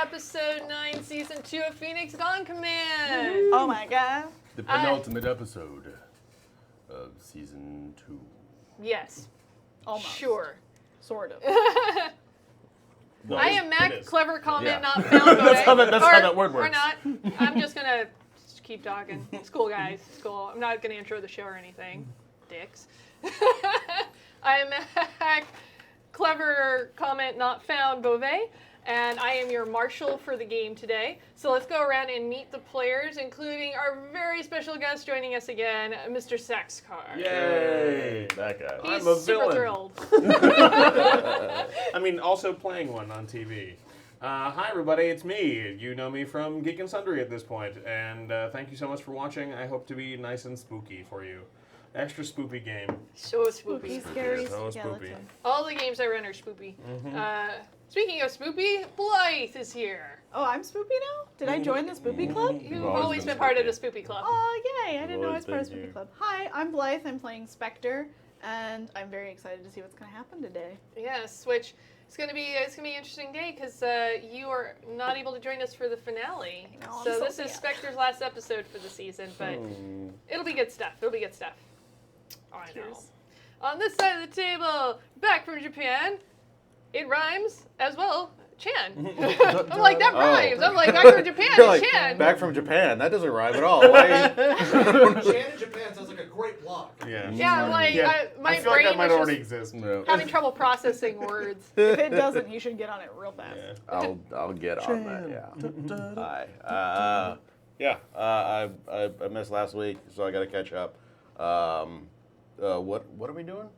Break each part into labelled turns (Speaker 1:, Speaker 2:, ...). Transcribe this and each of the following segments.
Speaker 1: episode 9, season 2 of Phoenix Dawn Command.
Speaker 2: Oh my god.
Speaker 3: The penultimate episode of season 2.
Speaker 1: Yes.
Speaker 2: Almost.
Speaker 1: Sure.
Speaker 2: Sort of.
Speaker 3: Well,
Speaker 1: I am Mac,
Speaker 3: it is.
Speaker 1: clever comment
Speaker 3: Yeah.
Speaker 1: not found.
Speaker 3: That's how that word
Speaker 1: Or
Speaker 3: works.
Speaker 1: not. I'm just going to keep talking. It's cool, guys. It's cool. I'm not going to intro the show or anything. Dicks. I am Mac, clever comment not found, Beauvais. And I am your marshal for the game today. So let's go around and meet the players, including our very special guest joining us again, Mr. Saxcar.
Speaker 3: Yay! That guy.
Speaker 1: He's
Speaker 4: I'm a
Speaker 1: super
Speaker 4: villain.
Speaker 1: thrilled.
Speaker 4: I mean, also playing one on TV. Hi, everybody, it's me. You know me from Geek and Sundry at this point, and thank you so much for watching. I hope to be nice and spooky for you. Extra spoopy game.
Speaker 1: So spoopy.
Speaker 2: Scary.
Speaker 4: So
Speaker 2: yeah,
Speaker 4: spoopy.
Speaker 2: that's fun.
Speaker 1: All the games I run are spoopy. Speaking of spoopy, Blythe is here.
Speaker 2: Oh, I'm Spoopy now? Did I join the Spoopy Club?
Speaker 1: You've
Speaker 3: always
Speaker 1: always
Speaker 3: been
Speaker 1: been part of the
Speaker 3: spoopy.
Speaker 1: spoopy club.
Speaker 2: Oh, yay. I didn't know I
Speaker 3: always
Speaker 2: was part of
Speaker 3: been
Speaker 2: Spoopy
Speaker 3: you.
Speaker 2: Club. Hi, I'm Blythe. I'm playing Spectre, and I'm very excited to see what's going to happen today.
Speaker 1: Yes, which it's gonna be an interesting day because you are not able to join us for the finale.
Speaker 2: I know, I'm
Speaker 1: So
Speaker 2: so
Speaker 1: this is
Speaker 2: sad.
Speaker 1: Spectre's last episode for the season, but it'll be good stuff. It'll be good stuff. Oh, I know.
Speaker 2: Cheers.
Speaker 1: On this side of the table, back from Japan, it rhymes as well. Chan. I'm like, that rhymes. I'm like, back from Japan,
Speaker 5: You're like,
Speaker 1: Chan.
Speaker 5: back from Japan. That doesn't rhyme at all. Why-
Speaker 6: Chan in Japan sounds like a great block.
Speaker 4: Yeah.
Speaker 1: Yeah, I'm like, my
Speaker 4: I feel
Speaker 1: brain
Speaker 4: like that might
Speaker 1: was
Speaker 4: already
Speaker 1: just
Speaker 4: exist.
Speaker 3: No.
Speaker 1: having trouble processing words.
Speaker 2: If it doesn't, you should get on it real fast.
Speaker 4: Yeah.
Speaker 5: I'll get on that. Yeah. Hi. I missed last week, so I got to catch up. What are we doing?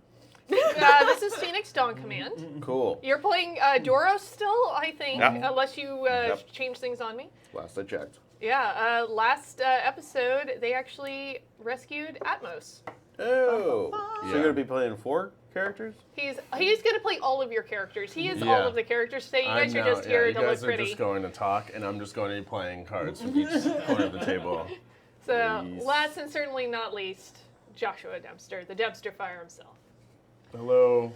Speaker 1: This is Phoenix Dawn Command.
Speaker 5: Cool.
Speaker 1: You're playing Doros still, I think,
Speaker 5: Yep.
Speaker 1: unless you
Speaker 5: Yep.
Speaker 1: change things on me.
Speaker 5: Last I checked.
Speaker 1: Yeah, last episode, they actually rescued Atmos.
Speaker 5: Oh. So
Speaker 3: Yeah.
Speaker 5: you're gonna be playing 4 characters?
Speaker 1: He's going to play all of your characters. He is
Speaker 3: Yeah.
Speaker 1: all of the characters today. You guys are just here
Speaker 3: you
Speaker 1: to look
Speaker 3: guys are
Speaker 1: pretty.
Speaker 3: just going to talk, and I'm just going to be playing cards from each corner of the table.
Speaker 1: So,
Speaker 5: Please.
Speaker 1: last and certainly not least, Joshua Dempster, the Dempster Fire himself.
Speaker 3: Hello,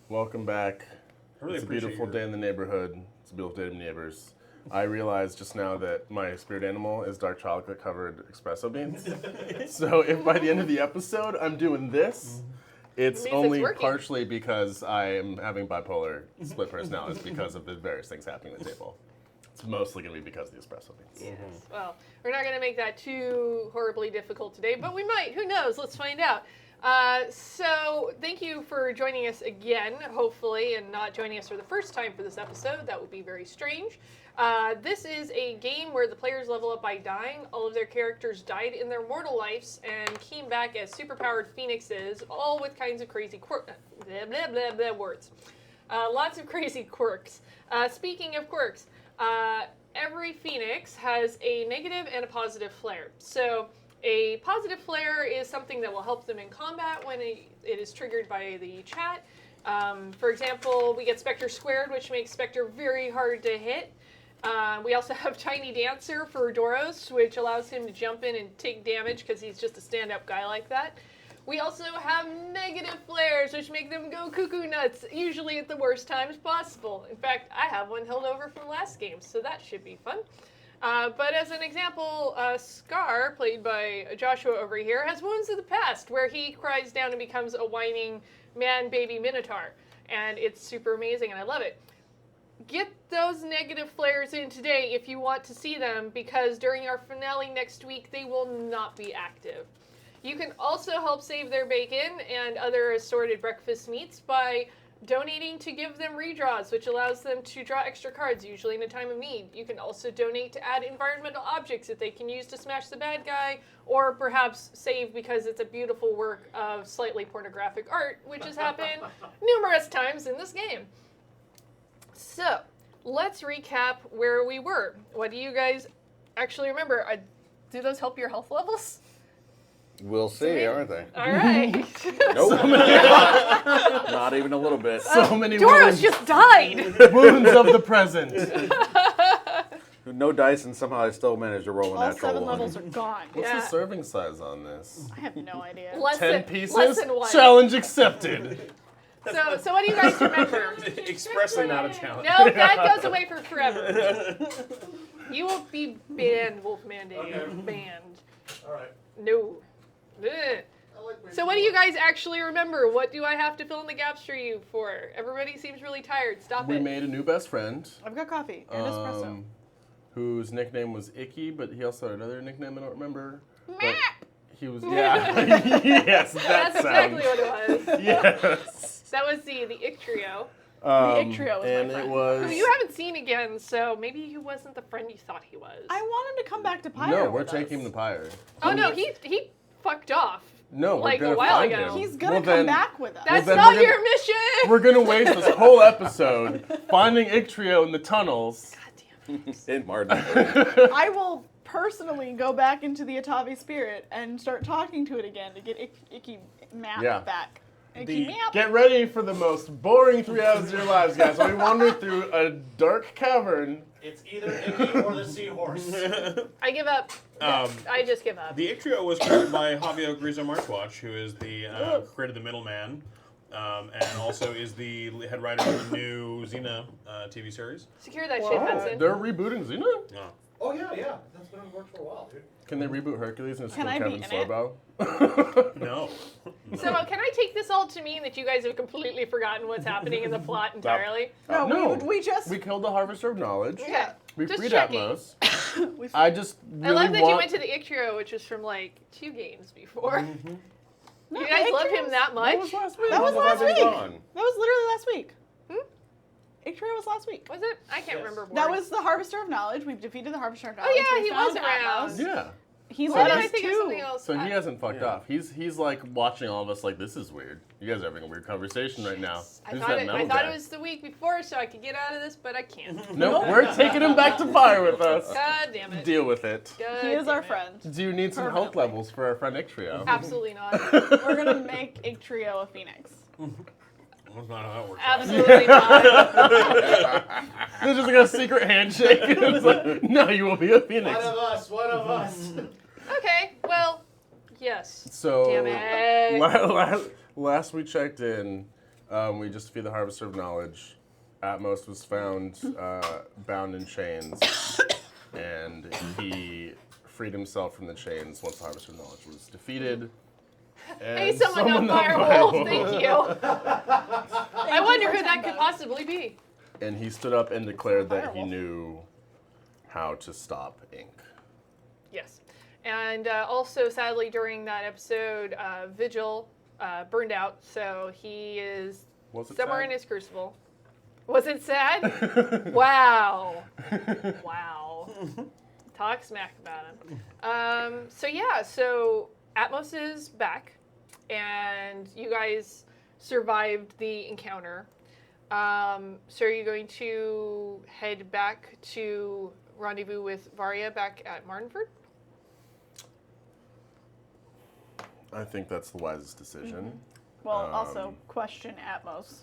Speaker 3: welcome back.
Speaker 4: I really
Speaker 3: It's a
Speaker 4: appreciate
Speaker 3: beautiful
Speaker 4: your-
Speaker 3: day in the neighborhood. It's a beautiful day to neighbors. I realized just now that my spirit animal is dark chocolate covered espresso beans. So if by the end of the episode I'm doing this, it's
Speaker 1: Means it's
Speaker 3: only
Speaker 1: working.
Speaker 3: partially because I am having bipolar split personalities because of the various things happening at the table. It's mostly going to be because of the espresso beans.
Speaker 1: Yes. Well, we're not going to make that too horribly difficult today, but we might. Who knows? Let's find out. So thank you for joining us again, hopefully, and not joining us for the first time for this episode. That would be very strange. This is a game where the players level up by dying. All of their characters died in their mortal lives and came back as superpowered phoenixes, all with kinds of crazy blah, blah, blah, blah, words. Lots of crazy quirks. Speaking of quirks, every phoenix has a negative and a positive flare. So a positive flare is something that will help them in combat when it is triggered by the chat. For example, we get Spectre Squared, which makes Spectre very hard to hit. We also have Tiny Dancer for Doros, which allows him to jump in and take damage because he's just a stand-up guy like that. We also have negative flares, which make them go cuckoo nuts, usually at the worst times possible. In fact, I have one held over from last game, so that should be fun. But as an example, Scar, played by Joshua over here, has wounds of the past, where he cries down and becomes a whining man-baby minotaur. And it's super amazing, and I love it. Get those negative flares in today if you want to see them, because during our finale next week, they will not be active. You can also help save their bacon and other assorted breakfast meats by donating to give them redraws, which allows them to draw extra cards, usually in a time of need. You can also donate to add environmental objects that they can use to smash the bad guy, or perhaps save because it's a beautiful work of slightly pornographic art, which has happened numerous times in this game. So, let's recap where we were. What do you guys actually remember? Do those help your health levels?
Speaker 5: We'll see, aren't they?
Speaker 1: All right.
Speaker 5: Nope. Not even a little bit.
Speaker 3: So many
Speaker 1: Doros just died.
Speaker 3: wounds of the present.
Speaker 5: No dice, and somehow I still managed to roll a
Speaker 2: All
Speaker 5: natural
Speaker 2: 7
Speaker 5: one.
Speaker 2: levels are gone.
Speaker 3: What's
Speaker 1: Yeah.
Speaker 3: the serving size on this?
Speaker 2: I have no idea.
Speaker 1: Less
Speaker 3: 10
Speaker 1: than,
Speaker 3: pieces?
Speaker 1: Less than one.
Speaker 3: Challenge accepted.
Speaker 1: So what do you guys remember?
Speaker 4: Expressly not a challenge.
Speaker 1: No, that goes away for forever. You will be banned, Wolfman Day.
Speaker 6: Okay.
Speaker 1: Banned.
Speaker 6: All right.
Speaker 1: No. Ugh.
Speaker 6: I like
Speaker 1: So what do you guys actually remember? What do I have to fill in the gaps for you for? Everybody seems really tired. Stop
Speaker 3: We
Speaker 1: it.
Speaker 3: made a new best friend.
Speaker 2: I've got coffee and espresso.
Speaker 3: Whose nickname was Icky, but he also had another nickname I don't remember. But
Speaker 2: Map.
Speaker 3: he was yes, that
Speaker 1: That's
Speaker 3: sound.
Speaker 1: exactly what it was.
Speaker 3: Yes.
Speaker 1: That was the Ick Trio.
Speaker 2: Ick Trio was my
Speaker 3: and
Speaker 2: friend.
Speaker 3: it was.
Speaker 1: Who you haven't seen again, so maybe he wasn't the friend you thought he was.
Speaker 2: I want him to come back to Pyre.
Speaker 3: No, we're
Speaker 2: with
Speaker 3: taking
Speaker 2: us.
Speaker 3: him to Pyre.
Speaker 1: Oh no, he fucked off.
Speaker 3: No, we're
Speaker 1: like
Speaker 3: gonna
Speaker 1: a while
Speaker 3: find
Speaker 1: ago.
Speaker 3: him.
Speaker 2: He's gonna
Speaker 3: Well,
Speaker 2: come
Speaker 3: then-
Speaker 2: back with us.
Speaker 1: That's
Speaker 3: then
Speaker 1: not
Speaker 3: we're gonna-
Speaker 1: your mission.
Speaker 3: We're gonna waste this whole episode finding Ictrio in the tunnels.
Speaker 1: God damn it.
Speaker 5: In Martin.
Speaker 2: I will personally go back into the Atavi spirit and start talking to it again to get Icky Map
Speaker 3: Yeah.
Speaker 2: back. Icky
Speaker 4: The-
Speaker 2: Map.
Speaker 3: Get ready for the most boring 3 hours of your lives, guys. We wander through a dark cavern.
Speaker 6: It's either Icky or the seahorse.
Speaker 1: I give up. I just give up.
Speaker 4: The Ictrio was created by Javier Grizo Marchwatch, who is the created the Middleman, and also is the head writer of the new Xena TV series.
Speaker 1: Secure that shit, Hudson.
Speaker 3: They're rebooting Xena?
Speaker 4: Oh.
Speaker 6: Oh yeah. That's been in the works for a while, dude.
Speaker 3: Can they reboot Hercules and it's
Speaker 2: Can
Speaker 3: still
Speaker 2: I be
Speaker 3: Kevin
Speaker 2: in it?
Speaker 3: Sorbo?
Speaker 4: No.
Speaker 1: So can I take this all to mean that you guys have completely forgotten what's happening in the plot entirely?
Speaker 2: No,
Speaker 3: No.
Speaker 2: we just
Speaker 3: We killed the Harvester of Knowledge.
Speaker 1: Okay.
Speaker 3: We
Speaker 1: Just
Speaker 3: freed
Speaker 1: checking.
Speaker 3: Atmos.
Speaker 2: we
Speaker 3: I just
Speaker 1: I
Speaker 3: really
Speaker 1: love that
Speaker 3: want...
Speaker 1: you went to the Ictrio, which was from like 2 games before.
Speaker 2: No,
Speaker 1: You guys
Speaker 2: the
Speaker 1: love
Speaker 2: Ictrio
Speaker 1: him that much?
Speaker 3: That was last week.
Speaker 2: That was
Speaker 5: How long
Speaker 2: last
Speaker 5: have I
Speaker 2: week.
Speaker 5: been gone?
Speaker 2: That was literally last week.
Speaker 1: Hmm?
Speaker 2: Ictrio was last week.
Speaker 1: Was it? I can't
Speaker 6: Yes.
Speaker 1: remember.
Speaker 2: That
Speaker 1: Boris.
Speaker 2: was the Harvester of Knowledge. We've defeated the Harvester of Knowledge.
Speaker 1: yeah,
Speaker 2: We
Speaker 1: he was
Speaker 2: found
Speaker 1: around.
Speaker 2: Atmos.
Speaker 3: Yeah.
Speaker 2: He
Speaker 1: Or
Speaker 2: led
Speaker 1: did I
Speaker 2: us
Speaker 1: think of something
Speaker 2: to.
Speaker 1: else?
Speaker 3: So he hasn't fucked
Speaker 4: Yeah.
Speaker 3: off. He's like watching all of us like, this is weird. You guys are having a weird conversation right now.
Speaker 1: I
Speaker 3: Who's
Speaker 1: thought,
Speaker 3: that
Speaker 1: it, I
Speaker 3: metal
Speaker 1: thought
Speaker 3: guy?
Speaker 1: it was the week before, so I could get out of this, but I can't.
Speaker 3: Nope, we're taking him back to fire with us.
Speaker 1: God damn it.
Speaker 3: Deal with it.
Speaker 1: God
Speaker 2: He is
Speaker 1: damn
Speaker 2: our
Speaker 1: it.
Speaker 2: friend.
Speaker 3: Do you need some health
Speaker 2: Permanently.
Speaker 3: levels for our friend Ictrio?
Speaker 1: Absolutely not.
Speaker 2: We're gonna make Ictrio a phoenix.
Speaker 4: That's not how that works.
Speaker 1: Absolutely not.
Speaker 3: There's just like a secret handshake. It's like, no, you will be a phoenix.
Speaker 6: One of us.
Speaker 1: Okay, well, yes.
Speaker 3: So
Speaker 1: Damn it.
Speaker 3: last we checked in, we just defeated the Harvester of Knowledge. Atmos was found bound in chains, and he freed himself from the chains once the Harvester of Knowledge was defeated.
Speaker 1: Hey,
Speaker 3: And
Speaker 1: someone got
Speaker 3: Firewolf.
Speaker 1: Firewolf, thank you. I wonder who that could possibly be.
Speaker 3: And he stood up and declared that he
Speaker 2: Firewolf.
Speaker 3: knew how to stop ink.
Speaker 1: Yes. And also, sadly, during that episode, Vigil burned out, so he is
Speaker 3: Was it
Speaker 1: somewhere
Speaker 3: sad?
Speaker 1: in his crucible. Was it sad? Wow. Wow. Talk smack about him. So yeah, so Atmos is back, and you guys survived the encounter. So are you going to head back to rendezvous with Varia back at Martinford?
Speaker 3: I think that's the wisest decision.
Speaker 2: Well, also question Atmos.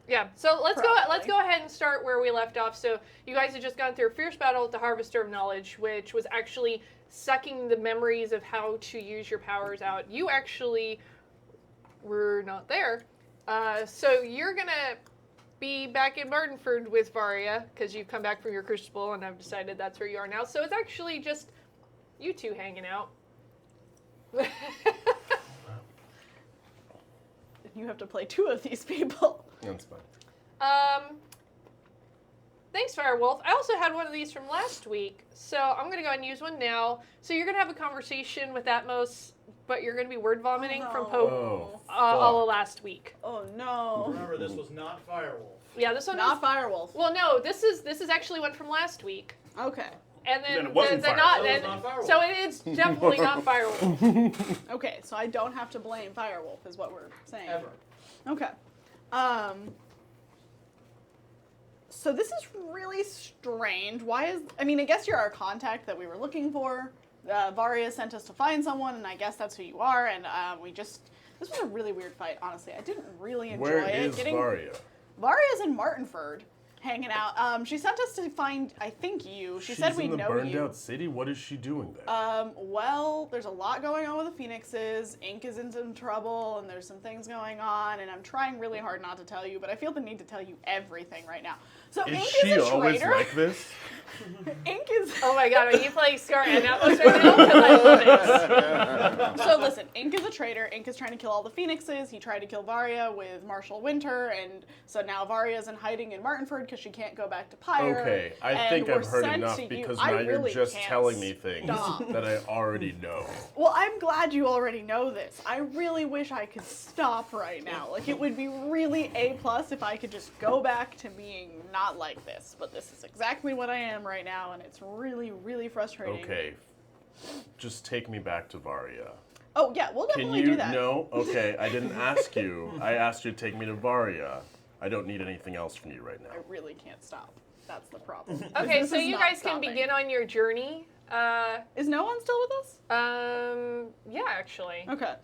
Speaker 1: Yeah, so let's
Speaker 2: Probably.
Speaker 1: go ahead and start where we left off. So you guys had just gone through a fierce battle with the Harvester of Knowledge, which was actually sucking the memories of how to use your powers out. You actually were not there. So you're gonna be back in Martinford with Varia, because you've come back from your crucible and I've decided that's where you are now. So it's actually just you two hanging out.
Speaker 2: You have to play 2 of these people.
Speaker 3: That's fine.
Speaker 1: Thanks, Firewolf. I also had one of these from last week, so I'm going to go ahead and use one now. So you're going to have a conversation with Atmos, but you're going to be word vomiting from Pope
Speaker 3: Oh,
Speaker 1: all of last week.
Speaker 2: Oh no.
Speaker 6: Remember, this was not Firewolf.
Speaker 1: Yeah, this one
Speaker 2: Not
Speaker 1: is...
Speaker 2: Firewolf.
Speaker 1: Well, no, this is actually one from last week.
Speaker 2: Okay.
Speaker 1: And then,
Speaker 4: Then it wasn't
Speaker 1: the
Speaker 4: Firewolf.
Speaker 1: not,
Speaker 6: So
Speaker 1: then,
Speaker 6: it's not Firewolf.
Speaker 1: so it is definitely not Firewolf.
Speaker 2: Okay, so I don't have to blame Firewolf, is what we're saying.
Speaker 6: Ever.
Speaker 2: Okay. So this is really strange. Why is... I mean, I guess you're our contact that we were looking for. Varia sent us to find someone, and I guess that's who you are, and we just... This was a really weird fight, honestly. I didn't really enjoy
Speaker 3: Where
Speaker 2: it.
Speaker 3: is Varia?
Speaker 2: Varia's in Martinford. hanging out. She sent us to find, I think you. She said we
Speaker 3: in the
Speaker 2: know
Speaker 3: burned
Speaker 2: you.
Speaker 3: out city. What is she doing there?
Speaker 2: Well, there's a lot going on with the Phoenixes. Ink is in some trouble, and there's some things going on, and I'm trying really hard not to tell you, but I feel the need to tell you everything right now. So
Speaker 3: is
Speaker 2: Ink
Speaker 3: she
Speaker 2: is a
Speaker 3: always
Speaker 2: traitor.
Speaker 3: like this?
Speaker 2: Ink is.
Speaker 1: Oh my god, are you playing Scar and Atmos right now? 'Cause I love it.
Speaker 2: So listen, Ink is a traitor. Ink is trying to kill all the Phoenixes. He tried to kill Varya with Marshall Winter, and so now Varya's in hiding in Martinford because she can't go back to Pyre.
Speaker 3: Okay, I
Speaker 2: and
Speaker 3: think
Speaker 2: we're
Speaker 3: I've heard
Speaker 2: sent
Speaker 3: enough
Speaker 2: to you.
Speaker 3: because
Speaker 2: I
Speaker 3: now you're
Speaker 2: really
Speaker 3: just
Speaker 2: can't
Speaker 3: telling me things
Speaker 2: stop.
Speaker 3: that I already know.
Speaker 2: Well, I'm glad you already know this. I really wish I could stop right now. Like, it would be really A+ if I could just go back to being not like this. But this is exactly what I am right now, and it's really, really frustrating.
Speaker 3: Okay, just take me back to Varya.
Speaker 2: Oh, yeah, we'll
Speaker 3: Can
Speaker 2: definitely
Speaker 3: you?
Speaker 2: do that.
Speaker 3: No. Okay, I didn't ask you. I asked you to take me to Varya. I don't need anything else from you right
Speaker 2: I
Speaker 3: now.
Speaker 2: really can't stop. That's the problem.
Speaker 1: Okay,
Speaker 2: This
Speaker 1: so
Speaker 2: is
Speaker 1: you
Speaker 2: not
Speaker 1: guys can
Speaker 2: stopping.
Speaker 1: begin on your journey.
Speaker 2: Is no one still with us?
Speaker 1: Yeah, actually.
Speaker 2: Okay.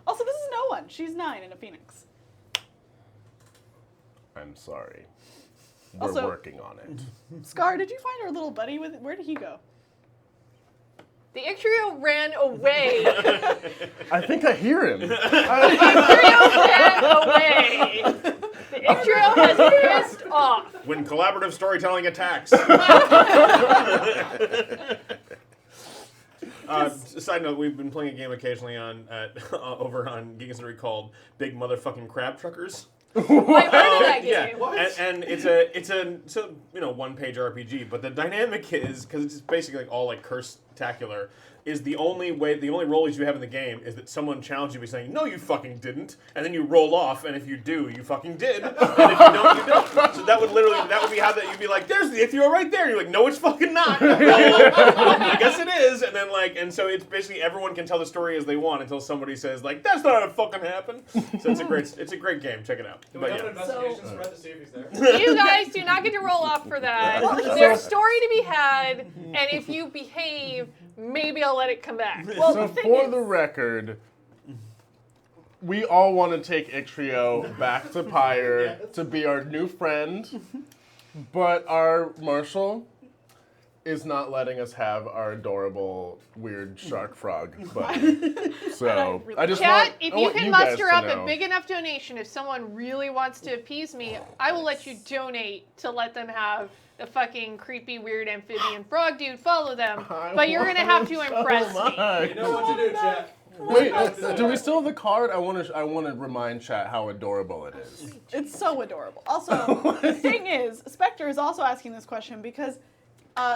Speaker 2: Also, this is no one. She's 9 in a Phoenix.
Speaker 3: I'm sorry. We're
Speaker 2: Also-
Speaker 3: working on it.
Speaker 2: Scar, did you find our little buddy with? Where did he go?
Speaker 1: The Ictrio ran away.
Speaker 3: I think I hear him.
Speaker 1: Ictrio ran away. The Ictrio has pissed off.
Speaker 4: When collaborative storytelling attacks. Side note: we've been playing a game occasionally on over on Geek and Sundry called Big Motherfucking Crab Truckers.
Speaker 1: I've heard of that
Speaker 4: Yeah,
Speaker 1: game.
Speaker 6: What?
Speaker 4: and it's a one-page RPG, but the dynamic is because it's basically like all like curse-tacular. Is the only rollies you have in the game is that someone challenged you by saying, "No, you fucking didn't," and then you roll off, and if you do, you fucking did, and if you don't, you don't. So that would be how you'd be like, "There's the Ithrio right there." And you're like, "No, it's fucking not." Well, I guess it is, and then and so it's basically everyone can tell the story as they want until somebody says like, "That's not how it fucking happened." So it's a great game. Check it out.
Speaker 6: Do we have an
Speaker 4: But
Speaker 6: investigation spread to see if he's there?
Speaker 1: You guys do not get to roll off for that. There's story to be had, and if you behave, maybe I'll let it come back.
Speaker 2: Well,
Speaker 3: So
Speaker 2: the thing
Speaker 3: for
Speaker 2: is,
Speaker 3: the record, we all want to take Ictrio back to Pyre
Speaker 6: Yes.
Speaker 3: to be our new friend, but our Marshal is not letting us have our adorable weird shark frog buddy. So I just
Speaker 1: Chat,
Speaker 3: want,
Speaker 1: if
Speaker 3: I
Speaker 1: you
Speaker 3: want
Speaker 1: can
Speaker 3: guys
Speaker 1: muster
Speaker 3: to
Speaker 1: up
Speaker 3: know.
Speaker 1: a big enough donation, if someone really wants to appease me, I will let you donate to let them have the fucking creepy, weird amphibian frog dude follow them.
Speaker 3: I
Speaker 1: But you're gonna have to
Speaker 3: want it so
Speaker 1: impress me.
Speaker 3: much.
Speaker 6: You know what to do, chat.
Speaker 3: Wait, do we still have the card? I want to remind chat how adorable it is.
Speaker 2: it's so adorable. Also, the thing is, Spectre is also asking this question because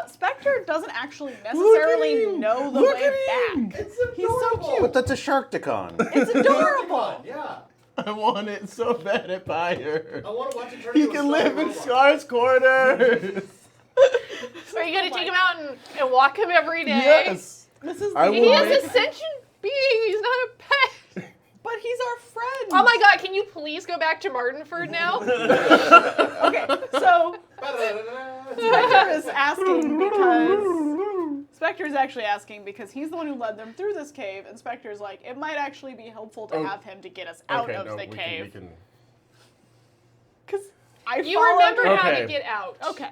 Speaker 2: Spectre doesn't actually necessarily
Speaker 3: him.
Speaker 2: know the
Speaker 3: Look
Speaker 2: way
Speaker 3: at him.
Speaker 2: back.
Speaker 6: It's
Speaker 2: He's so
Speaker 6: adorable.
Speaker 2: cute.
Speaker 5: But that's a Sharkticon.
Speaker 2: It's adorable.
Speaker 6: Yeah.
Speaker 3: I want it so bad at Pyre.
Speaker 6: I want to watch it turn
Speaker 3: He
Speaker 6: into a
Speaker 3: can live in
Speaker 6: robot.
Speaker 3: Scar's quarters.
Speaker 1: Are you gonna take him out and walk him every day?
Speaker 3: Yes.
Speaker 2: This is
Speaker 3: I
Speaker 1: He
Speaker 3: will
Speaker 1: is
Speaker 3: make-
Speaker 1: a sentient being. He's not a pet.
Speaker 2: but he's our friend.
Speaker 1: Oh my god, can you please go back to Martinford now?
Speaker 2: Okay, so Spectre is asking because Spectre is actually asking because he's the one who led them through this cave, and Spectre's like, it might actually be helpful to
Speaker 3: Oh.
Speaker 2: have him to get us out
Speaker 3: Okay,
Speaker 2: of
Speaker 3: no,
Speaker 2: the
Speaker 3: we
Speaker 2: cave.
Speaker 3: can.
Speaker 2: Because I
Speaker 1: You
Speaker 2: followed-
Speaker 1: remember how to
Speaker 3: Okay.
Speaker 1: get out.
Speaker 2: Okay.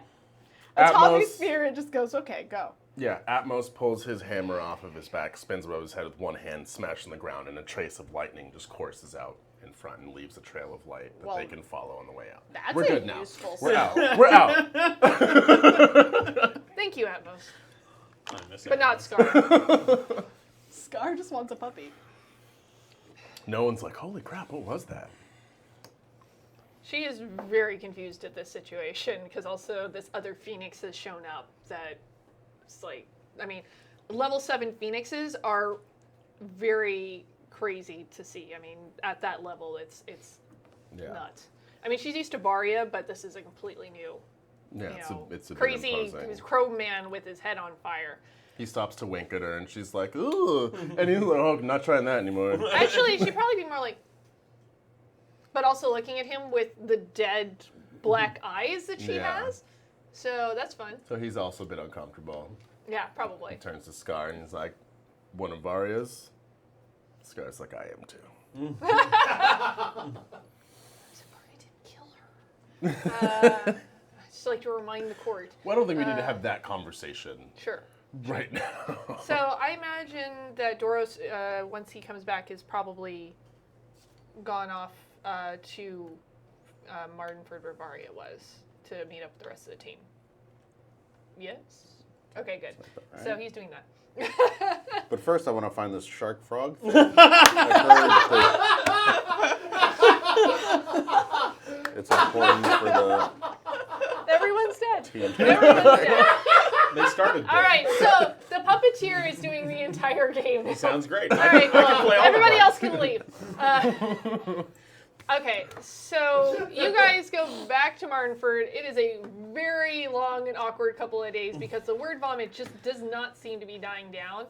Speaker 2: Atavi
Speaker 3: Atmos,
Speaker 2: Spirit just goes, okay, go.
Speaker 3: yeah, Atmos pulls his hammer off of his back, spins above his head with one hand, smashes on the ground, and a trace of lightning just courses out in front and leaves a trail of light that
Speaker 2: Well,
Speaker 3: they can follow on the way out.
Speaker 2: That's
Speaker 3: We're
Speaker 2: a
Speaker 3: good now.
Speaker 2: useful
Speaker 3: We're
Speaker 2: skill.
Speaker 3: out. We're out.
Speaker 1: Thank you, Atmos.
Speaker 4: I miss it.
Speaker 1: But not Scar.
Speaker 2: Scar just wants a puppy.
Speaker 3: No one's like, holy crap, what was that?
Speaker 1: She is very confused at this situation because also this other Phoenix has shown up that it's like, I mean, level 7 Phoenixes are very crazy to see. I mean, at that level, it's
Speaker 3: Yeah.
Speaker 1: nuts. I mean, she's used to Varia, but this is a completely new,
Speaker 3: Yeah,
Speaker 1: you
Speaker 3: it's
Speaker 1: know,
Speaker 3: a bit
Speaker 1: crazy
Speaker 3: imposing.
Speaker 1: crow man with his head on fire.
Speaker 3: He stops to wink at her, and she's like, ooh. And he's like, oh, not trying that anymore.
Speaker 1: Actually, she'd probably be more like, but also looking at him with the dead black eyes that she
Speaker 3: Yeah.
Speaker 1: has. So that's fun.
Speaker 3: So he's also a bit uncomfortable.
Speaker 1: Yeah, probably.
Speaker 3: He turns to Scar, and he's like, one of Varia's? Scar's like, I am too.
Speaker 1: I didn't kill her. Just like to remind the court.
Speaker 3: Well, I don't think we need to have that conversation
Speaker 1: Sure.
Speaker 3: right now.
Speaker 1: So I imagine that Doros, once he comes back, is probably gone off to Martinford, where Varia was, to meet up with the rest of the team. Yes? Okay, good.
Speaker 5: Right.
Speaker 1: So he's doing that.
Speaker 5: But first, I want to find this shark frog thing. I've heard that it's important for the
Speaker 1: Everyone's dead.
Speaker 5: team.
Speaker 1: Everyone's dead.
Speaker 4: They started.
Speaker 1: All right, so the puppeteer is doing the entire game now.
Speaker 4: Sounds great.
Speaker 1: All right,
Speaker 4: I can play all the
Speaker 1: everybody
Speaker 4: parts.
Speaker 1: else can leave. Okay, so you guys go back to Martinford. It is a very long and awkward couple of days because the word vomit just does not seem to be dying down.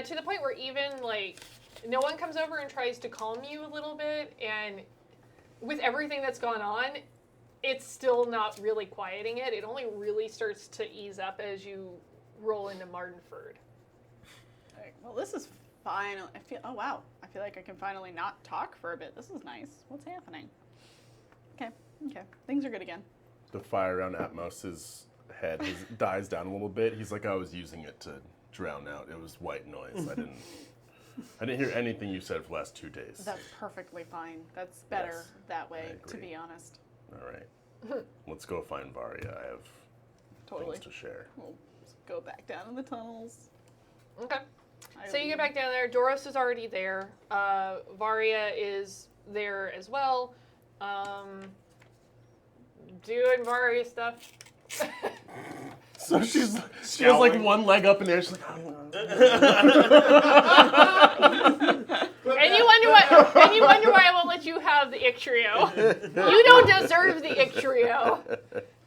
Speaker 1: To the point where even, like, no one comes over and tries to calm you a little bit, and with everything that's gone on, it's still not really quieting it. It only really starts to ease up as you roll into Martinford.
Speaker 2: Alright, well, this is fine. Oh wow, I feel like I can finally not talk for a bit. This is nice. What's happening? Okay, things are good again.
Speaker 3: The fire around Atmos' head dies down a little bit. He's like, I was using it to drown out. It was white noise. I didn't hear anything you said for the last 2 days.
Speaker 2: That's perfectly fine. That's better
Speaker 3: Yes,
Speaker 2: that way,
Speaker 3: I
Speaker 2: to
Speaker 3: agree.
Speaker 2: be honest.
Speaker 3: All right. Let's go find Varia. I have
Speaker 2: Totally.
Speaker 3: things to share.
Speaker 2: We'll just go back down in the tunnels.
Speaker 1: Okay. So you get back down there. Doros is already there. Varia is there as well. Doing Varia stuff.
Speaker 3: So she has like
Speaker 4: Scowling.
Speaker 3: one leg up in the air. She's like,
Speaker 1: And you wonder why I won't let you have the Ictrio. You don't deserve the Ictrio.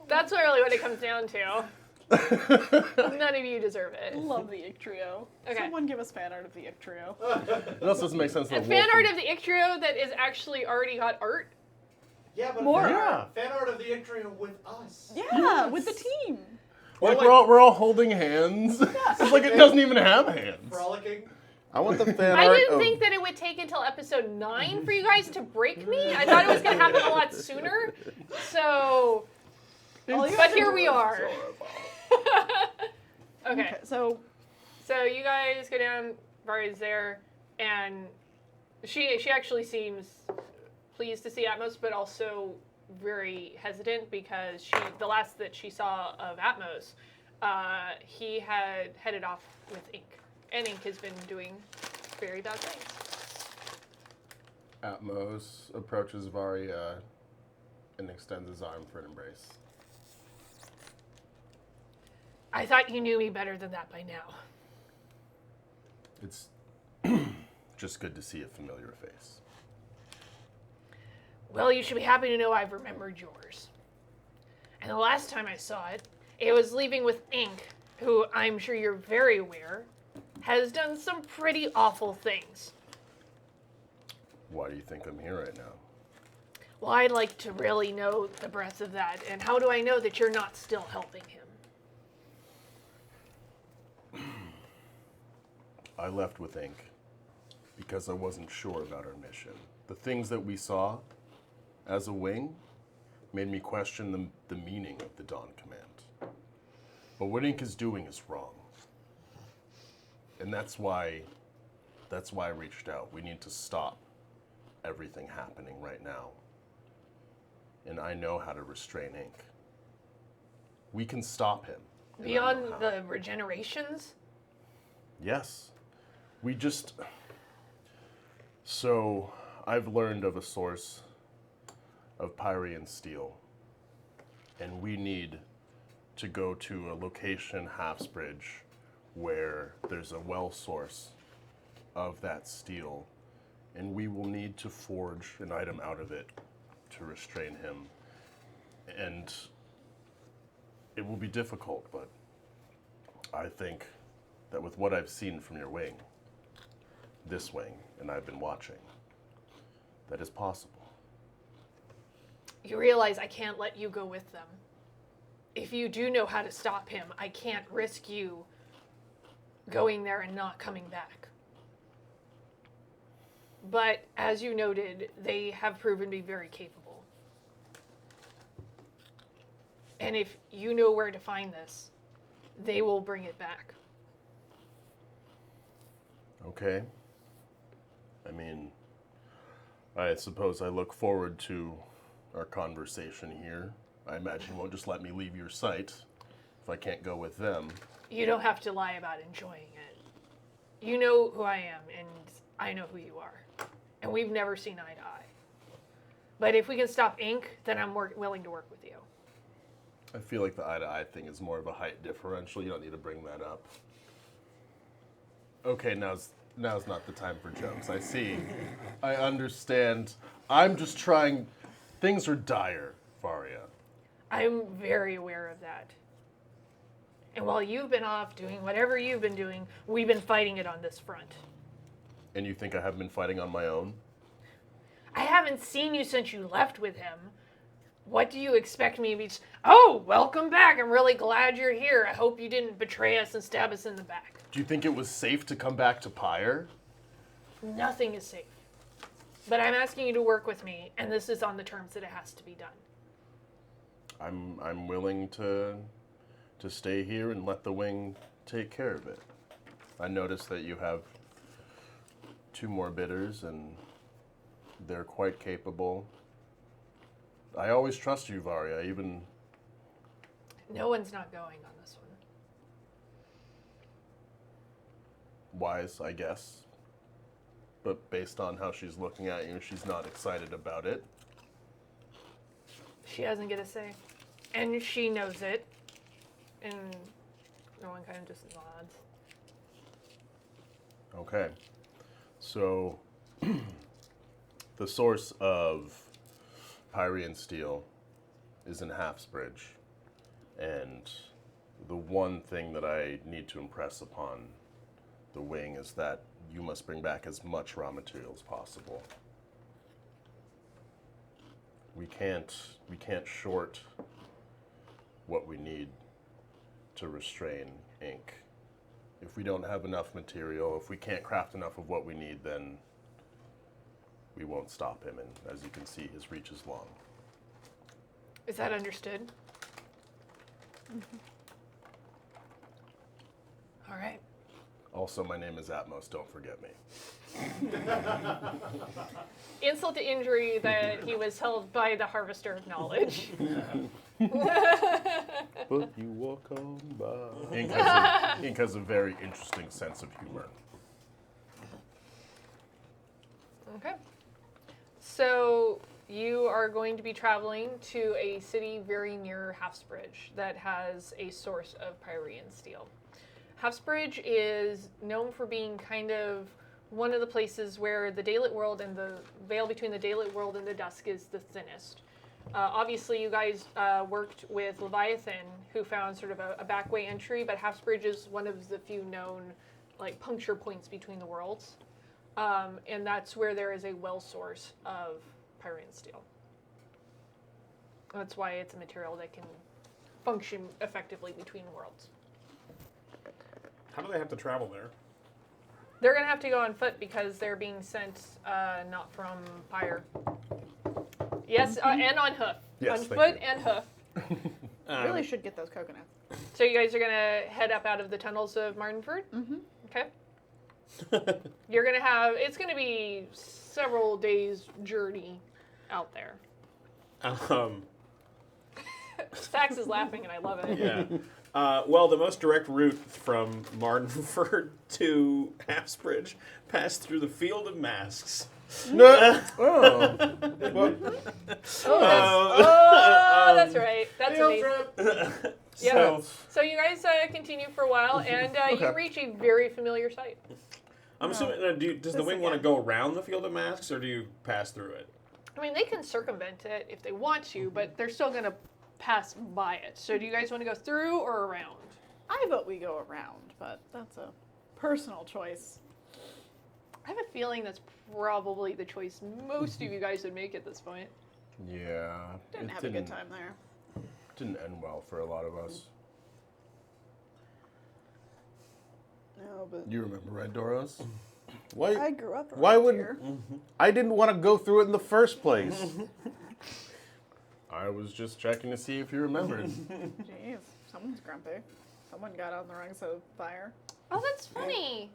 Speaker 1: That's really what it comes down to. None of you deserve it.
Speaker 2: Love the Ictrio.
Speaker 1: Okay.
Speaker 2: Someone give us fan art of the Ictrio.
Speaker 3: it also doesn't make sense.
Speaker 1: And fan art of the Ictrio that is actually already got art.
Speaker 6: Yeah, but
Speaker 2: More.
Speaker 6: fan art of the Ictrio with us.
Speaker 2: Yeah, with the team.
Speaker 3: Like we're all holding hands. It's like it doesn't even have hands.
Speaker 6: Frolicking.
Speaker 5: I want the fan
Speaker 1: I
Speaker 5: art
Speaker 1: didn't
Speaker 5: of
Speaker 1: think that it would take until episode 9 for you guys to break me. I thought it was going to happen a lot sooner. So, but here we are. Okay,
Speaker 2: So
Speaker 1: so you guys go down. Varia's there, and she actually seems pleased to see Atmos, but also very hesitant because the last that she saw of Atmos, he had headed off with Ink, and Ink has been doing very bad things.
Speaker 3: Atmos approaches Varia and extends his arm for an embrace.
Speaker 1: I thought you knew me better than that by now.
Speaker 3: It's just good to see a familiar face.
Speaker 1: Well, you should be happy to know I've remembered yours. And the last time I saw it, it was leaving with Ink, who I'm sure you're very aware, has done some pretty awful things.
Speaker 3: Why do you think I'm here right now?
Speaker 1: Well, I'd like to really know the breadth of that, and how do I know that you're not still helping him?
Speaker 3: I left with Ink because I wasn't sure about our mission. The things that we saw as a wing made me question the meaning of the Dawn Command. But what Ink is doing is wrong. And that's why I reached out. We need to stop everything happening right now. And I know how to restrain Ink. We can stop him. and I know
Speaker 1: Beyond
Speaker 3: how.
Speaker 1: the regenerations?
Speaker 3: Yes. So, I've learned of a source of Pyrian steel, and we need to go to a location, Halfsbridge, where there's a well source of that steel, and we will need to forge an item out of it to restrain him. And it will be difficult, but I think that with what I've seen from your wing, this wing, and I've been watching, that is possible.
Speaker 1: You realize I can't let you go with them. If you do know how to stop him, I can't risk you going there and not coming back. But as you noted, they have proven to be very capable. And if you know where to find this, they will bring it back.
Speaker 3: Okay. I mean, I suppose I look forward to our conversation here. I imagine you won't just let me leave your sight if I can't go with them.
Speaker 1: You don't have to lie about enjoying it. You know who I am, and I know who you are. And we've never seen eye to eye. But if we can stop ink, then I'm willing to work with you.
Speaker 3: I feel like the eye-to-eye thing is more of a height differential. You don't need to bring that up. Okay, now's not the time for jokes. I see. I understand. I'm just trying. Things are dire, Varia.
Speaker 1: I'm very aware of that. And while you've been off doing whatever you've been doing, we've been fighting it on this front.
Speaker 3: And you think I have been fighting on my own?
Speaker 1: I haven't seen you since you left with him. What do you expect me to be? Oh, welcome back. I'm really glad you're here. I hope you didn't betray us and stab us in the back.
Speaker 3: Do you think it was safe to come back to Pyre?
Speaker 1: Nothing is safe. But I'm asking you to work with me, and this is on the terms that it has to be done.
Speaker 3: I'm willing to stay here and let the wing take care of it. I noticed that you have 2 more bidders, and they're quite capable. I always trust you, Varia, even...
Speaker 1: No one's not going on this one.
Speaker 3: Wise, I guess. But based on how she's looking at you, she's not excited about it.
Speaker 1: She doesn't get a say. And she knows it. And no one kind of just nods.
Speaker 3: Okay. So, the source of Pyrean steel is in Halfsbridge. And the one thing that I need to impress upon the wing is that you must bring back as much raw material as possible. We can't short what we need to restrain ink. If we don't have enough material, if we can't craft enough of what we need, then we won't stop him. And as you can see, his reach is long.
Speaker 1: Is that understood?
Speaker 2: Mm-hmm.
Speaker 1: All right.
Speaker 3: Also, my name is Atmos, don't forget me.
Speaker 1: Insult to injury that he was held by the Harvester of Knowledge.
Speaker 5: But you walk on by.
Speaker 3: Ink has a very interesting sense of humor.
Speaker 1: Okay. So you are going to be traveling to a city very near Halfsbridge that has a source of Pyrean steel. Halfsbridge is known for being kind of one of the places where the daylit world and the veil between the daylit world and the dusk is the thinnest. Obviously, you guys worked with Leviathan, who found sort of a backway entry, but Halfsbridge is one of the few known like puncture points between the worlds. And that's where there is a well source of Pyrean steel. That's why it's a material that can function effectively between worlds.
Speaker 4: How do they have to travel there?
Speaker 1: They're going to have to go on foot because they're being sent not from Pyre. Yes, and on hoof.
Speaker 3: Yes,
Speaker 1: on
Speaker 3: thank
Speaker 1: foot
Speaker 3: you.
Speaker 1: and hoof.
Speaker 2: Really should get those coconuts.
Speaker 1: So you guys are going to head up out of the tunnels of Martinford?
Speaker 2: Mm-hmm.
Speaker 1: Okay. You're going to have, it's going to be several days journey out there. Sax is laughing and I love it.
Speaker 4: Yeah. Well, the most direct route from Martinford to Halfsbridge passed through the Field of Masks.
Speaker 3: No. Oh.
Speaker 1: That's right. That's amazing. Yeah. So you guys continue for a while, and you reach a very familiar site.
Speaker 4: I'm assuming, does the wing want to go around the Field of Masks, or do you pass through it?
Speaker 1: I mean, they can circumvent it if they want to, but they're still going to pass by it. So do you guys want to go through or around?
Speaker 2: I vote we go around, but that's a personal choice.
Speaker 1: I have a feeling that's probably the choice most of you guys would make at this point.
Speaker 3: Yeah.
Speaker 2: Didn't
Speaker 3: it
Speaker 2: have a good time there.
Speaker 3: Didn't end well for a lot of us.
Speaker 2: No, but
Speaker 3: You remember, right, Doros?
Speaker 5: Why?
Speaker 2: I grew up around
Speaker 5: Why would
Speaker 2: here.
Speaker 5: I didn't want to go through it in the first place?
Speaker 3: I was just checking to see if you remembered.
Speaker 2: Jeez, someone's grumpy. Someone got on the wrong side of the fire.
Speaker 1: Oh, that's funny.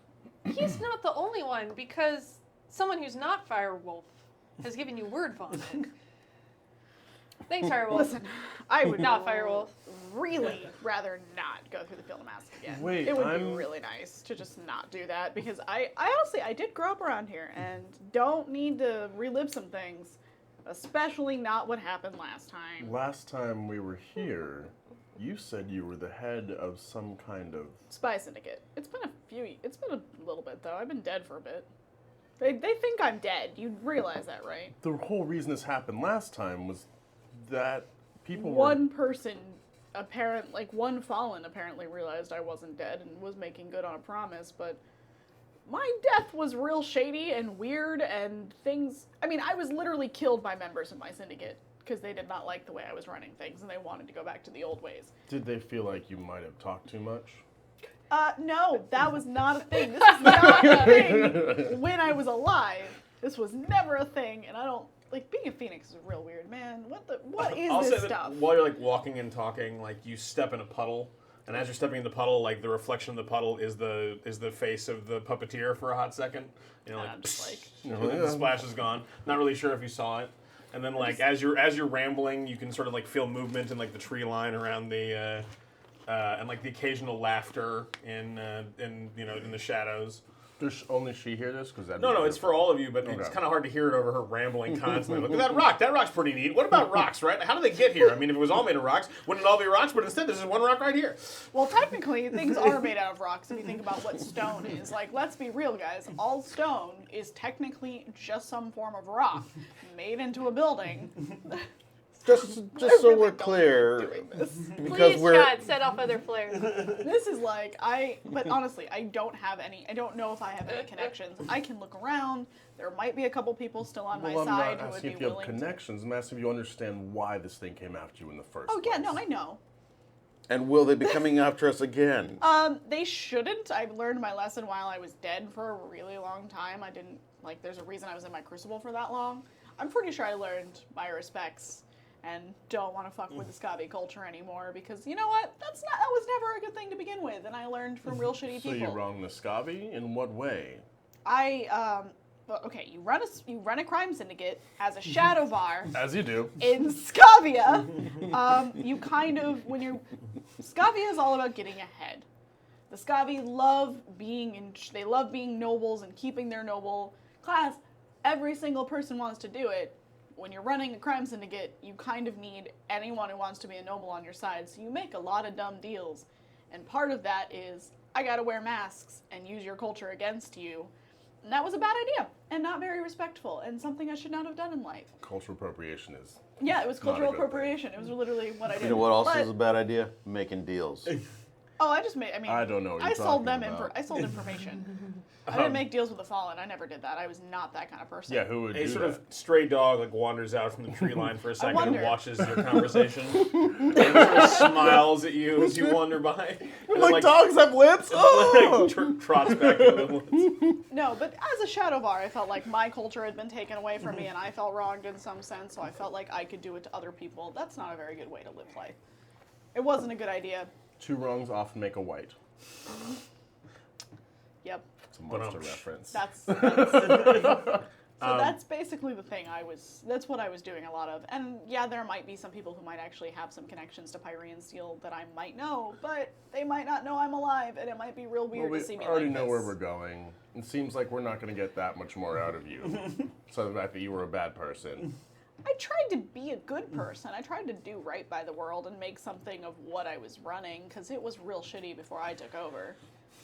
Speaker 1: He's not the only one because someone who's not Firewolf has given you word vomit. Thanks, Firewolf.
Speaker 2: Listen, I would
Speaker 1: Not Firewolf.
Speaker 2: really rather not go through the Field of Mask again.
Speaker 3: Wait,
Speaker 2: it would be really nice to just not do that because I honestly, I did grow up around here and don't need to relive some things, especially not what happened last time.
Speaker 3: Last time we were here, you said you were the head of some kind of...
Speaker 2: Spy Syndicate. It's been a little bit though. I've been dead for a bit. They think I'm dead. You realize that, right?
Speaker 3: The whole reason this happened last time was that people
Speaker 2: One person, one Fallen apparently realized I wasn't dead and was making good on a promise, but my death was real shady and weird and things. I mean, I was literally killed by members of my syndicate because they did not like the way I was running things and they wanted to go back to the old ways.
Speaker 3: Did they feel like you might have talked too much?
Speaker 2: No, that was not a thing. This was not a thing when I was alive. This was never a thing, and I don't like being a Phoenix is real weird, man. What is
Speaker 4: I'll
Speaker 2: this
Speaker 4: say
Speaker 2: stuff?
Speaker 4: that while you're like walking and talking, like you step in a puddle, and as you're stepping in the puddle, like the reflection of the puddle is the face of the puppeteer for a hot second. You know, like,
Speaker 2: I'm just like,
Speaker 4: the splash is gone. Not really sure if you saw it. And then like as you're rambling, you can sort of like feel movement in like the tree line around the and like the occasional laughter in the shadows.
Speaker 3: Does only she hear this? Because
Speaker 4: No, it's for all of you, but it's kind of hard to hear it over her rambling constantly. Look at that rock. That rock's pretty neat. What about rocks, right? How did they get here? I mean, if it was all made of rocks, wouldn't it all be rocks? But instead, this is one rock right here.
Speaker 2: well, technically, things are made out of rocks if you think about what stone is. Like, let's be real, guys. All stone is technically just some form of rock made into a building.
Speaker 5: Just so we're clear, because
Speaker 1: Please,
Speaker 5: we're
Speaker 1: Chad, set off other flares.
Speaker 2: This is like, but honestly, I don't know if I have any connections. I can look around. There might be a couple people still on my
Speaker 3: I'm
Speaker 2: side
Speaker 3: not
Speaker 2: who would
Speaker 3: asking
Speaker 2: be
Speaker 3: if you have
Speaker 2: willing to.
Speaker 3: connections. I'm asking if you understand why this thing came after you in the first
Speaker 2: Oh,
Speaker 3: place.
Speaker 2: yeah, no, I know.
Speaker 5: and will they be coming after us again?
Speaker 2: They shouldn't. I've learned my lesson while I was dead for a really long time. I didn't, there's a reason I was in my crucible for that long. I'm pretty sure I learned my respects and don't want to fuck with the Scavi culture anymore because, you know what? That was never a good thing to begin with, and I learned from real shitty
Speaker 3: So
Speaker 2: people.
Speaker 3: you wronged the Scavi? In what way?
Speaker 2: Okay, you run a crime syndicate as a shadow bar.
Speaker 3: As you do.
Speaker 2: In Scavia, you kind of, Scavia is all about getting ahead. The Scavi love being nobles and keeping their noble class. Every single person wants to do it. When you're running a crime syndicate, you kind of need anyone who wants to be a noble on your side, so you make a lot of dumb deals. And part of that is, I gotta wear masks and use your culture against you. And that was a bad idea, and not very respectful, and something I should not have done in life.
Speaker 3: Cultural appropriation is...
Speaker 2: Yeah, it was
Speaker 3: Not a
Speaker 2: cultural
Speaker 3: good thing.
Speaker 2: appropriation. It was literally what I did.
Speaker 5: You know what else
Speaker 2: But-
Speaker 5: is a bad idea? Making deals.
Speaker 2: Oh, I
Speaker 3: don't know what
Speaker 2: I
Speaker 3: you're
Speaker 2: sold
Speaker 3: talking
Speaker 2: them.
Speaker 3: about.
Speaker 2: I sold information. I didn't make deals with the Fallen. I never did that. I was not that kind of person.
Speaker 3: Yeah, who would
Speaker 4: A
Speaker 3: do
Speaker 4: sort
Speaker 3: that?
Speaker 4: of stray dog like wanders out from the tree line for a second and
Speaker 2: wonder.
Speaker 4: watches your conversation and sort of smiles at you as you wander by. And then,
Speaker 3: dogs have lips? Oh!
Speaker 4: trots back into the woods.
Speaker 2: No, but as a Shadowvar, I felt like my culture had been taken away from me, and I felt wronged in some sense. So I felt like I could do it to other people. That's not a very good way to live life. It wasn't a good idea.
Speaker 3: Two wrongs often make a white.
Speaker 2: Yep.
Speaker 3: It's a monster
Speaker 4: Ba-dum.
Speaker 3: reference.
Speaker 2: That's basically the thing that's what I was doing a lot of. And yeah, there might be some people who might actually have some connections to Pyrean Steel that I might know, but they might not know I'm alive, and it might be real weird
Speaker 3: Well,
Speaker 2: to see me
Speaker 3: already
Speaker 2: like
Speaker 3: know
Speaker 2: this.
Speaker 3: where we're going. It seems like we're not going to get that much more out of you. So the fact that you were a bad person.
Speaker 2: I tried to be a good person. I tried to do right by the world and make something of what I was running, because it was real shitty before I took over.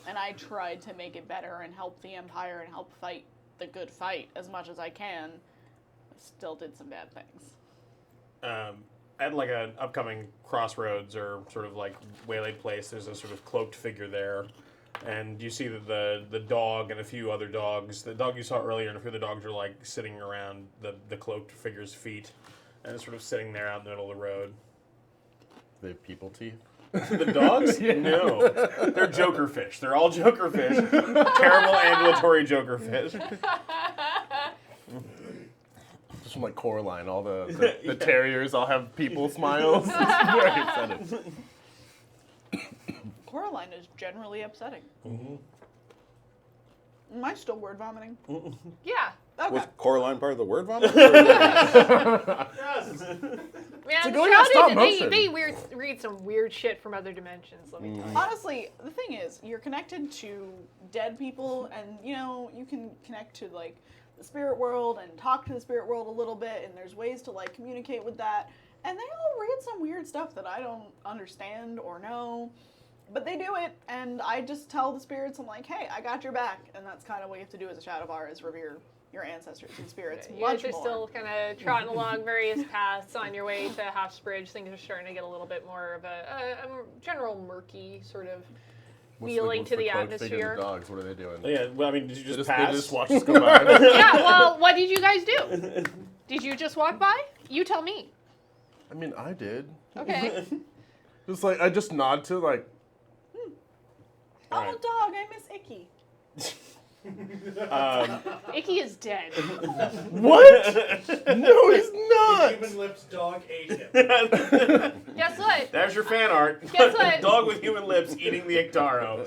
Speaker 2: And I tried to make it better and help the Empire and help fight the good fight as much as I can. Still did some bad things.
Speaker 4: At like an upcoming crossroads or sort of like waylaid place, there's a sort of cloaked figure there. And you see that the dog and a few other dogs, the dog you saw earlier and a few other dogs are like sitting around the cloaked figure's feet. And it's sort of sitting there out in the middle of the road.
Speaker 3: They have people teeth.
Speaker 4: The dogs? No. They're joker fish. They're all joker fish. Terrible ambulatory joker fish.
Speaker 3: Just from like Coraline. All the terriers all have people smiles. It's very upsetting.
Speaker 2: Coraline is generally upsetting. Am I still word vomiting?
Speaker 1: Yeah.
Speaker 2: Okay.
Speaker 5: Was Coraline part of the word vomit?
Speaker 6: Yes.
Speaker 1: Man,
Speaker 3: like, oh, yeah, stop motion.
Speaker 1: they read some weird shit from other dimensions, let me tell you.
Speaker 2: Honestly, the thing is, you're connected to dead people, and you can connect to like the spirit world and talk to the spirit world a little bit, and there's ways to like communicate with that. And they all read some weird stuff that I don't understand or know, but they do it, and I just tell the spirits, I'm like, hey, I got your back, and that's kind of what you have to do as a Shadowvar, is revere your ancestors and spirits
Speaker 1: You
Speaker 2: much
Speaker 1: guys are
Speaker 2: more.
Speaker 1: still kind of trotting along various paths on your way to Halfsbridge. Things are starting to get a little bit more of a general murky sort of feeling to the
Speaker 3: cloaked figure
Speaker 1: atmosphere.
Speaker 3: and the dogs, what are they doing?
Speaker 4: Yeah, well, I mean, did you just
Speaker 3: They
Speaker 4: pass?
Speaker 3: just watch us go by.
Speaker 1: Yeah, well, what did you guys do? Did you just walk by? You tell me.
Speaker 3: I mean, I did.
Speaker 1: Okay.
Speaker 3: Just like I just nod to like.
Speaker 2: Oh,
Speaker 4: Alright.
Speaker 2: dog, I miss Icky.
Speaker 1: Icky is dead.
Speaker 3: What? No, he's not.
Speaker 6: Human lips dog ate him.
Speaker 1: Guess what?
Speaker 4: There's your fan art.
Speaker 1: Guess what?
Speaker 4: Dog with human lips eating the Ictaro.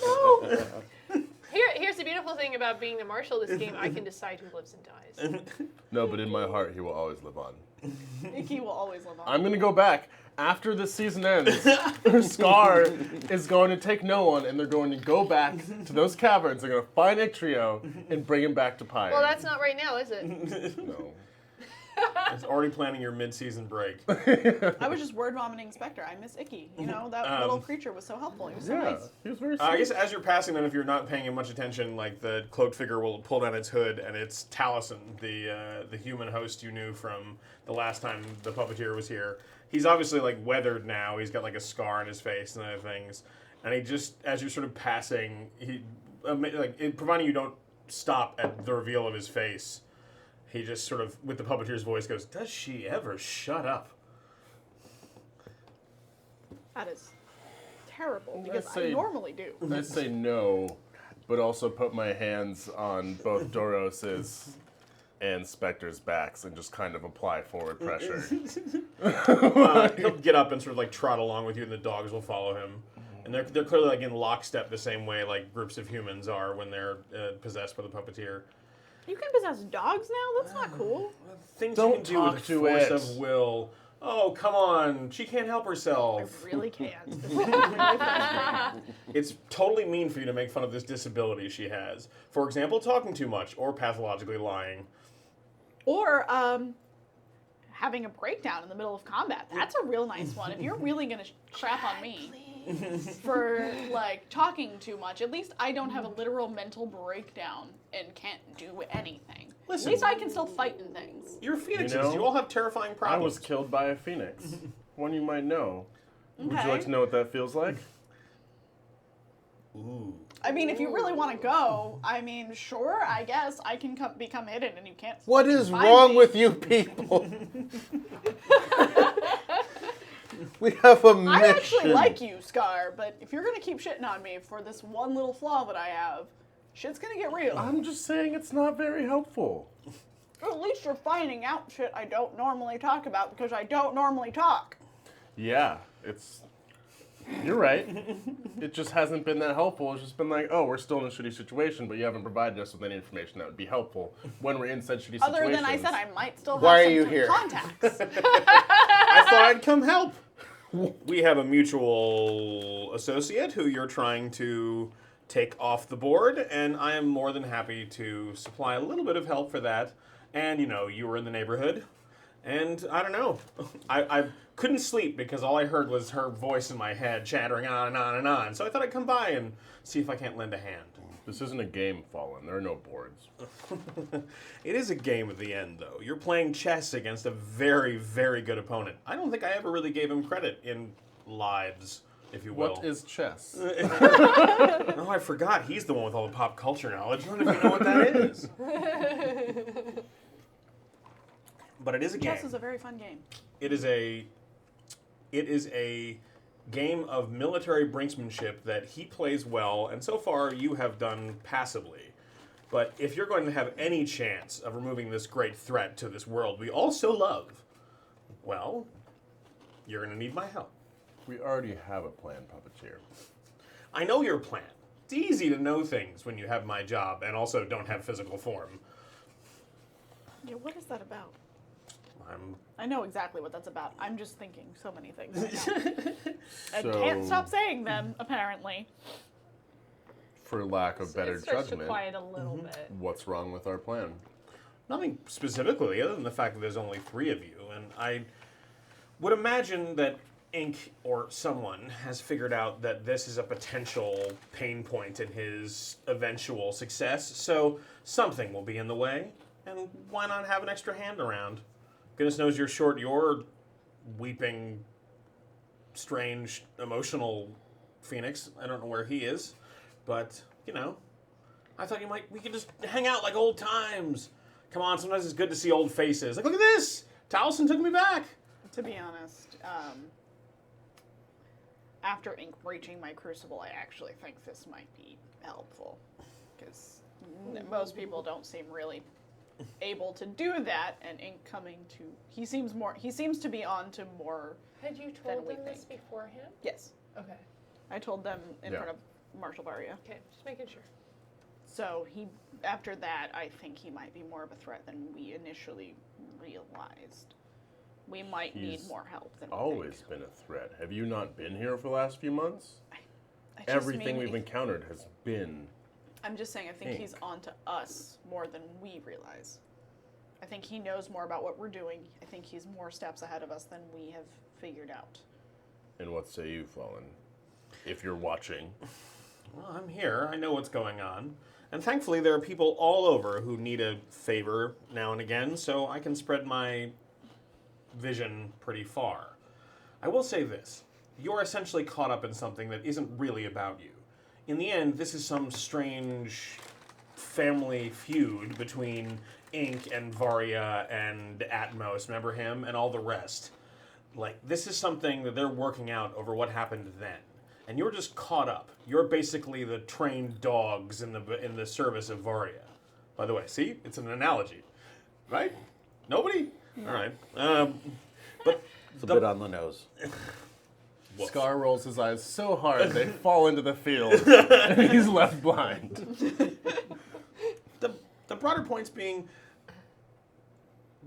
Speaker 1: Here's the beautiful thing about being the marshal of this game. I can decide who lives and dies.
Speaker 3: No, but in my heart, he will always live on.
Speaker 2: Icky will always live on.
Speaker 3: I'm gonna go back after the season ends. Scar is going to take no one, and they're going to go back to those caverns. They're going to find Ictrio and bring him back to Pyre.
Speaker 1: Well, that's not right now, is it?
Speaker 3: No.
Speaker 4: It's already planning your mid-season break.
Speaker 2: I was just word vomiting Spectre. I miss Icky. That little creature was so helpful. He was so
Speaker 3: Yeah,
Speaker 2: nice.
Speaker 3: he was very sweet.
Speaker 4: I guess as you're passing them, if you're not paying much attention, like the cloaked figure will pull down its hood, and it's Taliesin, the human host you knew from the last time the puppeteer was here. He's obviously like weathered now. He's got like a scar on his face and other things. And he just, as you're sort of passing, providing you don't stop at the reveal of his face, he just sort of, with the puppeteer's voice, goes, "Does she ever shut up?"
Speaker 2: That is terrible,
Speaker 3: I
Speaker 2: because I
Speaker 3: say-
Speaker 2: normally do.
Speaker 3: I say no, but also put my hands on both Doros's and Spectre's backs and just kind of apply forward pressure.
Speaker 4: He'll get up and sort of like trot along with you, and the dogs will follow him. And they're clearly like in lockstep the same way like groups of humans are when they're possessed by the puppeteer.
Speaker 2: You can possess dogs now? That's not cool.
Speaker 4: Things
Speaker 3: Don't
Speaker 4: you can do
Speaker 3: talk
Speaker 4: with
Speaker 3: to
Speaker 4: force
Speaker 3: it.
Speaker 4: of will. Oh, come on. She can't help
Speaker 2: I
Speaker 4: herself.
Speaker 2: really can't. This is really frustrating.
Speaker 4: It's totally mean for you to make fun of this disability she has. For example, talking too much or pathologically lying.
Speaker 2: Or having a breakdown in the middle of combat. That's a real nice one. If you're really going to crap on me for like talking too much, at least I don't have a literal mental breakdown and can't do anything.
Speaker 4: Listen.
Speaker 2: At least I can still fight in things.
Speaker 4: You're phoenixes.
Speaker 3: You know,
Speaker 4: You all have terrifying
Speaker 3: I
Speaker 4: problems.
Speaker 3: was killed by a phoenix. One you might know. Would
Speaker 2: Okay.
Speaker 3: you like to know what that feels like?
Speaker 4: Ooh.
Speaker 2: I mean, if you really want to go, I mean, sure, I guess I can become hidden and you can't.
Speaker 5: What is
Speaker 2: find
Speaker 5: wrong
Speaker 2: me.
Speaker 5: with you people? We have a mission.
Speaker 2: I actually like you, Scar, but if you're gonna keep shitting on me for this one little flaw that I have, shit's gonna get real.
Speaker 3: I'm just saying it's not very helpful.
Speaker 2: At least you're finding out shit I don't normally talk about because I don't normally talk.
Speaker 3: Yeah, you're right. It just hasn't been that helpful. It's just been like, oh, we're still in a shitty situation, but you haven't provided us with any information that would be helpful when we're in said shitty
Speaker 2: Other
Speaker 3: situations.
Speaker 2: than I said I might still have
Speaker 5: Why are
Speaker 2: some
Speaker 5: you here?
Speaker 2: contacts.
Speaker 4: I thought I'd come help. We have a mutual associate who you're trying to take off the board, and I am more than happy to supply a little bit of help for that. And, you were in the neighborhood, and I don't know. I couldn't sleep because all I heard was her voice in my head chattering on and on and on. So I thought I'd come by and see if I can't lend a hand.
Speaker 3: This isn't a game, Fallen. There are no boards.
Speaker 4: It is a game at the end, though. You're playing chess against a very, very good opponent. I don't think I ever really gave him credit in lives, if you will.
Speaker 3: What is chess?
Speaker 4: Oh, I forgot. He's the one with all the pop culture knowledge. I don't even know what that is. But it is a game.
Speaker 2: Chess is a very fun game.
Speaker 4: It is a game of military brinksmanship that he plays well, and so far you have done passably. But if you're going to have any chance of removing this great threat to this world we all so love, well, you're going to need my help.
Speaker 3: We already have a plan, puppeteer.
Speaker 4: I know your plan. It's easy to know things when you have my job and also don't have physical form.
Speaker 2: Yeah, what is that about?
Speaker 4: I'm
Speaker 2: I know exactly what that's about. I'm just thinking so many things right now. And
Speaker 3: So-
Speaker 2: can't stop saying them, apparently.
Speaker 3: For lack of better
Speaker 1: it starts
Speaker 3: judgment,
Speaker 1: to quiet a little bit.
Speaker 3: what's wrong with our plan?
Speaker 4: nothing specifically other than the fact that there's only 3 of you, and I would imagine that Ink or someone has figured out that this is a potential pain point in his eventual success, so something will be in the way, and why not have an extra hand around? Goodness knows you're short your weeping, strange, emotional Phoenix. I don't know where he is, but, you know, I thought we could just hang out like old times. Come on, sometimes it's good to see old faces. Like, look at this! Taliesin took me back!
Speaker 2: To be honest, after Ink reaching my crucible, I actually think this might be helpful. Because most people don't seem really able to do that, and Ink coming to... He seems to be on to more...
Speaker 1: Had you
Speaker 2: Then
Speaker 1: told
Speaker 2: we
Speaker 1: them this
Speaker 2: think.
Speaker 1: beforehand?
Speaker 2: Yes.
Speaker 1: Okay.
Speaker 2: I told them in
Speaker 3: Yeah.
Speaker 2: front of Marshal Varia.
Speaker 1: Okay, just making sure.
Speaker 2: So after that, I think he might be more of a threat than we initially realized. We might need
Speaker 3: He's
Speaker 2: more help than we
Speaker 3: Always
Speaker 2: think.
Speaker 3: been a threat. Have you not been here for the last few months?
Speaker 2: I just
Speaker 3: Everything
Speaker 2: mean
Speaker 3: we've encountered has been.
Speaker 2: I'm just saying, I think
Speaker 3: Ink.
Speaker 2: he's on to us more than we realize. I think he knows more about what we're doing. I think he's more steps ahead of us than we have figured out.
Speaker 3: And what say you, Fallen? If you're watching.
Speaker 4: Well, I'm here. I know what's going on. And thankfully, there are people all over who need a favor now and again, so I can spread my vision pretty far. I will say this. You're essentially caught up in something that isn't really about you. In the end, this is some strange family feud between Ink and Varia and Atmos, remember him, and all the rest. Like, this is something that they're working out over what happened then. And you're just caught up. You're basically the trained dogs in the service of Varia. By the way, see? It's an analogy. Right? Nobody? All right. But
Speaker 5: It's a bit on the nose.
Speaker 4: Woof.
Speaker 3: Scar rolls his eyes so hard they fall into the field, and he's left blind.
Speaker 4: The broader points being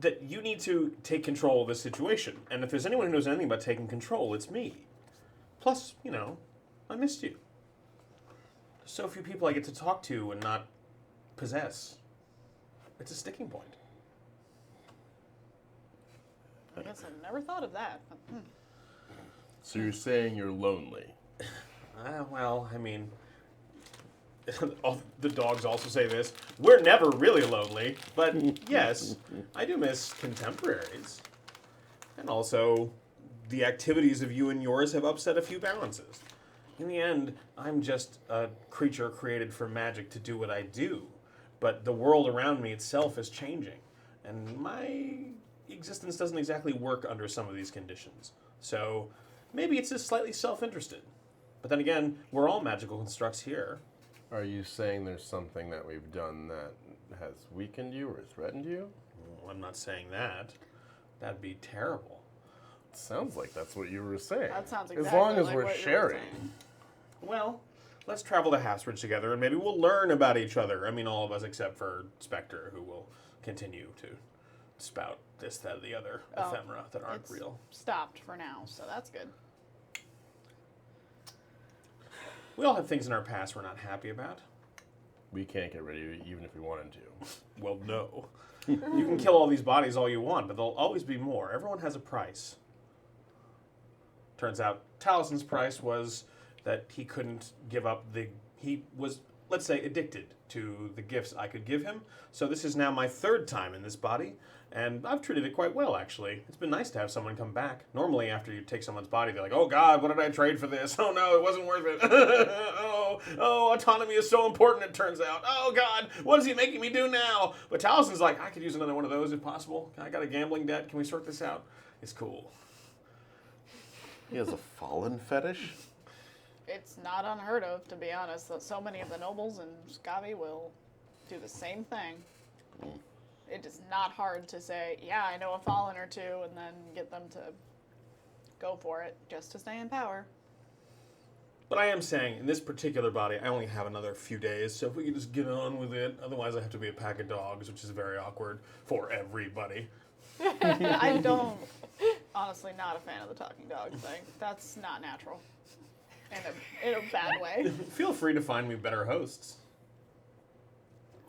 Speaker 4: that you need to take control of this situation. And if there's anyone who knows anything about taking control, it's me. Plus, you know, I missed you. There's so few people I get to talk to and not possess. It's a sticking point.
Speaker 2: I guess I never thought of that. But,
Speaker 3: So you're saying you're lonely?
Speaker 4: Well, I mean, the dogs also say this. We're never really lonely, but yes, I do miss contemporaries. And also, the activities of you and yours have upset a few balances. In the end, I'm just a creature created for magic to do what I do. But the world around me itself is changing. And my existence doesn't exactly work under some of these conditions. So maybe it's just slightly self-interested. But then again, we're all magical constructs here.
Speaker 3: Are you saying there's something that we've done that has weakened you or threatened you?
Speaker 4: Well, I'm not saying that. That'd be terrible.
Speaker 3: It sounds like that's what you were saying.
Speaker 2: That sounds
Speaker 3: As
Speaker 2: exactly
Speaker 3: long as
Speaker 2: like
Speaker 3: we're
Speaker 2: what you were
Speaker 3: sharing.
Speaker 2: saying.
Speaker 4: Well, let's travel to Halfsbridge together and maybe we'll learn about each other. I mean, all of us except for Spectre, who will continue to spout this, that, or the other ephemera that aren't
Speaker 2: It's
Speaker 4: real.
Speaker 2: stopped for now, so that's good.
Speaker 4: We all have things in our past we're not happy about.
Speaker 3: We can't get rid of you even if we wanted to.
Speaker 4: Well, no. You can kill all these bodies all you want, but there'll always be more. Everyone has a price. Turns out Talison's price was that he couldn't give up he was, let's say, addicted to the gifts I could give him. So this is now my 3rd time in this body, and I've treated it quite well, actually. It's been nice to have someone come back. Normally, after you take someone's body, they're like, oh God, what did I trade for this? Oh no, it wasn't worth it. oh, autonomy is so important, it turns out. Oh God, what is he making me do now? But Talison's like, I could use another one of those if possible. I got a gambling debt. Can we sort this out? It's cool.
Speaker 5: He has a fallen fetish?
Speaker 2: It's not unheard of, to be honest, that so many of the nobles in Scavi will do the same thing. It is not hard to say, yeah, I know a fallen or two, and then get them to go for it just to stay in power.
Speaker 4: But I am saying, in this particular body, I only have another few days, so if we could just get on with it. Otherwise, I have to be a pack of dogs, which is very awkward for everybody.
Speaker 2: I don't, honestly, not a fan of the talking dog thing. That's not natural. In a bad way.
Speaker 4: Feel free to find me better hosts.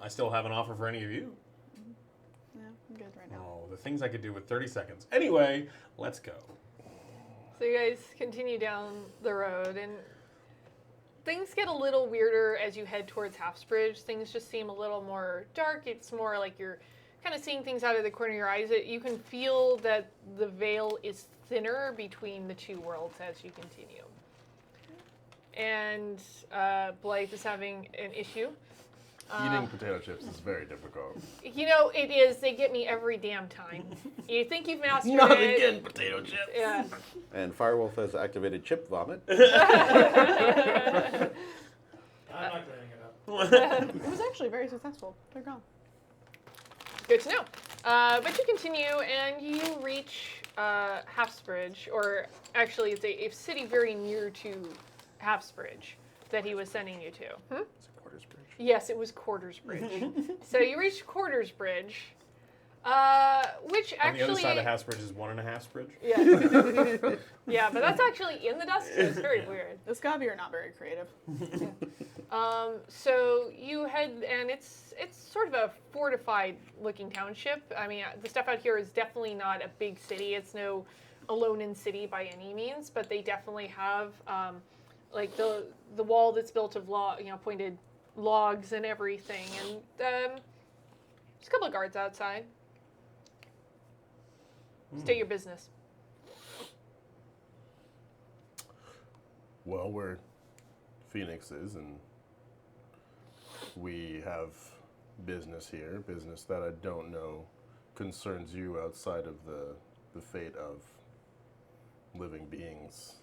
Speaker 4: I still have an offer for any of you.
Speaker 2: Yeah, I'm good right now.
Speaker 4: Oh, the things I could do with 30 seconds. Anyway, let's go.
Speaker 1: So you guys continue down the road, and things get a little weirder as you head towards Halfsbridge. Things just seem a little more dark. It's more like you're kind of seeing things out of the corner of your eyes. You can feel that the veil is thinner between the two worlds as you continue. And Blythe is having an issue.
Speaker 3: Eating potato chips is very difficult.
Speaker 1: You know, it is. They get me every damn time. You think you've mastered
Speaker 3: Not
Speaker 1: it.
Speaker 3: again, potato chips.
Speaker 1: Yeah.
Speaker 5: And Firewolf has activated chip vomit.
Speaker 6: I'm not cleaning it up.
Speaker 2: It was actually very successful. They're gone.
Speaker 1: Good to know. But you continue and you reach Halfsbridge, or actually it's a city very near to Halfsbridge that he was sending you to.
Speaker 3: It's a quarters bridge.
Speaker 1: Yes, it was Quarters Bridge. So you reached Quarters Bridge, which
Speaker 4: On the other
Speaker 1: actually...
Speaker 4: side of Halfsbridge is 1.5 bridge.
Speaker 1: Yeah. Yeah, but that's actually in the dust, so it's very weird.
Speaker 2: The Scavi are not very creative.
Speaker 1: So you head, and it's sort of a fortified looking township. I mean, the stuff out here is definitely not a big city. It's no Alolan city by any means, but they definitely have like the wall that's built of pointed logs and everything, and there's a couple of guards outside. State your business.
Speaker 3: Well, we're phoenixes, and we have business here, business that I don't know concerns you outside of the fate of living beings.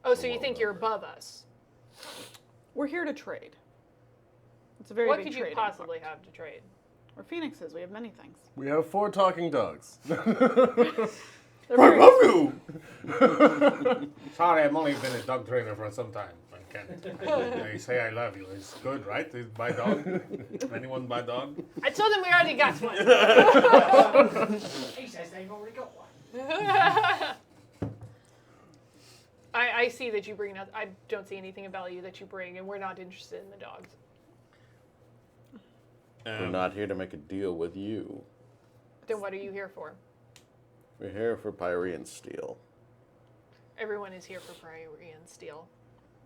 Speaker 1: Oh, so
Speaker 3: the
Speaker 1: you
Speaker 3: world
Speaker 1: think you're
Speaker 3: over.
Speaker 1: above us?
Speaker 2: We're here to trade. It's a very
Speaker 1: What
Speaker 2: big
Speaker 1: could you
Speaker 2: trading
Speaker 1: possibly
Speaker 2: part.
Speaker 1: have to trade?
Speaker 2: We're phoenixes. We have many things.
Speaker 3: We have 4 talking dogs.
Speaker 2: They're very-
Speaker 3: you!
Speaker 4: Sorry, I've only been a dog trainer for some time. I can't. I say I love you. It's good, right? To buy dog. Anyone buy dog?
Speaker 1: I told them we already got one.
Speaker 6: He says they've already got one.
Speaker 1: I see that you bring. I don't see anything of value that you bring, and we're not interested in the dogs.
Speaker 5: We're not here to make a deal with you.
Speaker 1: Then what are you here for?
Speaker 5: We're here for Pyrean steel.
Speaker 1: Everyone is here for Pyrean steel.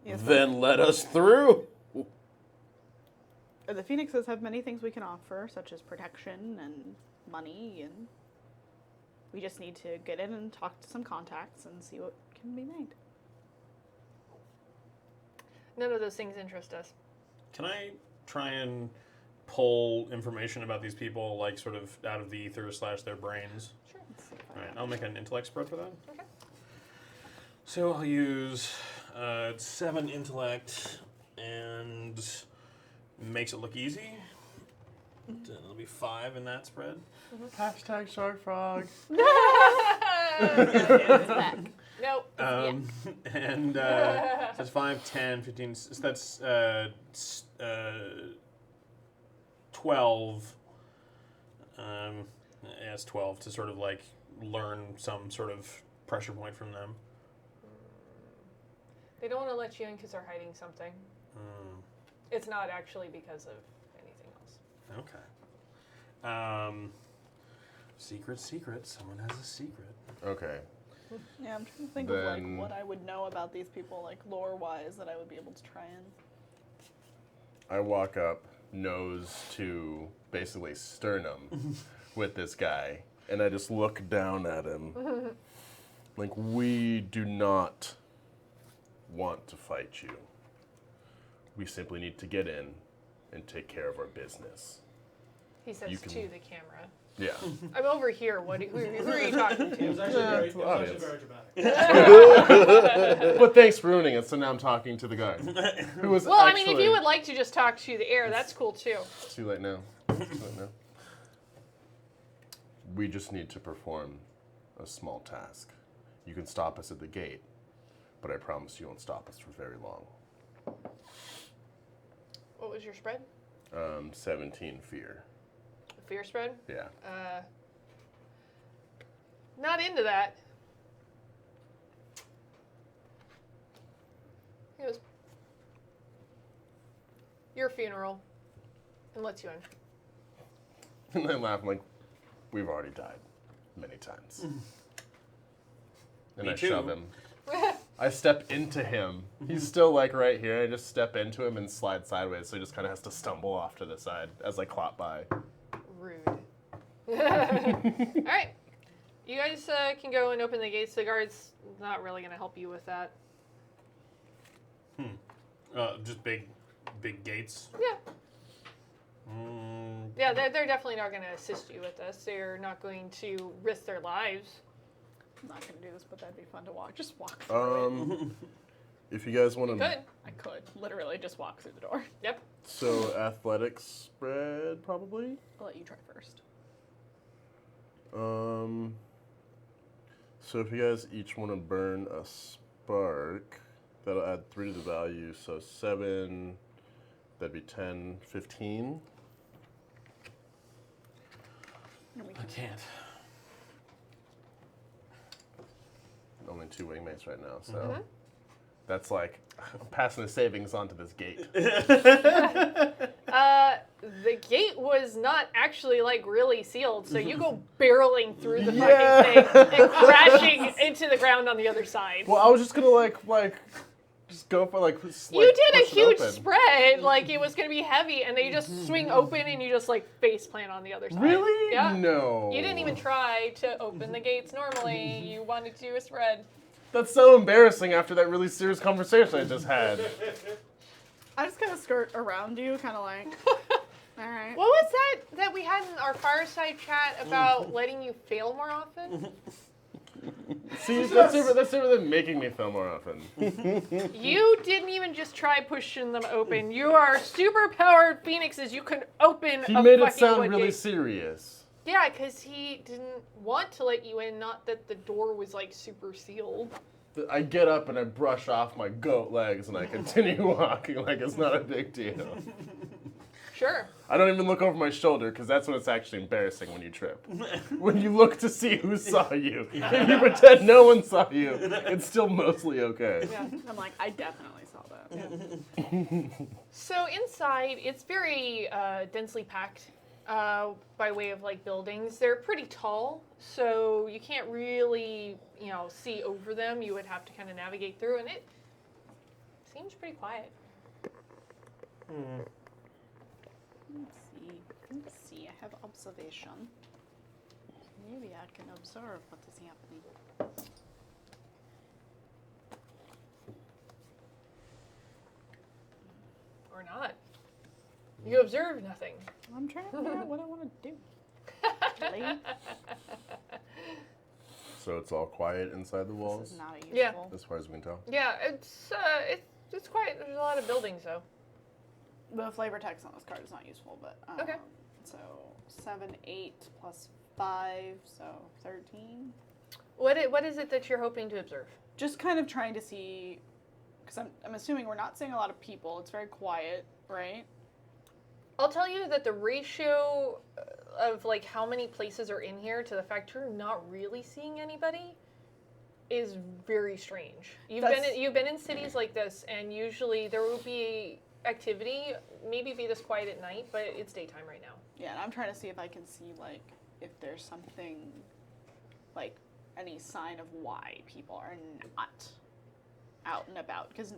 Speaker 2: Yes,
Speaker 5: Then let us through.
Speaker 2: the phoenixes have many things we can offer, such as protection and money, and we just need to get in and talk to some contacts and see what can be made.
Speaker 1: None of those things interest us.
Speaker 4: Can I try and pull information about these people, like sort of out of the ether / their brains?
Speaker 1: Sure.
Speaker 4: All right, I'll make an intellect spread for that.
Speaker 1: Okay.
Speaker 4: So I'll use 7 intellect and makes it look easy. It'll be 5 in that spread.
Speaker 3: Hashtag shark frog.
Speaker 1: Nope.
Speaker 4: And so that's 5, 10, 15. So that's 12. Yeah, it's 12 to sort of like learn some sort of pressure point from them.
Speaker 1: They don't want to let you in because they're hiding something. It's not actually because of anything else.
Speaker 4: Okay. Secret. Someone has a secret.
Speaker 3: Okay.
Speaker 2: Yeah, I'm trying to think of
Speaker 3: Then-
Speaker 2: like what I would know about these people, like lore-wise, that I would be able to try and.
Speaker 3: I walk up, nose to basically sternum with this guy, and I just look down at him. Like, we do not want to fight you. We simply need to get in and take care of our business.
Speaker 1: He says
Speaker 3: You can-
Speaker 1: to the camera.
Speaker 3: Yeah.
Speaker 1: I'm over here. Who are you talking
Speaker 6: It was
Speaker 1: to?
Speaker 6: actually
Speaker 3: Yeah,
Speaker 6: very,
Speaker 3: it's
Speaker 6: it was actually
Speaker 3: obvious.
Speaker 6: very dramatic.
Speaker 3: But thanks for ruining it. So now I'm talking to the guy who was.
Speaker 1: Well, I mean, if you would like to just talk to the air, that's cool too.
Speaker 3: It's too late now. Too late now. We just need to perform a small task. You can stop us at the gate, but I promise you won't stop us for very long.
Speaker 1: What was your spread?
Speaker 3: 17 fear.
Speaker 1: Fear spread?
Speaker 3: Yeah.
Speaker 1: Not into that. It was your funeral and lets you in.
Speaker 3: And I laugh. I'm like, we've already died many times. And
Speaker 4: Me
Speaker 3: I
Speaker 4: too.
Speaker 3: shove him. I step into him. He's still like right here. I just step into him and slide sideways, so he just kind of has to stumble off to the side as I clop by.
Speaker 1: Rude. All right. You guys can go and open the gates. The guard's not really going to help you with that.
Speaker 4: Just big gates.
Speaker 1: Yeah.
Speaker 4: Mm,
Speaker 1: Yeah, they're definitely not going to assist you with this. They're not going to risk their lives.
Speaker 2: I'm not gonna do this, but that'd be fun to walk. Just walk through it.
Speaker 3: If you guys want
Speaker 1: Good.
Speaker 3: to,
Speaker 2: I could literally just walk through the door.
Speaker 1: Yep.
Speaker 3: so athletics spread probably.
Speaker 2: I'll let you try first.
Speaker 3: So if you guys each want to burn a spark, that'll add 3 to the value. So 7, that'd be 10, 15.
Speaker 2: And we
Speaker 4: I
Speaker 2: can
Speaker 4: can't.
Speaker 3: Only 2 wingmates right now, so that's like I'm passing the savings onto this gate.
Speaker 1: The gate was not actually like really sealed, so you go barreling through the fucking thing and crashing into the ground on the other side.
Speaker 3: Well, I was just gonna like just go for like.
Speaker 1: You
Speaker 3: push
Speaker 1: did a
Speaker 3: it
Speaker 1: huge
Speaker 3: open.
Speaker 1: spread, like it was gonna be heavy, and then you just swing open and you just like face plant on the other side.
Speaker 3: Really?
Speaker 1: Yeah.
Speaker 3: No.
Speaker 1: You didn't even try to open the gates normally. You wanted to do a spread.
Speaker 3: That's so embarrassing after that really serious conversation I just had.
Speaker 2: I just kind of skirt around you, kind of like, all right.
Speaker 1: What was that we had in our fireside chat about letting you fail more often?
Speaker 3: See, that's different than making me fail more often.
Speaker 1: You didn't even just try pushing them open. You are super powered phoenixes. You can open
Speaker 3: He
Speaker 1: a
Speaker 3: made it
Speaker 1: fucking
Speaker 3: sound
Speaker 1: wood
Speaker 3: really
Speaker 1: gate.
Speaker 3: serious.
Speaker 1: Yeah, because he didn't want to let you in, not that the door was like super sealed.
Speaker 3: I get up and I brush off my goat legs and I continue walking like it's not a big deal.
Speaker 1: Sure.
Speaker 3: I don't even look over my shoulder because that's when it's actually embarrassing when you trip. When you look to see who saw you. If you pretend no one saw you, it's still mostly okay.
Speaker 1: Yeah.
Speaker 2: I'm like, I definitely saw that.
Speaker 1: So inside, it's very densely packed by way of like buildings. They're pretty tall, so you can't really, see over them. You would have to kind of navigate through, and it seems pretty quiet.
Speaker 2: Let's see. I have observation. Maybe I can observe what is happening.
Speaker 1: Or not. You observe nothing.
Speaker 2: I'm trying to figure out what I want to do. Lady,
Speaker 3: So it's all quiet inside the
Speaker 2: this
Speaker 3: walls,
Speaker 2: is not a useful.
Speaker 1: Yeah.
Speaker 3: as far as we can tell.
Speaker 1: Yeah, it's quiet. There's a lot of buildings though.
Speaker 2: The flavor text on this card is not useful, but
Speaker 1: Okay.
Speaker 2: So 7, 8 plus 5, so 13.
Speaker 1: What is it that you're hoping to observe?
Speaker 2: Just kind of trying to see, because I'm assuming we're not seeing a lot of people. It's very quiet, right?
Speaker 1: I'll tell you that the ratio of like how many places are in here to the fact you're not really seeing anybody is very strange. You've been in cities like this, and usually there will be activity, maybe be this quiet at night, but it's daytime right now.
Speaker 2: Yeah, and I'm trying to see if I can see, like, if there's something, like, any sign of why people are not out and about. Because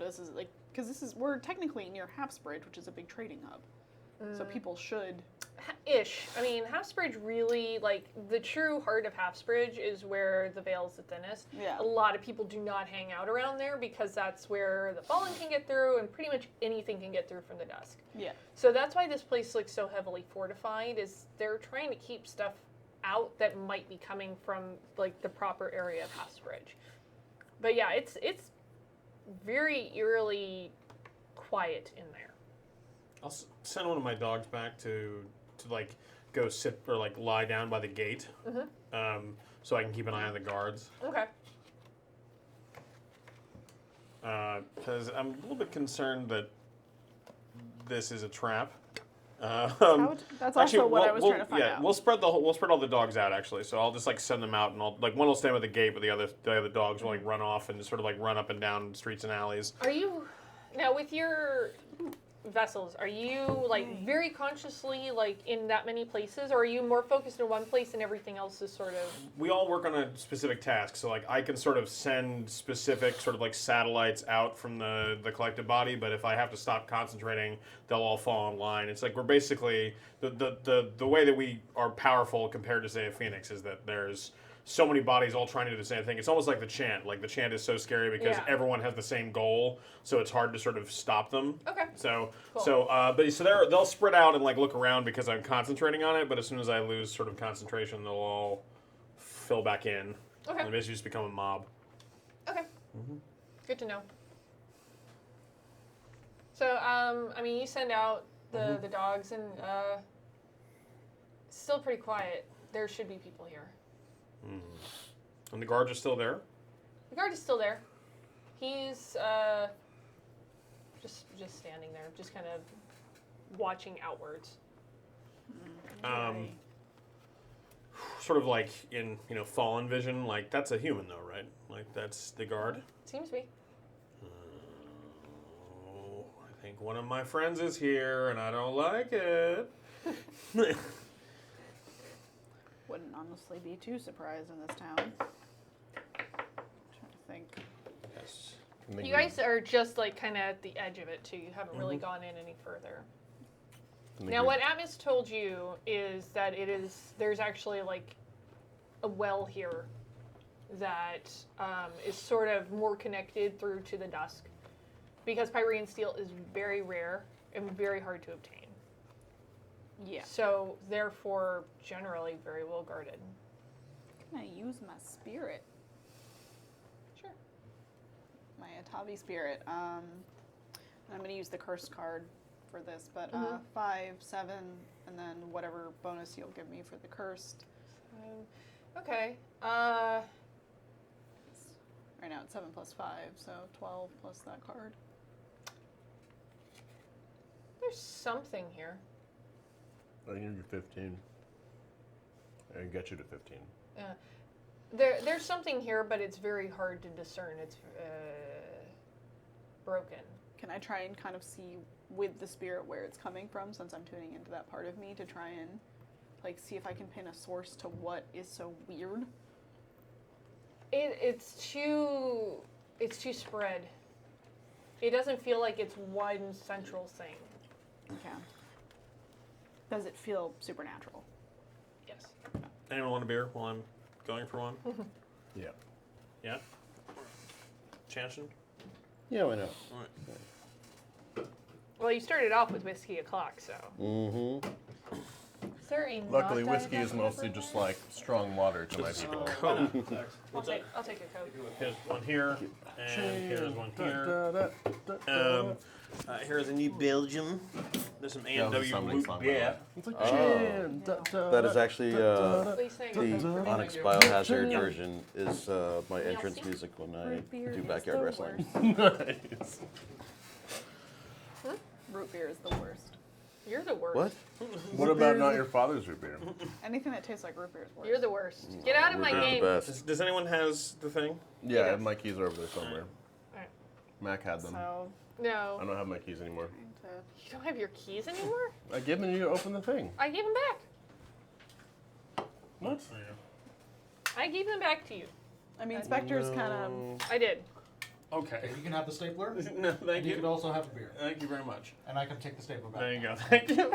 Speaker 2: we're technically near Halfsbridge, which is a big trading hub. So people should.
Speaker 1: Ish. I mean, Halfsbridge really, like, the true heart of Halfsbridge is where the Vale's the thinnest.
Speaker 2: Yeah.
Speaker 1: A lot of people do not hang out around there because that's where the Fallen can get through and pretty much anything can get through from the dusk.
Speaker 2: Yeah.
Speaker 1: So that's why this place looks so heavily fortified, is they're trying to keep stuff out that might be coming from, like, the proper area of Halfsbridge. But yeah, it's very eerily quiet in there.
Speaker 4: I'll send one of my dogs back to like go sit or like lie down by the gate, so I can keep an eye on the guards.
Speaker 1: Okay.
Speaker 4: Because I'm a little bit concerned that this is a trap.
Speaker 2: That's also what I was trying to find out.
Speaker 4: We'll spread all the dogs out actually. So I'll just like send them out, and I'll like one will stay by the gate, but the other dogs will like run off and just sort of like run up and down streets and alleys.
Speaker 1: Are you now with your vessels? Are you like very consciously like in that many places, or are you more focused in one place and everything else is sort of?
Speaker 4: We all work on a specific task, so like I can sort of send specific sort of like satellites out from the collective body, but if I have to stop concentrating, they'll all fall in line. It's like we're basically the way that we are powerful compared to say a phoenix is that there's so many bodies all trying to do the same thing. It's almost like the chant. Like the chant is so scary because everyone has the same goal, so it's hard to sort of stop them.
Speaker 1: Okay.
Speaker 4: So
Speaker 1: Cool.
Speaker 4: so they'll spread out and like look around because I'm concentrating on it. But as soon as I lose sort of concentration, they'll all fill back in.
Speaker 1: Okay.
Speaker 4: And basically just become a mob.
Speaker 1: Okay. Good to know. So, I mean, you send out the dogs, and it's still pretty quiet. There should be people here.
Speaker 4: And the guards are still there?
Speaker 1: The guard is still there. He's just standing there, just kind of watching outwards.
Speaker 4: Sort of like in fallen vision, like that's a human though, right? Like that's the guard.
Speaker 1: Seems to be.
Speaker 4: Oh, I think one of my friends is here, and I don't like it.
Speaker 2: Wouldn't honestly be too surprised in this town. Trying to think.
Speaker 4: Yes.
Speaker 1: You guys are just like kind of at the edge of it too. You haven't really gone in any further. Now, what Atmos told you is that there's actually like a well here that is sort of more connected through to the dusk, because Pyrean steel is very rare and very hard to obtain.
Speaker 2: Yeah.
Speaker 1: So, therefore, generally very well guarded.
Speaker 2: Can I use my spirit?
Speaker 1: Sure.
Speaker 2: My Atavi spirit. I'm going to use the curse card for this, but 5, 7, and then whatever bonus you'll give me for the cursed.
Speaker 1: Okay.
Speaker 2: Right now it's 7 plus 5, so 12 plus that card.
Speaker 1: There's something here.
Speaker 3: I can give you 15. I can get you to 15.
Speaker 1: There's something here, but it's very hard to discern. It's broken.
Speaker 2: Can I try and kind of see with the spirit where it's coming from, since I'm tuning into that part of me, to try and like see if I can pin a source to what is so weird?
Speaker 1: It's too spread. It doesn't feel like it's one central thing.
Speaker 2: Okay. Does it feel supernatural?
Speaker 1: Yes.
Speaker 4: Anyone want a beer while I'm going for one?
Speaker 3: Yeah.
Speaker 4: Yeah? Chancellor?
Speaker 5: Yeah, why not?
Speaker 4: All right.
Speaker 1: Well, you started off with whiskey o'clock, so.
Speaker 5: Mm-hmm.
Speaker 1: Is there a
Speaker 3: Luckily,
Speaker 1: not
Speaker 3: whiskey is
Speaker 1: diabetic
Speaker 3: mostly
Speaker 1: number
Speaker 3: just
Speaker 1: there?
Speaker 3: like strong water to my people.
Speaker 4: Coke.
Speaker 1: I'll take a Coke.
Speaker 4: Here's one here, and here's one here. Here's a New Belgium. There's some
Speaker 3: That was
Speaker 4: A&W
Speaker 3: summoning
Speaker 4: root
Speaker 3: song, by
Speaker 4: beer.
Speaker 3: It's like,
Speaker 5: Oh.
Speaker 3: Chan,
Speaker 5: That is actually
Speaker 1: What are you saying?
Speaker 5: the Onyx Biohazard version is my entrance music when I
Speaker 2: Root beer
Speaker 5: do
Speaker 2: is
Speaker 5: backyard
Speaker 2: the
Speaker 5: wrestling.
Speaker 3: nice.
Speaker 2: Root beer is the worst.
Speaker 1: You're the worst.
Speaker 5: What?
Speaker 3: What about not your father's root beer?
Speaker 2: Anything that tastes like root beer is worse.
Speaker 1: You're the worst. Get out of my
Speaker 5: Root beer's
Speaker 1: game.
Speaker 5: the best.
Speaker 4: Does anyone has the thing?
Speaker 3: Yeah, my keys are over there somewhere.
Speaker 1: Alright.
Speaker 3: Mac had them.
Speaker 2: So,
Speaker 1: No.
Speaker 3: I don't have my keys anymore.
Speaker 2: trying to...
Speaker 1: You don't have your keys anymore?
Speaker 3: I gave them to you to open the thing.
Speaker 1: I gave them back.
Speaker 3: What?
Speaker 1: I gave them back to you.
Speaker 2: I mean, Spectre's kind of...
Speaker 1: I did.
Speaker 4: Okay.
Speaker 6: You can have the stapler.
Speaker 4: No, thank
Speaker 6: And you could
Speaker 4: you.
Speaker 6: also have a beer.
Speaker 4: Thank you very much.
Speaker 6: And I can take the stapler back.
Speaker 4: There you go. Thank you.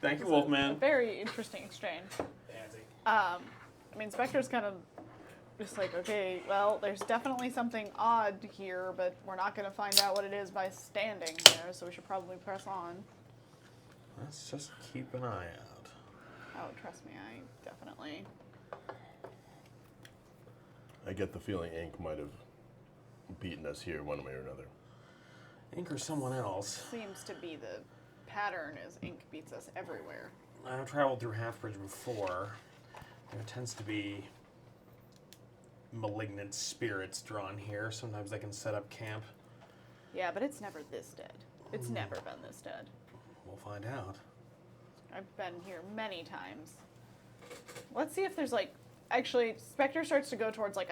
Speaker 4: Thank you, Wolfman.
Speaker 2: Very interesting exchange. I mean, Spectre's kind of just like, okay, well, there's definitely something odd here, but we're not going to find out what it is by standing there, so we should probably press on.
Speaker 4: Let's just keep an eye out.
Speaker 2: Oh, trust me, I definitely...
Speaker 3: I get the feeling ink might have beaten us here one way or another.
Speaker 4: Ink or someone else.
Speaker 2: Seems to be the pattern is ink beats us everywhere.
Speaker 4: I've traveled through Halfbridge before. There tends to be malignant spirits drawn here. Sometimes they can set up camp.
Speaker 2: Yeah, but it's never this dead. It's never been this dead.
Speaker 4: We'll find out.
Speaker 2: I've been here many times. Let's see if there's like, actually, Spectre starts to go towards like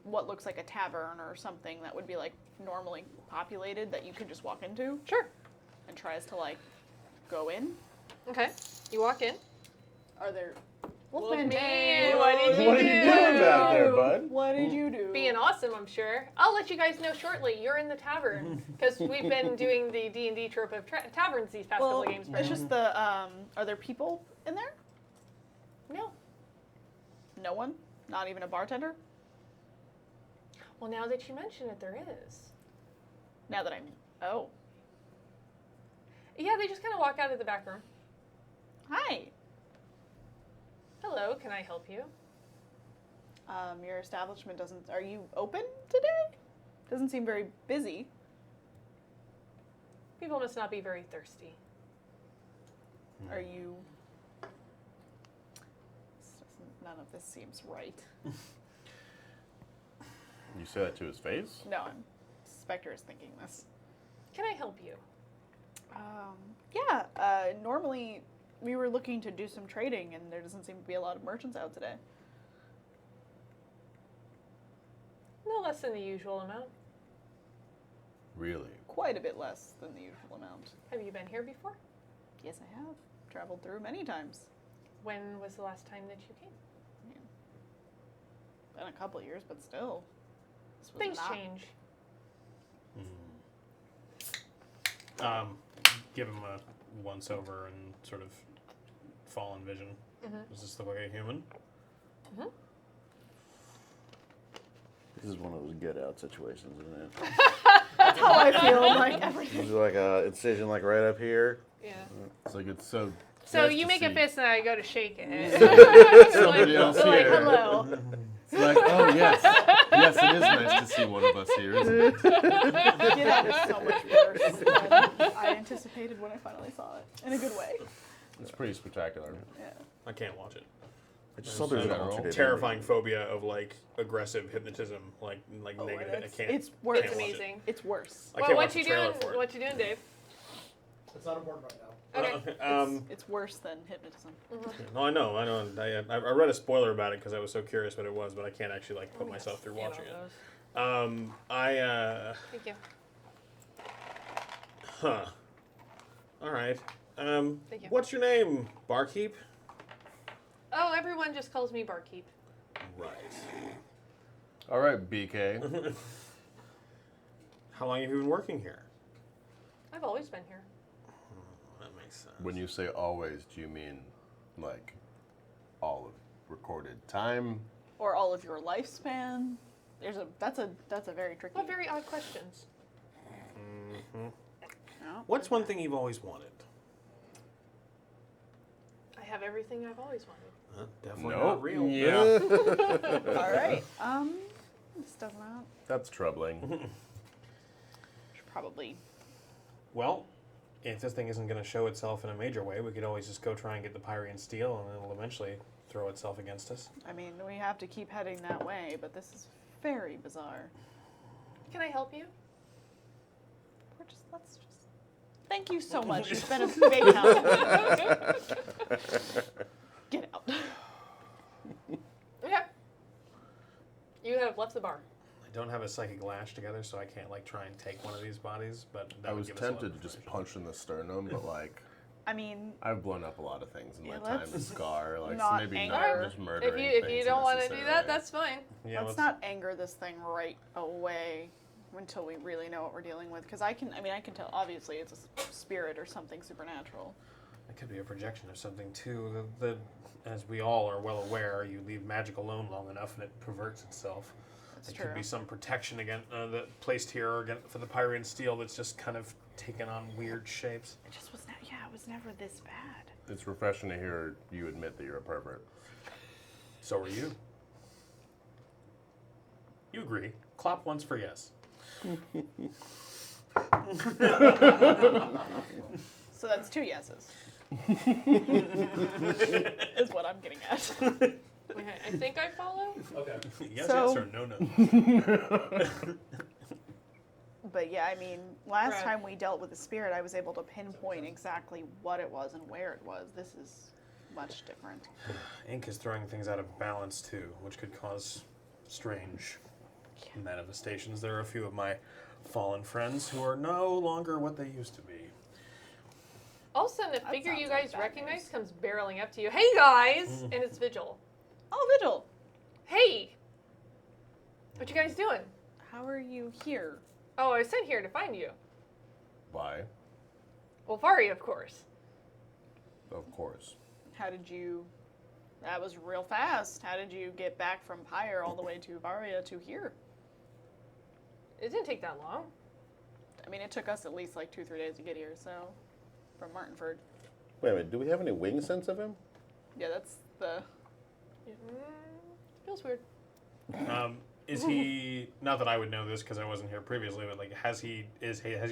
Speaker 2: what looks like a tavern or something that would be like normally populated that you could just walk into,
Speaker 1: Sure.
Speaker 2: and tries to like go in.
Speaker 1: Okay. You walk in.
Speaker 2: Are there?
Speaker 1: Wolfman,
Speaker 2: Dan,
Speaker 1: what did you
Speaker 3: What are
Speaker 1: do?
Speaker 3: you doing back there, bud?
Speaker 2: What did you do?
Speaker 1: Being awesome, I'm sure. I'll let you guys know shortly. You're in the tavern because we've been doing the D&D trope of taverns these past couple of games.
Speaker 2: it's just the. Are there people in there?
Speaker 1: No.
Speaker 2: No one? Not even a bartender?
Speaker 1: Well, now that you mention it, there is.
Speaker 2: Now that I'm. Oh.
Speaker 1: Yeah, they just kind of walk out of the back room.
Speaker 2: Hi.
Speaker 1: Hello, can I help you?
Speaker 2: Your establishment doesn't. Are you open today? Doesn't seem very busy.
Speaker 1: People must not be very thirsty.
Speaker 2: Are you? None of this seems right.
Speaker 3: You say that to his face?
Speaker 2: No, Spectre is thinking this.
Speaker 1: Can I help you?
Speaker 2: Yeah. Normally, we were looking to do some trading, and there doesn't seem to be a lot of merchants out today.
Speaker 1: No less than the usual amount.
Speaker 3: Really?
Speaker 2: Quite a bit less than the usual amount.
Speaker 1: Have you been here before?
Speaker 2: Yes, I have. Traveled through many times.
Speaker 1: When was the last time that you came?
Speaker 2: Been a couple years, but still. This was
Speaker 1: Things
Speaker 2: not-
Speaker 1: change.
Speaker 4: Give him a once over and sort of fallen vision. Does this look like a human?
Speaker 5: This is one of those get out situations, isn't it?
Speaker 2: That's how I feel like everything.
Speaker 5: There's like a incision like right up here.
Speaker 1: Yeah.
Speaker 3: It's like it's so.
Speaker 1: So
Speaker 3: nice
Speaker 1: you
Speaker 3: to
Speaker 1: make a
Speaker 3: see
Speaker 1: fist and I go to shake it.
Speaker 3: somebody else
Speaker 1: like,
Speaker 3: here.
Speaker 1: hello.
Speaker 3: It's like, oh yes, yes, it is nice to see one of us here, isn't it?
Speaker 2: Get Out is so much worse than I anticipated when I finally saw it. In a good way.
Speaker 3: It's pretty spectacular.
Speaker 2: Yeah.
Speaker 4: I can't watch it.
Speaker 5: I just saw there's an
Speaker 3: General.
Speaker 5: alternate
Speaker 4: Terrifying
Speaker 5: ending.
Speaker 4: phobia of like aggressive hypnotism, like
Speaker 2: Oh,
Speaker 4: negative. I
Speaker 2: it's,
Speaker 4: can't.
Speaker 2: it's worse.
Speaker 1: It's
Speaker 4: Can't watch it.
Speaker 1: amazing.
Speaker 2: It's worse.
Speaker 4: I
Speaker 1: Well,
Speaker 4: can't
Speaker 1: what
Speaker 4: watch the
Speaker 1: you
Speaker 4: trailer
Speaker 1: doing?
Speaker 4: for it.
Speaker 1: What you doing, Dave?
Speaker 6: It's not important right now.
Speaker 1: Okay.
Speaker 2: It's worse than hypnotism.
Speaker 4: No, I know. I read a spoiler about it because I was so curious what it was, but I can't actually like put myself through watching it.
Speaker 1: Thank you.
Speaker 4: Huh. All right.
Speaker 1: Thank you.
Speaker 4: What's your name, barkeep?
Speaker 1: Oh, everyone just calls me Barkeep.
Speaker 4: Right.
Speaker 3: All right, BK.
Speaker 4: How long have you been working here?
Speaker 1: I've always been here.
Speaker 4: That makes sense.
Speaker 3: When you say always, do you mean like all of recorded time?
Speaker 2: Or all of your lifespan. That's a very tricky.
Speaker 1: What very odd questions.
Speaker 2: No.
Speaker 4: What's one thing you've always wanted?
Speaker 1: I have everything I've always wanted.
Speaker 4: Definitely
Speaker 3: Nope.
Speaker 4: not real.
Speaker 3: Yeah.
Speaker 2: All right. This does not.
Speaker 3: That's troubling.
Speaker 2: Should probably.
Speaker 4: Well, if this thing isn't going to show itself in a major way, we could always just go try and get the Pyrian steel, and it'll eventually throw itself against us.
Speaker 2: I mean, we have to keep heading that way, but this is very bizarre.
Speaker 1: Can I help you?
Speaker 2: Let's just. Thank you so much. It's been a big help. Get out.
Speaker 1: Okay. You have left the bar.
Speaker 4: I don't have a psychic lash together, so I can't like try and take one of these bodies. But that
Speaker 3: I
Speaker 4: would
Speaker 3: was
Speaker 4: give us a lot of
Speaker 3: tempted to just
Speaker 4: information.
Speaker 3: punch in the sternum, but like
Speaker 2: I mean,
Speaker 3: I've blown up a lot of things in my
Speaker 2: Yeah,
Speaker 3: time
Speaker 2: let's
Speaker 3: to scar. Like
Speaker 2: not
Speaker 3: so maybe
Speaker 2: anger.
Speaker 3: not just murdering.
Speaker 1: If you
Speaker 3: things
Speaker 1: don't want to do that,
Speaker 3: unnecessarily.
Speaker 1: that's fine.
Speaker 4: Yeah,
Speaker 2: let's not anger this thing right away until we really know what we're dealing with. Because I can tell. Obviously, it's a spirit or something supernatural.
Speaker 4: It could be a projection of something too. As we all are well aware, you leave magic alone long enough, and it perverts itself.
Speaker 2: That's
Speaker 4: It
Speaker 2: true.
Speaker 4: could be some protection against that placed here for the Pyrian steel that's just kind of taken on weird shapes.
Speaker 2: It just was not. Yeah, it was never this bad.
Speaker 3: It's refreshing to hear you admit that you're a pervert.
Speaker 4: So are you. You agree. Clap once for yes.
Speaker 2: So that's 2 yeses. Is what I'm getting at.
Speaker 1: Okay, I think I follow.
Speaker 6: Okay.
Speaker 4: Yes,
Speaker 2: So-
Speaker 4: yes, or no, no.
Speaker 2: But yeah, I mean, last
Speaker 1: Right.
Speaker 2: time we dealt with the spirit, I was able to pinpoint exactly what it was and where it was. This is much different.
Speaker 4: Ink is throwing things out of balance too, which could cause strange manifestations. There are a few of my fallen friends who are no longer what they used to be.
Speaker 1: All of a sudden, a
Speaker 2: That
Speaker 1: figure you
Speaker 2: sounds like
Speaker 1: guys
Speaker 2: bad
Speaker 1: recognize
Speaker 2: news.
Speaker 1: comes barreling up to you. Hey guys! And it's Vigil.
Speaker 2: Oh, Vigil,
Speaker 1: Hey! What you guys doing?
Speaker 2: how are you here?
Speaker 1: Oh, I was sent here to find you.
Speaker 3: Why?
Speaker 1: Well, Vari, of course.
Speaker 3: Of course.
Speaker 2: How did you? That was real fast. How did you get back from Pyre all the way to Varia to here?
Speaker 1: It didn't take that long.
Speaker 2: I mean, it took us at least like 2-3 days to get here. So, from Martinford.
Speaker 5: Wait a minute, do we have any wing sense of him?
Speaker 2: Yeah, that's the.
Speaker 1: Feels weird.
Speaker 4: Is he? Not that I would know this because I wasn't here previously, but like, has he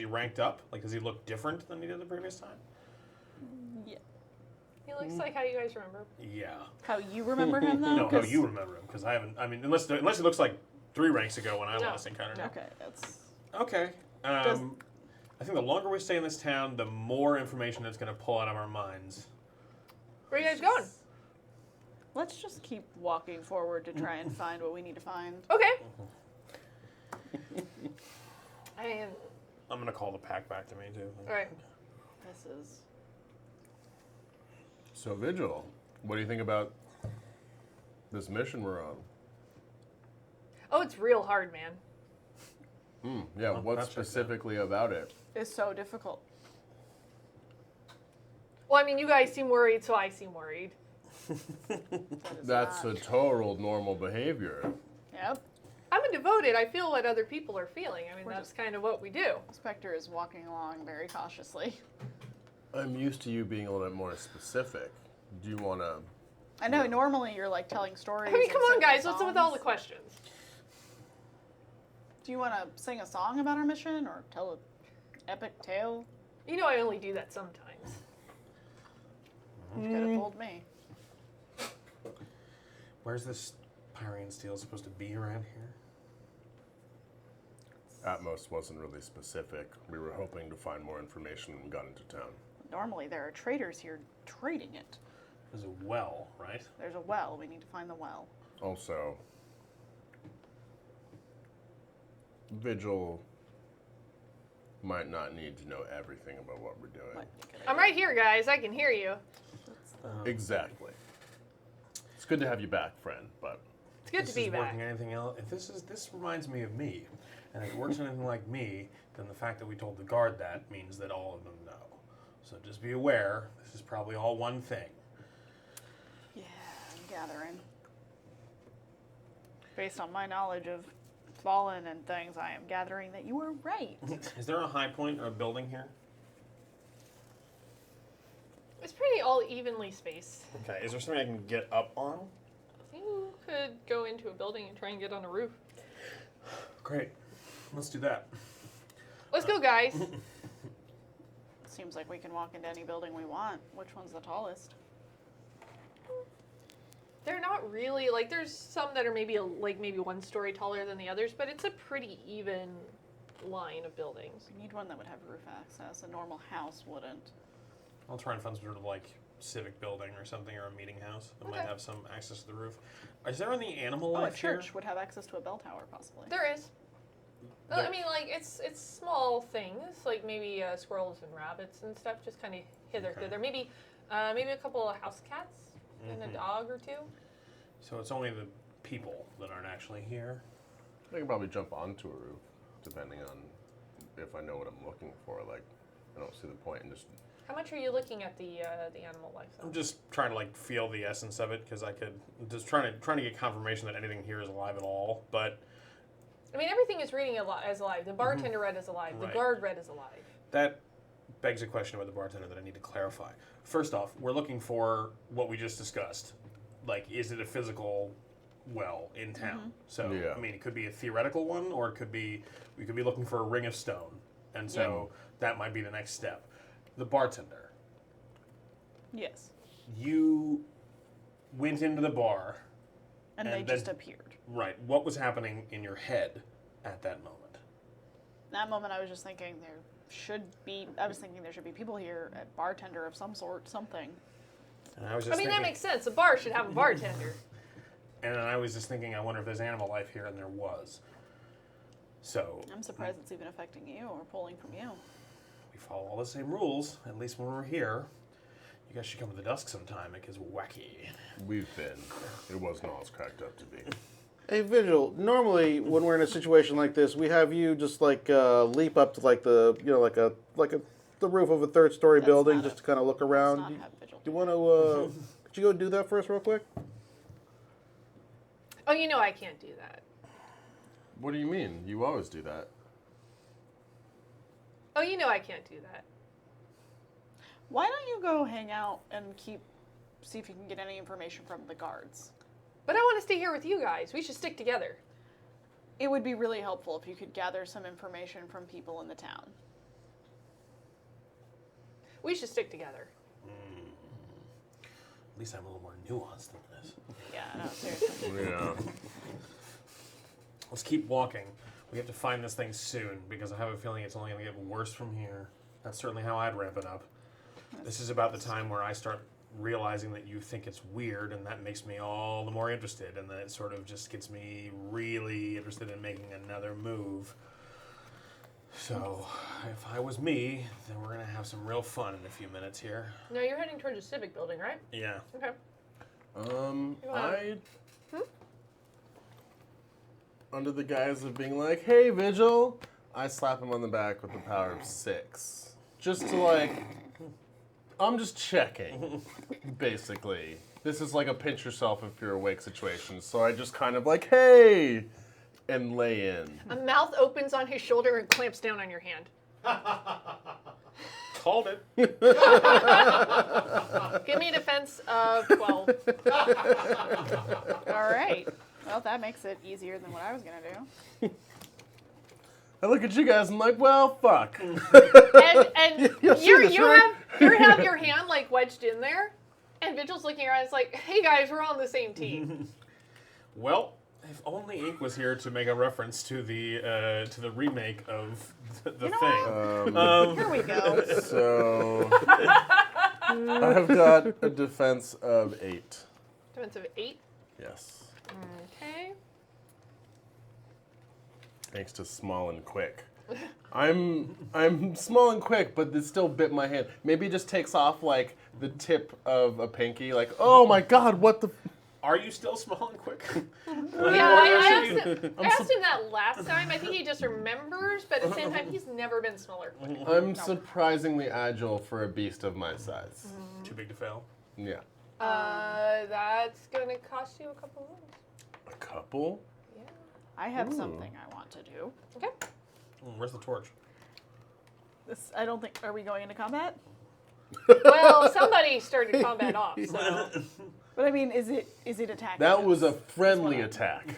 Speaker 4: ranked up? Like, does he look different than he did the previous time?
Speaker 2: Yeah.
Speaker 1: He looks like how you guys remember.
Speaker 4: Yeah.
Speaker 2: How you remember him though?
Speaker 4: No, how
Speaker 2: 'Cause-
Speaker 4: you remember him? Because I haven't. I mean, unless he looks like 3 ranks ago when I
Speaker 1: No.
Speaker 4: last encountered him.
Speaker 2: Okay, that's.
Speaker 4: Okay.
Speaker 2: Does-
Speaker 4: I think the longer we stay in this town, the more information it's going to pull out of our minds.
Speaker 1: Where are you guys going?
Speaker 2: Let's just keep walking forward to try and find what we need to find.
Speaker 1: Okay. I am.
Speaker 4: I'm going to call the pack back to me too.
Speaker 1: All right.
Speaker 2: This is.
Speaker 3: So, Vigil, what do you think about this mission we're on?
Speaker 1: Oh, it's real hard, man.
Speaker 3: Yeah,
Speaker 4: Oh,
Speaker 3: what
Speaker 4: that's checked out.
Speaker 3: specifically about it?
Speaker 2: Is so difficult.
Speaker 1: Well, I mean, you guys seem worried, so I seem worried.
Speaker 2: That is
Speaker 3: That's
Speaker 2: not-
Speaker 3: a total normal behavior.
Speaker 2: Yep.
Speaker 1: I'm a devoted. I feel what other people are feeling. I mean,
Speaker 2: We're
Speaker 1: that's
Speaker 2: just-
Speaker 1: kind of what we do.
Speaker 2: Spectre is walking along very cautiously.
Speaker 3: I'm used to you being a little bit more specific. Do you want to?
Speaker 2: I know normally you're like telling stories.
Speaker 1: I mean,
Speaker 2: and
Speaker 1: come on,
Speaker 2: singing
Speaker 1: guys. What's up with all the
Speaker 2: songs.
Speaker 1: questions?
Speaker 2: Do you want to sing a song about our mission or tell an epic tale?
Speaker 1: You know, I only do that sometimes.
Speaker 2: You could have told me.
Speaker 4: Where's this Pyrean steel supposed to be around here?
Speaker 3: Atmos wasn't really specific. We were hoping to find more information when we got into town.
Speaker 2: Normally there are traders here trading it.
Speaker 4: There's a well, right?
Speaker 2: There's a well. We need to find the well.
Speaker 3: Also, Vigil might not need to know everything about what we're doing.
Speaker 2: Might be a good
Speaker 1: I'm
Speaker 2: idea.
Speaker 1: right here, guys. I can hear you.
Speaker 3: Exactly. It's good to have you back, friend, but
Speaker 1: It's good
Speaker 4: This
Speaker 1: to be
Speaker 4: is
Speaker 1: back.
Speaker 4: working anything else? If this reminds me of me, and if it works anything like me, then the fact that we told the guard that means that all of them know. So just be aware, this is probably all one thing.
Speaker 2: Yeah, I'm gathering. Based on my knowledge of Fallen and things, I am gathering that you are right.
Speaker 4: Is there a high point or a building here?
Speaker 1: It's pretty all evenly spaced.
Speaker 4: Okay, is there something I can get up on?
Speaker 1: You could go into a building and try and get on a roof.
Speaker 4: Great, let's do that.
Speaker 1: Let's go, guys.
Speaker 2: Seems like we can walk into any building we want. Which one's the tallest?
Speaker 1: They're not really like there's some that are maybe maybe 1 story taller than the others, but it's a pretty even line of buildings.
Speaker 2: We need one that would have roof access. A normal house wouldn't.
Speaker 4: I'll try and find some sort of like civic building or something, or a meeting house that might
Speaker 1: Okay.
Speaker 4: have some access to the roof. Is there any animal
Speaker 2: Oh, a
Speaker 4: life here?
Speaker 2: church would have access to a bell tower, possibly.
Speaker 1: There is. I mean, like it's small things, like maybe squirrels and rabbits and stuff, just kind of hither
Speaker 4: Okay.
Speaker 1: thither. Maybe a couple of house cats and a dog or 2.
Speaker 4: So it's only the people that aren't actually here.
Speaker 3: I can probably jump onto a roof, depending on if I know what I'm looking for. Like, I don't see the point in just.
Speaker 1: How much are you looking at the animal life? Though?
Speaker 4: I'm just trying to like feel the essence of it because I could just trying to get confirmation that anything here is alive at all. But
Speaker 1: I mean, everything is reading as alive. The bartender read as alive. The
Speaker 4: Right.
Speaker 1: guard read as alive.
Speaker 4: that begs a question about the bartender that I need to clarify. First off, we're looking for what we just discussed. Like, is it a physical well in town. So
Speaker 3: Yeah.
Speaker 4: I mean, it could be a theoretical one, or it could be we could be looking for a ring of stone, and so that might be the next step. The bartender.
Speaker 2: Yes.
Speaker 4: You went into the bar.
Speaker 2: And they
Speaker 4: And
Speaker 2: just
Speaker 4: then-
Speaker 2: appeared.
Speaker 4: Right. What was happening in your head at that moment?
Speaker 2: That moment, I was just thinking there should be people here, a bartender of some sort, something.
Speaker 4: And I was
Speaker 1: I
Speaker 4: just
Speaker 1: mean, that
Speaker 4: thinking,
Speaker 1: makes sense. A bar should have a bartender.
Speaker 4: and I was just thinking, I wonder if there's animal life here, and there was. So
Speaker 2: I'm surprised it's even affecting you or pulling from you.
Speaker 4: we follow all the same rules, at least when we're here. You guys should come to the dusk sometime. It gets wacky.
Speaker 3: We've been. It wasn't all it's cracked up to be.
Speaker 5: Hey, Vigil. Normally, when we're in a situation like this, we have you just like leap up to like the the roof of a third-story
Speaker 2: That's
Speaker 5: building
Speaker 2: not
Speaker 5: just
Speaker 2: a-
Speaker 5: to kind of look
Speaker 2: Let's
Speaker 5: around.
Speaker 2: not
Speaker 5: Do you,
Speaker 2: have Vigil
Speaker 5: do you
Speaker 2: do
Speaker 5: want
Speaker 2: that.
Speaker 5: to? Could you go do that for us real quick?
Speaker 1: Oh, you know I can't do that.
Speaker 3: What do you mean? You always do that.
Speaker 1: Oh, you know I can't do that.
Speaker 2: Why don't you go hang out and see if you can get any information from the guards?
Speaker 1: But I want to stay here with you guys. We should stick together.
Speaker 2: It would be really helpful if you could gather some information from people in the town.
Speaker 1: We should stick together.
Speaker 4: At least I'm a little more nuanced than this.
Speaker 2: Yeah, no, seriously.
Speaker 3: Yeah.
Speaker 4: Let's keep walking. We have to find this thing soon, because I have a feeling it's only going to get worse from here. That's certainly how I'd ramp it up. This is about the time where I start realizing that you think it's weird, and that makes me all the more interested, and then it sort of just gets me really interested in making another move. So, if I was me, then we're going to have some real fun in a few minutes here.
Speaker 1: No, you're heading towards the civic building, right?
Speaker 4: Yeah.
Speaker 1: Okay.
Speaker 3: I... Under the guise of being like, hey, Vigil, I slap him on the back with the power of 6. Just to like... I'm just checking, basically. This is like a pinch yourself if you're awake situation. So I just kind of like, hey, and lay in.
Speaker 1: A mouth opens on his shoulder and clamps down on your hand.
Speaker 4: Called it.
Speaker 1: Give me a defense of 12.
Speaker 2: All right. Well, that makes it easier than what I was going to do.
Speaker 3: I look at you guys and I'm like, well, fuck.
Speaker 1: And
Speaker 3: You'll see
Speaker 1: you
Speaker 3: this, right?
Speaker 1: have your hand like wedged in there, and Vigil's looking around. It's like, hey guys, we're on the same team.
Speaker 4: Well, if only Ink was here to make a reference to the remake of the
Speaker 2: You know
Speaker 4: thing.
Speaker 2: Here we go.
Speaker 3: So I've got a defense of 8.
Speaker 1: Defense of 8.
Speaker 3: Yes.
Speaker 1: Okay.
Speaker 3: Thanks to small and quick. I'm small and quick, but it still bit my hand. Maybe it just takes off like the tip of a pinky, like, oh my god, what the...
Speaker 4: Are you still small and quick?
Speaker 1: Yeah, I asked him that last time. I think he just remembers, but at the same time, he's never been smaller.
Speaker 3: I'm surprisingly agile for a beast of my size.
Speaker 4: Too big to fail.
Speaker 3: Yeah.
Speaker 1: That's gonna cost you a couple wounds.
Speaker 3: A couple?
Speaker 1: Yeah.
Speaker 2: I have
Speaker 3: Ooh.
Speaker 2: something I want to do.
Speaker 1: Okay.
Speaker 4: Where's the torch?
Speaker 2: This, I don't think. Are we going into combat?
Speaker 1: Well, somebody started combat off, so.
Speaker 2: But I mean, is it attacking?
Speaker 3: That
Speaker 2: us?
Speaker 3: was a friendly attack.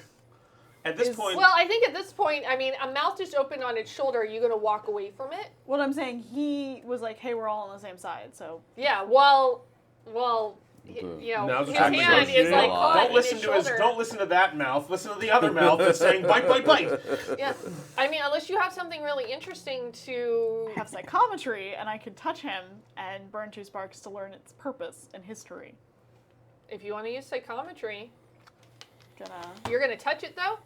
Speaker 4: At this
Speaker 2: Is-
Speaker 4: point,
Speaker 1: Well, I think at this point, I mean, a mouth just opened on its shoulder. Are you gonna walk away from it?
Speaker 2: What I'm saying, he was like, "Hey, we're all on the same side." So
Speaker 1: Yeah. Well, you know,
Speaker 3: Now's
Speaker 1: his
Speaker 3: the time to
Speaker 1: hand is like
Speaker 3: negotiate.
Speaker 1: caught
Speaker 4: don't
Speaker 1: in
Speaker 4: listen
Speaker 1: his
Speaker 4: to his.
Speaker 1: shoulder.
Speaker 4: Don't listen to that mouth. Listen to the other mouth that's saying bite, bite, bite.
Speaker 1: Yeah. I mean, unless you have something really interesting to.
Speaker 2: I have psychometry, and I could touch him and burn 2 sparks to learn its purpose and history.
Speaker 1: If you want to use psychometry,
Speaker 2: Gonna.
Speaker 1: you're gonna touch it though.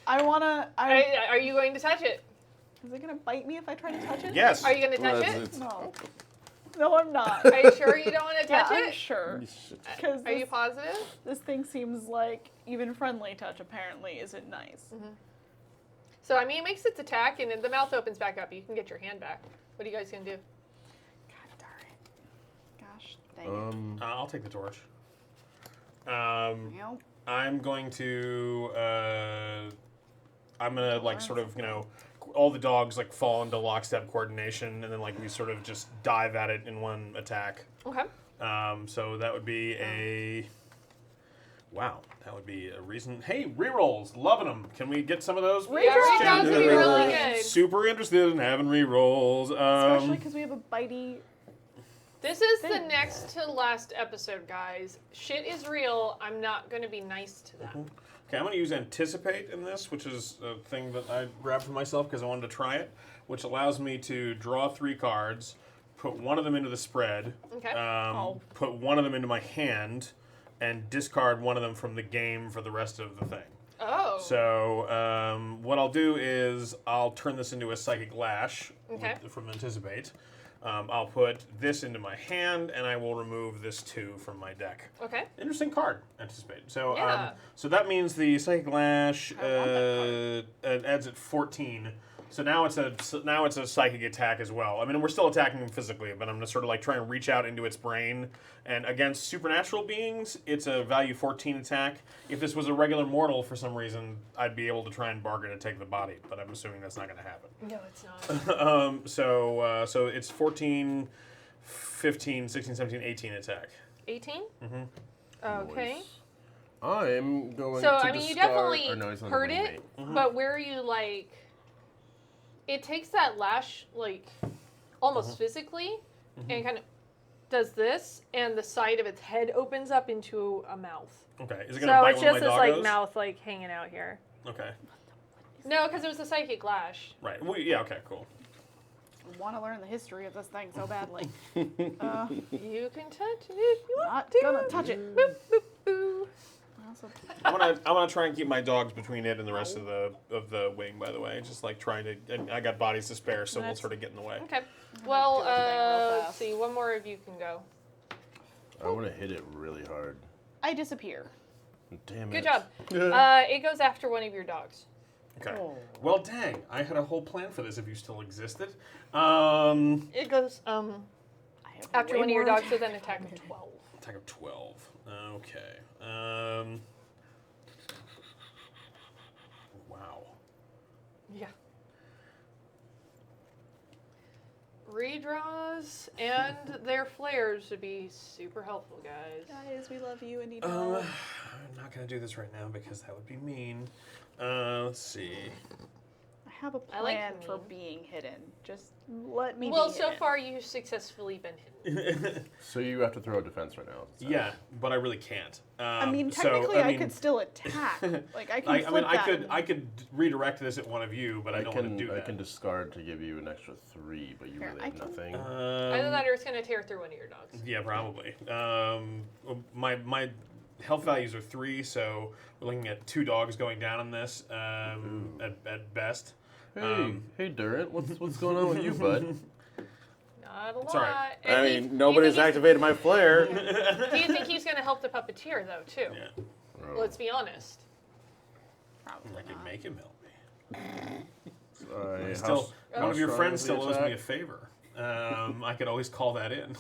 Speaker 2: I wanna.
Speaker 1: Are you going to touch it?
Speaker 2: Is it gonna bite me if I try to touch it?
Speaker 4: Yes.
Speaker 1: Are you going to touch
Speaker 3: Well,
Speaker 1: it?
Speaker 3: it's-
Speaker 2: No. No, I'm not.
Speaker 1: Are you sure you don't want to
Speaker 2: Yeah,
Speaker 1: touch
Speaker 2: I'm
Speaker 1: it?
Speaker 2: sure. Because
Speaker 1: Are you positive?
Speaker 2: this thing seems like even friendly touch apparently isn't nice.
Speaker 1: So, I mean, it makes its attack, and then the mouth opens back up. You can get your hand back. What are you guys going to do?
Speaker 2: God darn it. Gosh dang it.
Speaker 4: I'll take the torch.
Speaker 2: Well,
Speaker 4: I'm going to. I'm gonna like sort of all the dogs like fall into lockstep coordination, and then like we sort of just dive at it in one attack.
Speaker 1: Okay.
Speaker 4: So that would be a Wow, that would be a reason. Hey, rerolls, loving them. Can we get some of those?
Speaker 1: Yeah, rerolls would be really good.
Speaker 4: Super interested in having rerolls.
Speaker 2: Especially because we have a bitey.
Speaker 1: This is the next to last episode, guys. Shit is real. I'm not going to be nice to them.
Speaker 4: Okay, I'm going to use Anticipate in this, which is a thing that I grabbed for myself because I wanted to try it, which allows me to draw 3 cards, put one of them into the spread,
Speaker 1: Okay.
Speaker 4: put one of them into my hand, and discard one of them from the game for the rest of the thing.
Speaker 1: Oh.
Speaker 4: So what I'll do is I'll turn this into a Psychic Lash from Anticipate. I'll put this into my hand, and I will remove this 2 from my deck.
Speaker 1: Okay.
Speaker 4: Interesting card, Anticipate. So
Speaker 1: Yeah.
Speaker 4: so that means the Psychic Lash
Speaker 2: I want that
Speaker 4: adds at 14. So now it's a psychic attack as well. I mean, we're still attacking him physically, but I'm gonna sort of like try and reach out into its brain. And against supernatural beings, it's a value 14 attack. If this was a regular mortal, for some reason, I'd be able to try and bargain to take the body. But I'm assuming that's not gonna happen.
Speaker 1: No, it's not.
Speaker 4: So it's 14, 15, 16, 17, 18 attack.
Speaker 1: 18? Mm-hmm. Okay.
Speaker 3: Nice. I'm going
Speaker 1: So,
Speaker 3: to
Speaker 1: I mean, you
Speaker 3: discard-
Speaker 1: definitely
Speaker 3: or no, he's not a
Speaker 1: heard
Speaker 3: roommate.
Speaker 1: it, but where are you, like... It takes that lash, like, almost physically, and kind of does this, and the side of its head opens up into a mouth.
Speaker 4: Okay. Is it gonna
Speaker 1: So
Speaker 4: bite
Speaker 1: it's
Speaker 4: one of
Speaker 1: just
Speaker 4: my
Speaker 1: this, like,
Speaker 4: doggos?
Speaker 1: mouth, like, hanging out here.
Speaker 4: Okay.
Speaker 1: No, because it was a psychic lash.
Speaker 4: Right. Well, yeah. Okay. Cool.
Speaker 2: I want to learn the history of this thing so badly.
Speaker 1: You can touch it if you want
Speaker 2: Not
Speaker 1: to.
Speaker 2: gonna touch it.
Speaker 1: Boop, boop, boo.
Speaker 2: Also,
Speaker 4: I'm gonna try and keep my dogs between it and the rest of the wing. By the way, just like trying to. And I got bodies to spare, so we'll
Speaker 2: That's-
Speaker 4: sort of get in the way.
Speaker 1: Okay. Well,
Speaker 2: do a thing real
Speaker 1: let's
Speaker 2: fast.
Speaker 1: see. One more of you can go.
Speaker 3: I want to hit it really hard.
Speaker 2: I disappear.
Speaker 3: Damn it.
Speaker 1: Good job. It goes after one of your dogs.
Speaker 4: Okay.
Speaker 2: Oh.
Speaker 4: Well, dang! I had a whole plan for this. If you still existed.
Speaker 1: It goes
Speaker 2: I have
Speaker 1: after
Speaker 2: way
Speaker 1: one of your
Speaker 2: more
Speaker 1: dogs with an attack of 12.
Speaker 4: Attack of 12. Okay. Wow.
Speaker 1: Yeah. Redraws and their flares would be super helpful, guys.
Speaker 2: Guys, we love you and need
Speaker 4: I'm
Speaker 2: help.
Speaker 4: not gonna do this right now because that would be mean. Let's see.
Speaker 2: I have a
Speaker 1: I like
Speaker 2: plan for
Speaker 1: me.
Speaker 2: being hidden. Just let me
Speaker 1: Well,
Speaker 2: be
Speaker 1: so
Speaker 2: hidden.
Speaker 1: far you've successfully been hidden.
Speaker 3: So you have to throw a defense right now. is it?
Speaker 4: Yeah, but I really can't.
Speaker 2: I mean,
Speaker 4: so,
Speaker 2: technically, I
Speaker 4: mean,
Speaker 2: could still attack. Like, I can
Speaker 4: I
Speaker 2: flip
Speaker 4: mean,
Speaker 2: that.
Speaker 4: I could redirect this at one of you, but I don't want to do
Speaker 3: I
Speaker 4: that.
Speaker 3: can discard to give you an extra 3, but you
Speaker 2: Here,
Speaker 3: really
Speaker 2: I
Speaker 3: have
Speaker 2: can-
Speaker 3: nothing.
Speaker 1: Either that or it's going to tear through one of your dogs.
Speaker 4: Yeah, probably. My health values are 3, so we're looking at 2 dogs going down in this at best.
Speaker 3: Hey, hey, Durant, what's going on with you, bud?
Speaker 1: Not a lot.
Speaker 4: It's all right.
Speaker 1: And
Speaker 5: I
Speaker 1: do you
Speaker 5: mean, nobody's
Speaker 1: think
Speaker 5: activated my flare.
Speaker 1: Do you think he's going to help the puppeteer, though, too?
Speaker 4: Yeah,
Speaker 1: Let's be honest.
Speaker 2: Probably
Speaker 4: I could
Speaker 2: not.
Speaker 4: make him help me.
Speaker 3: Sorry,
Speaker 4: Still,
Speaker 3: how
Speaker 4: one of your
Speaker 3: strong
Speaker 4: friends
Speaker 3: is the
Speaker 4: still owes me a
Speaker 3: attack?
Speaker 4: favor. I could always call that in.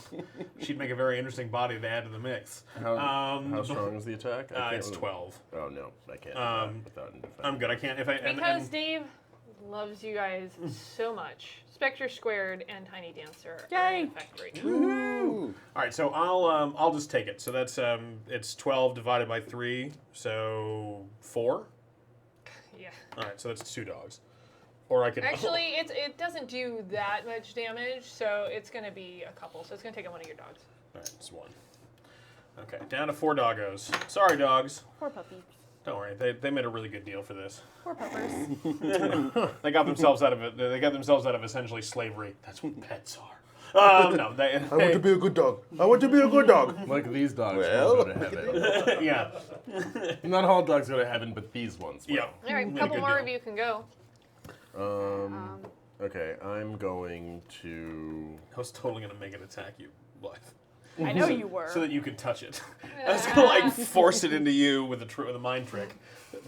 Speaker 4: She'd make a very interesting body to add to the mix.
Speaker 3: How strong is the attack? I can't
Speaker 4: It's
Speaker 3: really-
Speaker 4: 12.
Speaker 3: Oh no, I can't do that without defense.
Speaker 4: I'm good. I can't. If I
Speaker 1: Because Dave loves you guys so much. Spectre Squared and Tiny Dancer are in
Speaker 2: Yay.
Speaker 1: effect right now.
Speaker 5: Woo!
Speaker 4: All right, so I'll just take it. So that's it's 12 divided by 3, so 4.
Speaker 1: Yeah.
Speaker 4: All right, so that's 2 dogs. Or I could
Speaker 1: Actually, it doesn't do that much damage, so it's going to be a couple. So it's going to take out one of your dogs.
Speaker 4: All right, it's 1. Okay, down to 4 doggos. Sorry, dogs.
Speaker 2: Poor puppy.
Speaker 4: Don't worry, they made a really good deal for this.
Speaker 2: Poor puppers.
Speaker 4: They got themselves out of it. They got themselves out of essentially slavery. That's what pets are. No, they.
Speaker 5: I want to be a good dog. I want to be a good dog.
Speaker 3: Like these dogs
Speaker 5: Well,
Speaker 3: will go to heaven.
Speaker 4: Yeah.
Speaker 3: Not all dogs go to heaven, but these ones. will.
Speaker 4: Yeah.
Speaker 1: All right, a
Speaker 4: Made a
Speaker 1: couple
Speaker 4: good
Speaker 1: more
Speaker 4: deal.
Speaker 1: of you can go.
Speaker 3: Okay, I'm going to.
Speaker 4: I was totally gonna make it attack you, Blythe,
Speaker 2: I know you were.
Speaker 4: so that you could touch it. I was gonna like force it into you with a mind trick,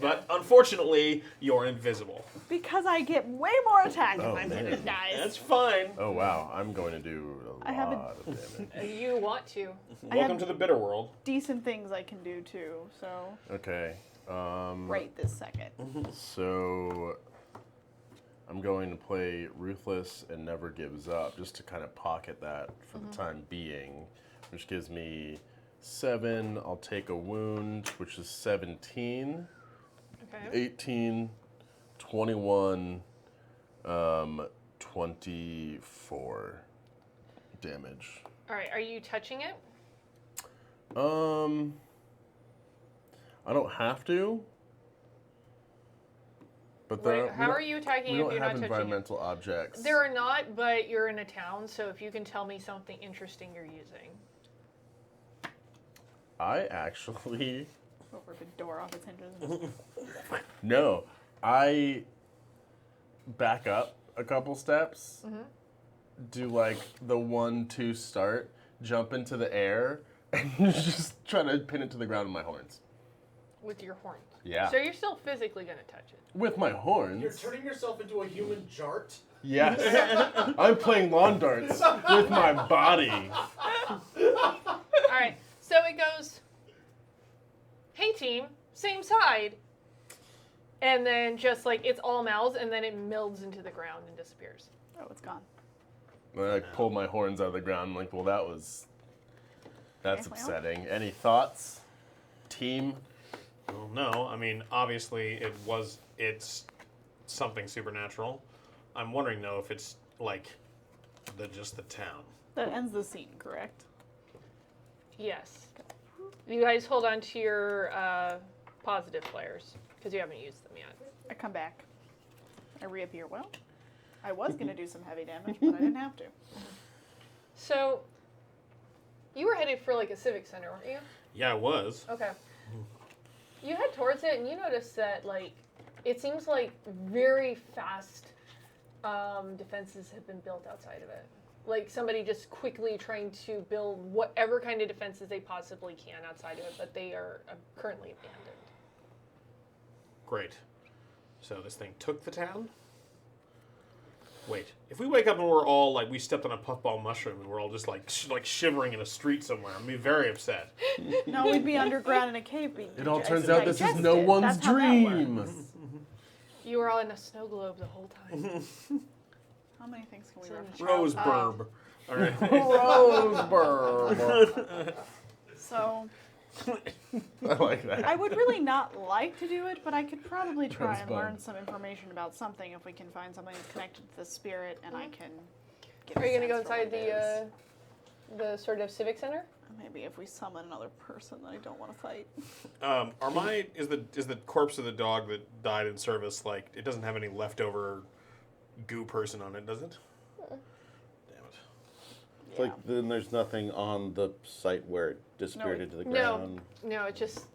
Speaker 4: but unfortunately you're invisible.
Speaker 2: Because I get way more attack if
Speaker 3: Oh,
Speaker 2: I'm
Speaker 3: man.
Speaker 2: hidden, guys.
Speaker 4: That's fine.
Speaker 3: Oh wow, I'm going to do a
Speaker 2: I have a-
Speaker 3: lot of damage.
Speaker 1: You want to.
Speaker 4: Welcome to the bitter world.
Speaker 2: Decent things I can do too, so
Speaker 3: Okay.
Speaker 2: right this second.
Speaker 3: So I'm going to play Ruthless and Never Gives Up just to kind of pocket that for the time being, which gives me 7, I'll take a wound, which is 17.
Speaker 1: Okay.
Speaker 3: 18, 21, 24 damage.
Speaker 1: All right. Are you touching it?
Speaker 3: I don't have to. But
Speaker 1: How are you attacking
Speaker 3: we
Speaker 1: if
Speaker 3: don't
Speaker 1: you're
Speaker 3: have
Speaker 1: not touching it?
Speaker 3: environmental objects.
Speaker 1: There are not, but you're in a town, so if you can tell me something interesting you're using.
Speaker 3: I actually
Speaker 2: Go rip a door off its hinges.
Speaker 3: no. I back up a couple steps. Do like the 1-2 start, jump into the air, and just try to pin it to the ground with my horns.
Speaker 1: With your horns.
Speaker 3: Yeah.
Speaker 1: So you're still physically going to touch it.
Speaker 3: With my horns.
Speaker 6: You're turning yourself into a human jart.
Speaker 3: Yes. I'm playing lawn darts with my body.
Speaker 1: All right. So it goes, hey team, same side. And then just like it's all mouths, and then it melds into the ground and disappears.
Speaker 2: Oh, it's gone.
Speaker 3: And I pull my horns out of the ground. I'm like, well, that's
Speaker 2: Okay, well.
Speaker 3: upsetting. Any thoughts, team?
Speaker 4: Well, no, I mean, obviously it's something supernatural. I'm wondering though if it's like just the town.
Speaker 2: That ends the scene, correct?
Speaker 1: Yes. You guys hold on to your positive flares because you haven't used them yet.
Speaker 2: I come back. I reappear. Well, I was going to do some heavy damage, but I didn't have to.
Speaker 1: So you were headed for like a civic center, weren't you?
Speaker 4: Yeah, it was.
Speaker 1: Okay. You head towards it, and you notice that like it seems like very fast defenses have been built outside of it. Like somebody just quickly trying to build whatever kind of defenses they possibly can outside of it, but they are currently abandoned.
Speaker 4: Great. So this thing took the town? Wait, if we wake up and we're all like, we stepped on a puffball mushroom and we're all just like shivering in a street somewhere, I'd be very upset.
Speaker 2: No, we'd be underground in a cave.
Speaker 3: It all turns out this is no one's dream.
Speaker 1: You were all in a snow globe the whole time.
Speaker 2: How many things can we
Speaker 1: So
Speaker 2: reference?
Speaker 4: Roseburb. All right.
Speaker 3: Roseburg.
Speaker 2: So,
Speaker 3: I like that.
Speaker 2: I would really not like to do it, but I could probably try and
Speaker 3: Rosebud.
Speaker 2: learn some information about something if we can find something that's connected to the spirit, and I can get
Speaker 1: Are you
Speaker 2: going to
Speaker 1: go inside the sort of civic center?
Speaker 2: Maybe if we summon another person that I don't want to fight.
Speaker 4: Is the corpse of the dog that died in service, like, it doesn't have any leftover goo person on it, does it? Damn it.
Speaker 5: It's like then there's nothing on the site where it disappeared into the ground.
Speaker 1: No, it just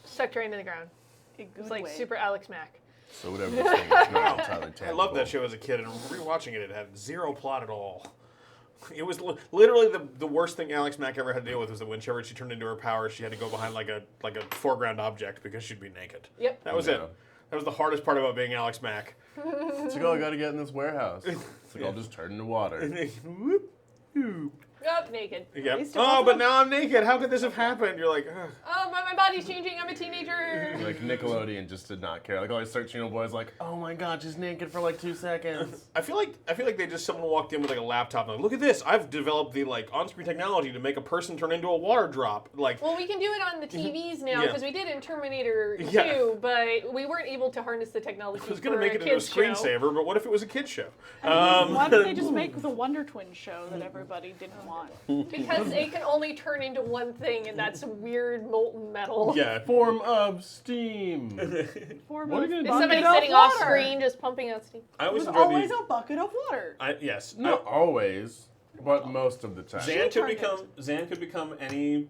Speaker 1: sucked right into the ground. It's like super Alex Mack.
Speaker 3: So whatever this thing is not entirely tangible.
Speaker 4: I loved that show as a kid, and rewatching it, it had zero plot at all. It was literally the worst thing Alex Mack ever had to deal with was that whenever she turned into her power, she had to go behind like a foreground object because she'd be naked.
Speaker 1: Yep.
Speaker 4: That was it. That was the hardest part about being Alex Mack.
Speaker 3: It's like, oh, I gotta get in this warehouse. It's like, I'll just turn into water.
Speaker 4: Whoop, whoop.
Speaker 1: Yep, naked.
Speaker 4: Yep.
Speaker 2: least it
Speaker 4: Oh,
Speaker 2: wasn't
Speaker 4: but now I'm naked. How could this have happened? You're like, ugh.
Speaker 1: Oh, my body's changing. I'm a teenager.
Speaker 3: Like Nickelodeon just did not care. Like all these 13-year-old boys, like, oh my god, she's naked for like 2 seconds.
Speaker 4: I feel like they just someone walked in with like a laptop and like, look at this. I've developed the like on-screen technology to make a person turn into a water drop. Like,
Speaker 1: Well, we can do it on the TVs now
Speaker 4: Yeah.
Speaker 1: because we did in Terminator 2,
Speaker 4: Yeah.
Speaker 1: but we weren't able to harness the technology
Speaker 4: I was
Speaker 1: for
Speaker 4: gonna make
Speaker 1: a
Speaker 4: it into a
Speaker 1: kids show.
Speaker 4: screensaver, but what if it was a kid show?
Speaker 2: Why don't they just make the Wonder Twins show that everybody didn't want?
Speaker 1: Because it can only turn into one thing, and that's weird molten metal.
Speaker 4: Yeah.
Speaker 3: Form of steam.
Speaker 2: Form
Speaker 3: What are
Speaker 2: of
Speaker 3: you gonna
Speaker 1: Is
Speaker 3: do?
Speaker 1: somebody
Speaker 2: bucket of
Speaker 1: sitting off
Speaker 2: water.
Speaker 1: screen just pumping out steam?
Speaker 4: I always
Speaker 2: There's
Speaker 4: enjoyed
Speaker 2: always
Speaker 4: the.
Speaker 2: a bucket of water.
Speaker 4: Yes.
Speaker 3: Not always, but most of the time.
Speaker 4: Zan could become any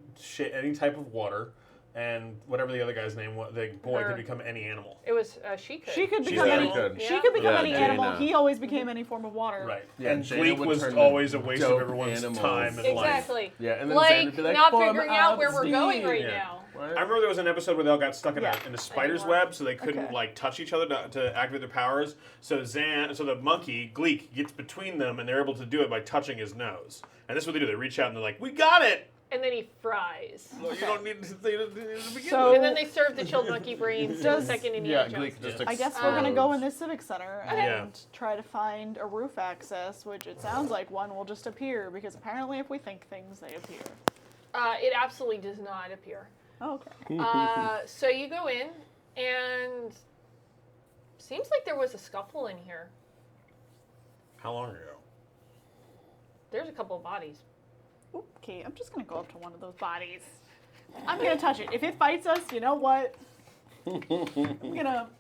Speaker 4: type of water, and whatever the other guy's name was, the boy
Speaker 1: Her.
Speaker 4: could become any animal.
Speaker 1: It was she could.
Speaker 2: She could
Speaker 4: She's
Speaker 2: become
Speaker 4: an
Speaker 2: any.
Speaker 4: animal.
Speaker 2: She could become
Speaker 5: Yeah,
Speaker 2: any
Speaker 5: Jaina.
Speaker 2: animal. He always became any form of water.
Speaker 4: Right.
Speaker 3: Yeah,
Speaker 4: and
Speaker 3: Jaina
Speaker 4: Gleek
Speaker 3: would
Speaker 4: was
Speaker 3: turn
Speaker 4: always
Speaker 3: to
Speaker 4: a waste of
Speaker 3: dope
Speaker 4: everyone's
Speaker 3: animals.
Speaker 4: time and life.
Speaker 1: Exactly.
Speaker 3: Yeah, and then Zan would
Speaker 1: Like
Speaker 3: be like,
Speaker 1: not
Speaker 3: "Form
Speaker 1: figuring out
Speaker 3: of
Speaker 1: where we're going
Speaker 3: steam."
Speaker 1: right
Speaker 4: Yeah.
Speaker 1: now.
Speaker 3: What?
Speaker 4: I remember there was an episode where they all got stuck in
Speaker 2: Yeah.
Speaker 4: a spider's
Speaker 1: Anymore.
Speaker 4: web, so they couldn't
Speaker 2: Okay.
Speaker 4: like touch each other to activate their powers. So the monkey Gleek gets between them, and they're able to do it by touching his nose. And this is what they do. They reach out and they're like, "We got it."
Speaker 1: And then he fries.
Speaker 4: Well, you don't need to begin
Speaker 2: So-
Speaker 4: with.
Speaker 1: And then they serve the chilled monkey brains to the second Indiana
Speaker 3: Yeah,
Speaker 1: Jones.
Speaker 3: Gleek just
Speaker 4: Yeah.
Speaker 2: I guess we're gonna go in
Speaker 3: explodes.
Speaker 2: this civic center
Speaker 1: Okay.
Speaker 2: and try to find a roof access, which it sounds like one will just appear because apparently if we think things, they appear.
Speaker 1: It absolutely does not appear.
Speaker 2: Oh, okay.
Speaker 1: So you go in, and seems like there was a scuffle in here.
Speaker 4: How long ago?
Speaker 1: There's a couple of bodies.
Speaker 2: Okay, I'm just gonna go up to one of those bodies. I'm gonna touch it. If it fights us, you know what? I'm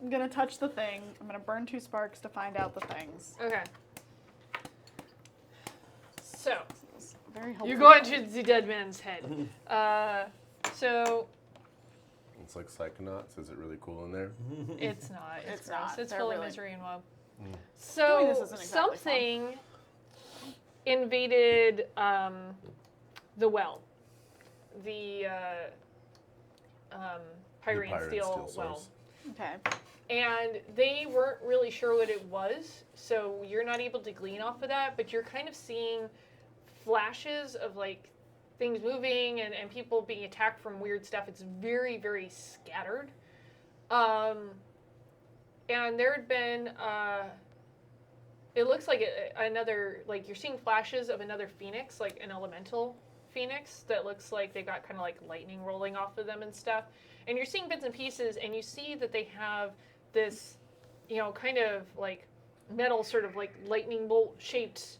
Speaker 2: gonna touch the thing. I'm gonna burn 2 sparks to find out the things.
Speaker 1: Okay. So
Speaker 2: Very helpful.
Speaker 1: you go into the dead man's head. So
Speaker 3: It's like Psychonauts. Is it really cool in there?
Speaker 1: it's not. It's
Speaker 2: It's
Speaker 1: gross.
Speaker 2: not.
Speaker 1: It's
Speaker 2: They're
Speaker 1: full of
Speaker 2: really-
Speaker 1: misery and woe.
Speaker 2: Doing
Speaker 1: So
Speaker 2: this isn't exactly
Speaker 1: something invaded the well, the Pyrean
Speaker 3: Pirate
Speaker 1: steel
Speaker 3: steel
Speaker 1: well.
Speaker 3: source.
Speaker 2: Okay.
Speaker 1: And they weren't really sure what it was, so you're not able to glean off of that, but you're kind of seeing flashes of like things moving and people being attacked from weird stuff. It's very, very scattered. And there had been, it looks like another, like you're seeing flashes of another phoenix, like an elemental phoenix that looks like they've got kind of like lightning rolling off of them and stuff. And you're seeing bits and pieces, and you see that they have this, you know, kind of like metal sort of like lightning bolt shaped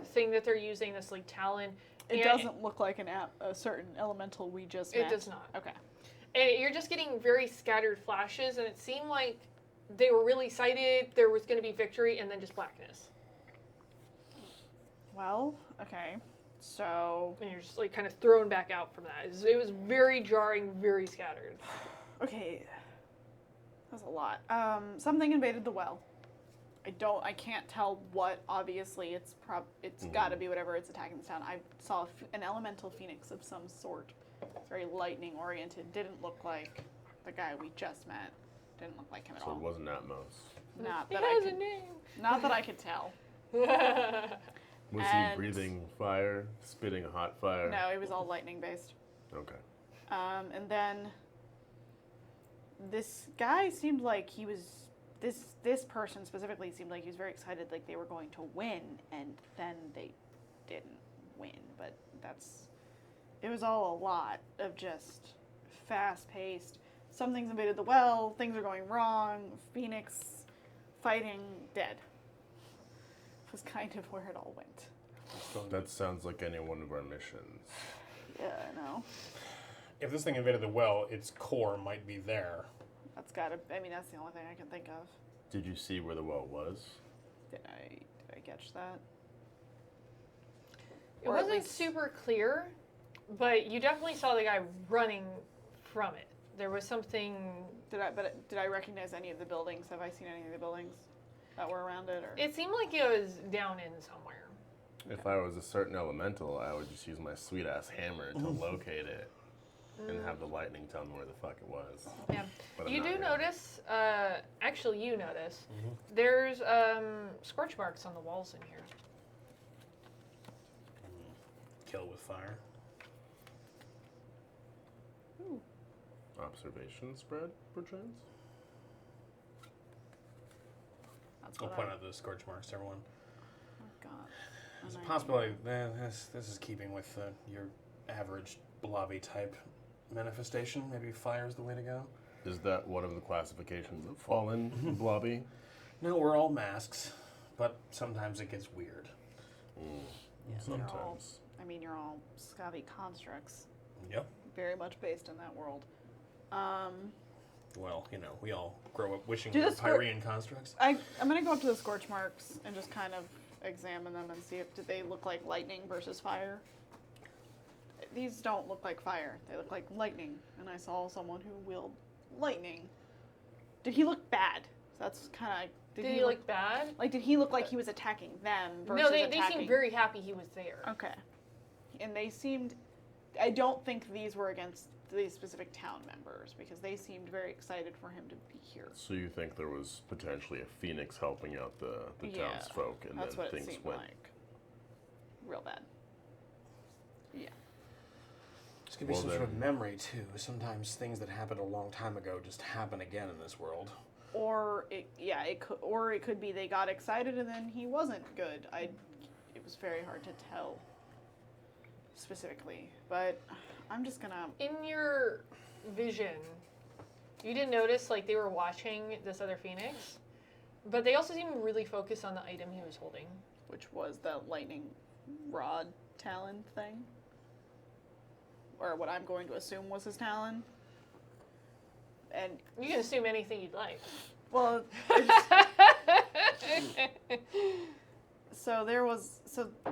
Speaker 1: thing that they're using, this like talon.
Speaker 2: It
Speaker 1: And
Speaker 2: doesn't look like a certain elemental we just met.
Speaker 1: It does not.
Speaker 2: Okay.
Speaker 1: And you're just getting very scattered flashes, and it seemed like they were really excited, there was going to be victory, and then just blackness.
Speaker 2: Well, okay. So,
Speaker 1: And you're just like kind of thrown back out from that. It was very jarring, very scattered.
Speaker 2: okay. That's a lot. Something invaded the well. I can't tell what. Obviously, it's got to be whatever it's attacking this town. I saw an elemental phoenix of some sort. Very lightning oriented. Didn't look like the guy we just met. Didn't look like him at
Speaker 3: So it
Speaker 2: all.
Speaker 3: wasn't Atmos.
Speaker 2: Not
Speaker 1: He
Speaker 2: that
Speaker 1: has
Speaker 2: I
Speaker 1: a
Speaker 2: could.
Speaker 1: name.
Speaker 2: Not that I could tell.
Speaker 3: Was
Speaker 2: And-
Speaker 3: he breathing fire, spitting hot fire?
Speaker 2: No, it was all lightning based.
Speaker 3: Okay.
Speaker 2: And then this guy seemed like he was this person specifically seemed like he was very excited, like they were going to win, and then they didn't win. But it was all a lot of just fast paced. Something's invaded the well, things are going wrong, Phoenix fighting, dead. Was kind of where it all went.
Speaker 3: That sounds like any one of our missions.
Speaker 2: Yeah, I know.
Speaker 4: If this thing invaded the well, its core might be there.
Speaker 2: That's the only thing I can think of.
Speaker 3: Did you see where the well was?
Speaker 2: Did I catch that?
Speaker 1: It
Speaker 2: Or at
Speaker 1: wasn't
Speaker 2: least-
Speaker 1: super clear, but you definitely saw the guy running from it. There was something.
Speaker 2: Did I recognize any of the buildings? Have I seen any of the buildings that were around it? Or
Speaker 1: It seemed like it was down in somewhere.
Speaker 3: If I was a certain elemental, I would just use my sweet ass hammer to locate it and have the lightning tell me where the fuck it was.
Speaker 1: Yeah.
Speaker 3: But I'm
Speaker 1: You
Speaker 3: not
Speaker 1: do
Speaker 3: really.
Speaker 1: notice, actually you notice, there's scorch marks on the walls in here.
Speaker 4: Kill with fire.
Speaker 3: Observation spread, perchance?
Speaker 2: that's
Speaker 4: I'll
Speaker 2: what
Speaker 4: point out the scorch marks to everyone.
Speaker 2: I've got.
Speaker 4: There's a
Speaker 2: an
Speaker 4: possibility this is keeping with your average blobby type manifestation. Maybe fire is the way to go.
Speaker 3: Is that one of the classifications of fallen blobby?
Speaker 4: No, we're all masks, but sometimes it gets weird.
Speaker 3: Sometimes.
Speaker 2: You're all scabby constructs,
Speaker 4: Yep.
Speaker 2: very much based in that world.
Speaker 4: Well, we all grow up wishing
Speaker 2: Do
Speaker 4: we were
Speaker 2: the scor-
Speaker 4: Pyrean constructs.
Speaker 2: I'm gonna go up to the scorch marks and just kind of examine them and see if did they look like lightning versus fire. These don't look like fire; they look like lightning. And I saw someone who wielded lightning. Did he look bad? That's kind of.
Speaker 1: Did he look bad?
Speaker 2: Like, did he look like he was attacking them versus
Speaker 1: No, they
Speaker 2: attacking?
Speaker 1: seemed very happy he was there.
Speaker 2: Okay. And they seemed. I don't think these were against these specific town members because they seemed very excited for him to be here.
Speaker 3: So you think there was potentially a phoenix helping out the
Speaker 2: Yeah,
Speaker 3: townsfolk, and
Speaker 2: That's
Speaker 3: then
Speaker 2: what it
Speaker 3: things
Speaker 2: seemed
Speaker 3: went.
Speaker 2: like. Real bad. Yeah.
Speaker 4: This could be
Speaker 3: Well,
Speaker 4: some sort of
Speaker 3: then-
Speaker 4: memory too. Sometimes things that happened a long time ago just happen again in this world.
Speaker 2: Or it could be they got excited and then he wasn't good. It was very hard to tell. specifically, but I'm just gonna.
Speaker 1: In your vision, you didn't notice like they were watching this other phoenix, but they also seemed really focused on the item he was holding.
Speaker 2: Which was the lightning rod talon thing, or what I'm going to assume was his talon. And
Speaker 1: You can assume anything you'd like.
Speaker 2: well, so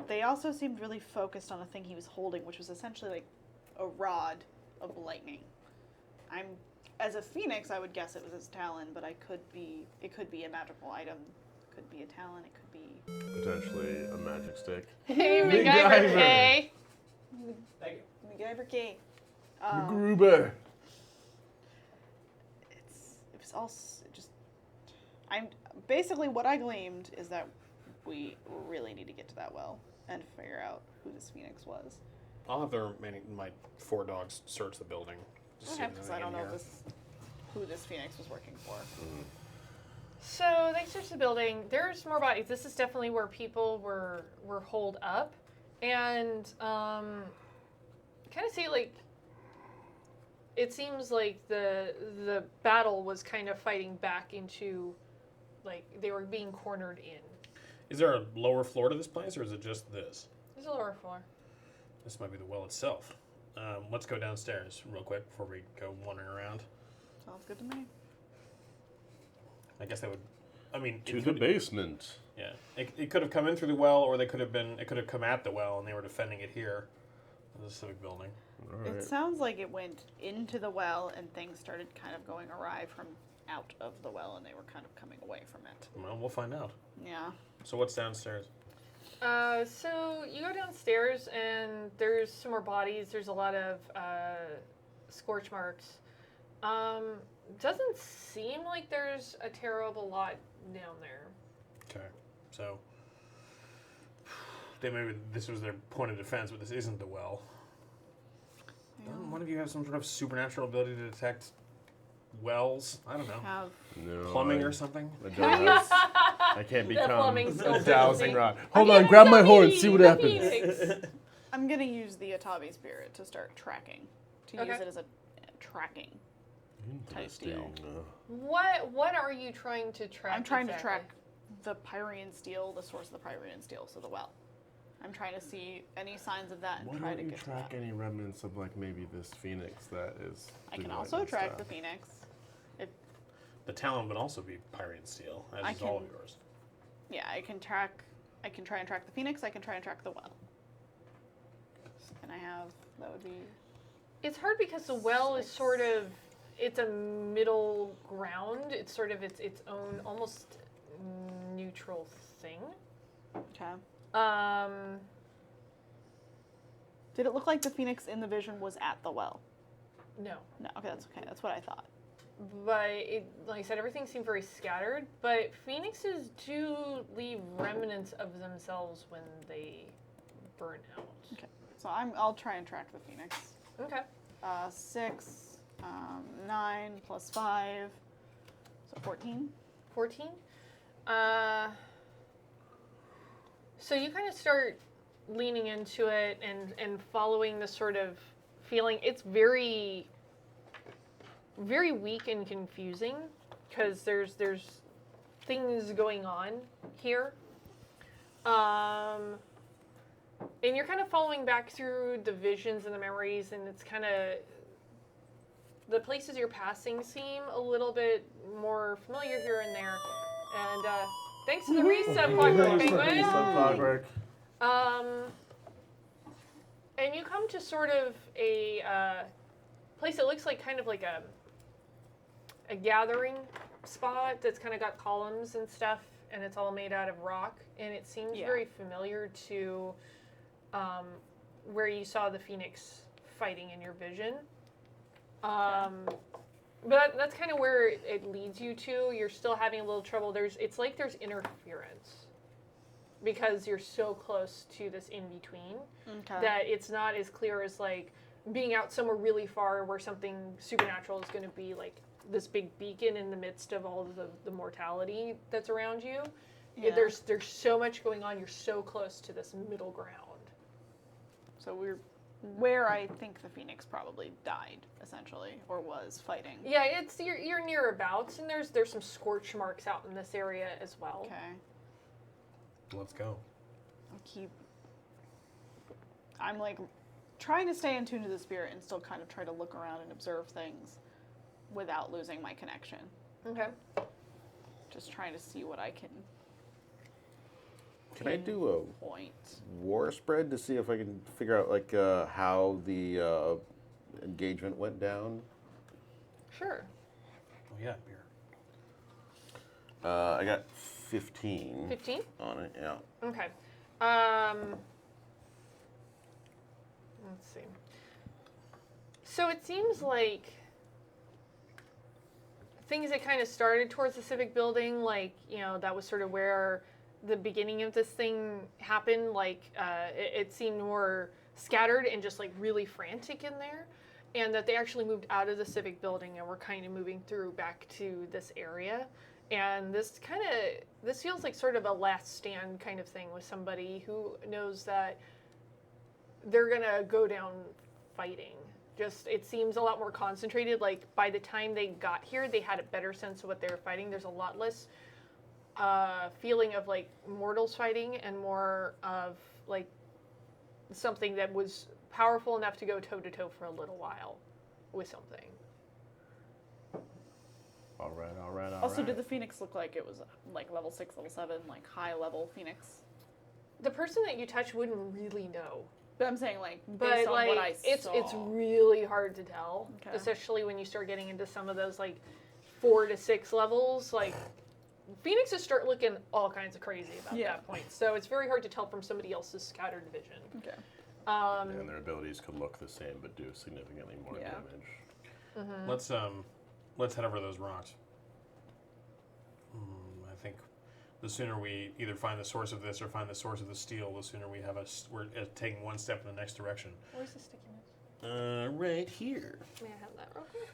Speaker 2: they also seemed really focused on the thing he was holding, which was essentially like a rod of lightning. As a phoenix, I would guess it was his talon, but it could be a magical item, it could be a talon, it could be
Speaker 3: Potentially a magic stick.
Speaker 1: Hey,
Speaker 3: MacGyver.
Speaker 1: MacGyver K.
Speaker 6: Thank you.
Speaker 2: MacGyver K.
Speaker 3: Gruber.
Speaker 2: It was all just. I'm basically what I gleaned is that we really need to get to that well and figure out who this phoenix was.
Speaker 7: I'll have my 4 dogs search the building. Just see if
Speaker 2: Because
Speaker 7: there's
Speaker 2: I don't
Speaker 7: anything
Speaker 2: know
Speaker 7: in
Speaker 2: who this phoenix was working for.
Speaker 1: So they searched the building. There's more bodies. This is definitely where people were holed up, and kind of see like it seems like the battle was kind of fighting back into like they were being cornered in.
Speaker 4: Is there a lower floor to this place, or is it just this?
Speaker 1: There's a lower floor.
Speaker 4: This might be the well itself. Let's go downstairs real quick before we go wandering around.
Speaker 2: Sounds good to me.
Speaker 4: I guess that would. I mean,
Speaker 3: To
Speaker 4: it
Speaker 3: the
Speaker 4: could-
Speaker 3: basement.
Speaker 4: Yeah, it could have come in through the well, or it could have come at the well, and they were defending it here, in the civic building.
Speaker 3: All right.
Speaker 2: It sounds like it went into the well and things started kind of going awry from out of the well and they were kind of coming away from it.
Speaker 4: Well, we'll find out.
Speaker 2: Yeah.
Speaker 4: So what's downstairs?
Speaker 1: So you go downstairs and there's some more bodies. There's a lot of scorch marks. Doesn't seem like there's a terrible lot down there.
Speaker 4: Okay, so maybe this was their point of defense, but this isn't the well. Doesn't one of you have some sort of supernatural ability to detect wells? I don't know.
Speaker 2: Have
Speaker 3: No,
Speaker 4: Plumbing
Speaker 3: I-
Speaker 4: or something?
Speaker 3: I don't have- I can't
Speaker 1: The
Speaker 3: become
Speaker 1: plumbing skill
Speaker 3: a dowsing
Speaker 1: thing.
Speaker 3: rod. Hold on, grab my horn, see what happens.
Speaker 2: I'm gonna use the Atabi spirit to start tracking. To use
Speaker 1: Okay.
Speaker 2: it as a tracking. type deal.
Speaker 1: What are you trying to track?
Speaker 2: I'm trying to
Speaker 1: exactly?
Speaker 2: track the Pyrean steel, the source of the Pyrean steel, so the well. I'm trying to see any signs of that and
Speaker 3: Why
Speaker 2: try
Speaker 3: don't
Speaker 2: to
Speaker 3: you
Speaker 2: get to
Speaker 3: track
Speaker 2: that.
Speaker 3: any remnants of like maybe this phoenix that is?
Speaker 2: I can
Speaker 3: doing
Speaker 2: also
Speaker 3: lightning
Speaker 2: track the
Speaker 3: stuff?
Speaker 2: phoenix.
Speaker 4: The talon would also be Pyrean steel, as
Speaker 2: I
Speaker 4: is all of
Speaker 2: can-
Speaker 4: yours.
Speaker 2: Yeah, I can try and track the phoenix. I can try and track the well. And I have that would be
Speaker 1: It's hard because the well is sort of it's a middle ground. It's sort of its own almost neutral thing.
Speaker 2: okay. Did it look like the phoenix in the vision was at the well?
Speaker 1: No.
Speaker 2: No. Okay, that's okay. That's what I thought.
Speaker 1: But it, like I said, everything seemed very scattered. But phoenixes do leave remnants of themselves when they burn out.
Speaker 2: Okay. So I'll try and track the phoenix.
Speaker 1: Okay.
Speaker 2: 6, 9 plus 5, so 14.
Speaker 1: 14. So you kind of start leaning into it and following the sort of feeling. It's very, very weak and confusing because there's things going on here. And you're kind of following back through the visions and the memories, and it's kind of the places you're passing seem a little bit more familiar here and there. And thanks to the resub, Clockwork Penguin.
Speaker 3: Clockwork.
Speaker 1: And you come to sort of a place that looks like kind of like a gathering spot that's kind of got columns and stuff, and it's all made out of rock, and it seems
Speaker 2: Yeah.
Speaker 1: very familiar to where you saw the phoenix fighting in your vision. But that's kind of where it leads you to. You're still having a little trouble. It's like there's interference because you're so close to this in-between
Speaker 2: Okay.
Speaker 1: that it's not as clear as like being out somewhere really far where something supernatural is going to be like this big beacon in the midst of all the mortality that's around you.
Speaker 2: Yeah.
Speaker 1: There's so much going on. You're so close to this middle ground.
Speaker 2: So we're where I think the Phoenix probably died, essentially, or was fighting.
Speaker 1: Yeah, it's you're nearabouts, and there's some scorch marks out in this area as well.
Speaker 2: Okay.
Speaker 4: Let's go.
Speaker 2: I'm like trying to stay in tune to the spirit and still kind of try to look around and observe things without losing my connection.
Speaker 1: Okay.
Speaker 2: Just trying to see what I can.
Speaker 5: Can I do a
Speaker 2: point?
Speaker 5: war spread to see if I can figure out like how the engagement went down?
Speaker 1: Sure.
Speaker 4: Oh yeah, beer.
Speaker 5: I got 15.
Speaker 1: 15?
Speaker 5: On it, yeah.
Speaker 1: Okay. Let's see. So it seems like things that kind of started towards the civic building, like, that was sort of where the beginning of this thing happened. Like, it seemed more scattered and just like really frantic in there. And that they actually moved out of the civic building and were kind of moving through back to this area. And this feels like sort of a last stand kind of thing with somebody who knows that they're gonna go down fighting. Just, it seems a lot more concentrated. Like, by the time they got here, they had a better sense of what they were fighting. There's a lot less feeling of like mortals fighting and more of like something that was powerful enough to go toe to toe for a little while with something.
Speaker 3: All right.
Speaker 2: Also, did the Phoenix look like it was like level 6, level 7, like high level Phoenix?
Speaker 1: The person that you touch wouldn't really know.
Speaker 2: But I'm saying, like,
Speaker 1: But
Speaker 2: based on
Speaker 1: like,
Speaker 2: what I saw.
Speaker 1: it's really hard to tell,
Speaker 2: Okay.
Speaker 1: especially when you start getting into some of those like 4 to 6 levels. Like, Phoenixes start looking all kinds of crazy about that point. So it's very hard to tell from somebody else's scattered vision.
Speaker 2: Okay.
Speaker 3: And their abilities could look the same but do significantly more damage.
Speaker 4: Let's head over to those rocks. I think the sooner we either find the source of this or find the source of the steel, the sooner we're taking one step in the next direction.
Speaker 1: Where's the stickiness?
Speaker 3: Right here.
Speaker 1: May I have that real quick?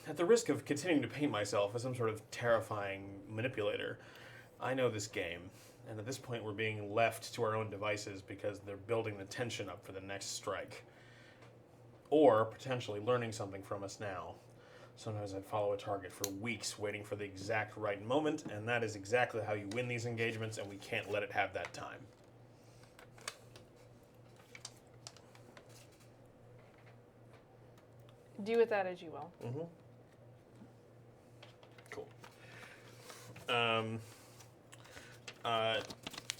Speaker 4: At the risk of continuing to paint myself as some sort of terrifying manipulator, I know this game, and at this point we're being left to our own devices because they're building the tension up for the next strike. Or potentially learning something from us now. Sometimes I'd follow a target for weeks waiting for the exact right moment, and that is exactly how you win these engagements, and we can't let it have that time.
Speaker 1: Do with that as you will.
Speaker 4: Mm-hmm. Cool.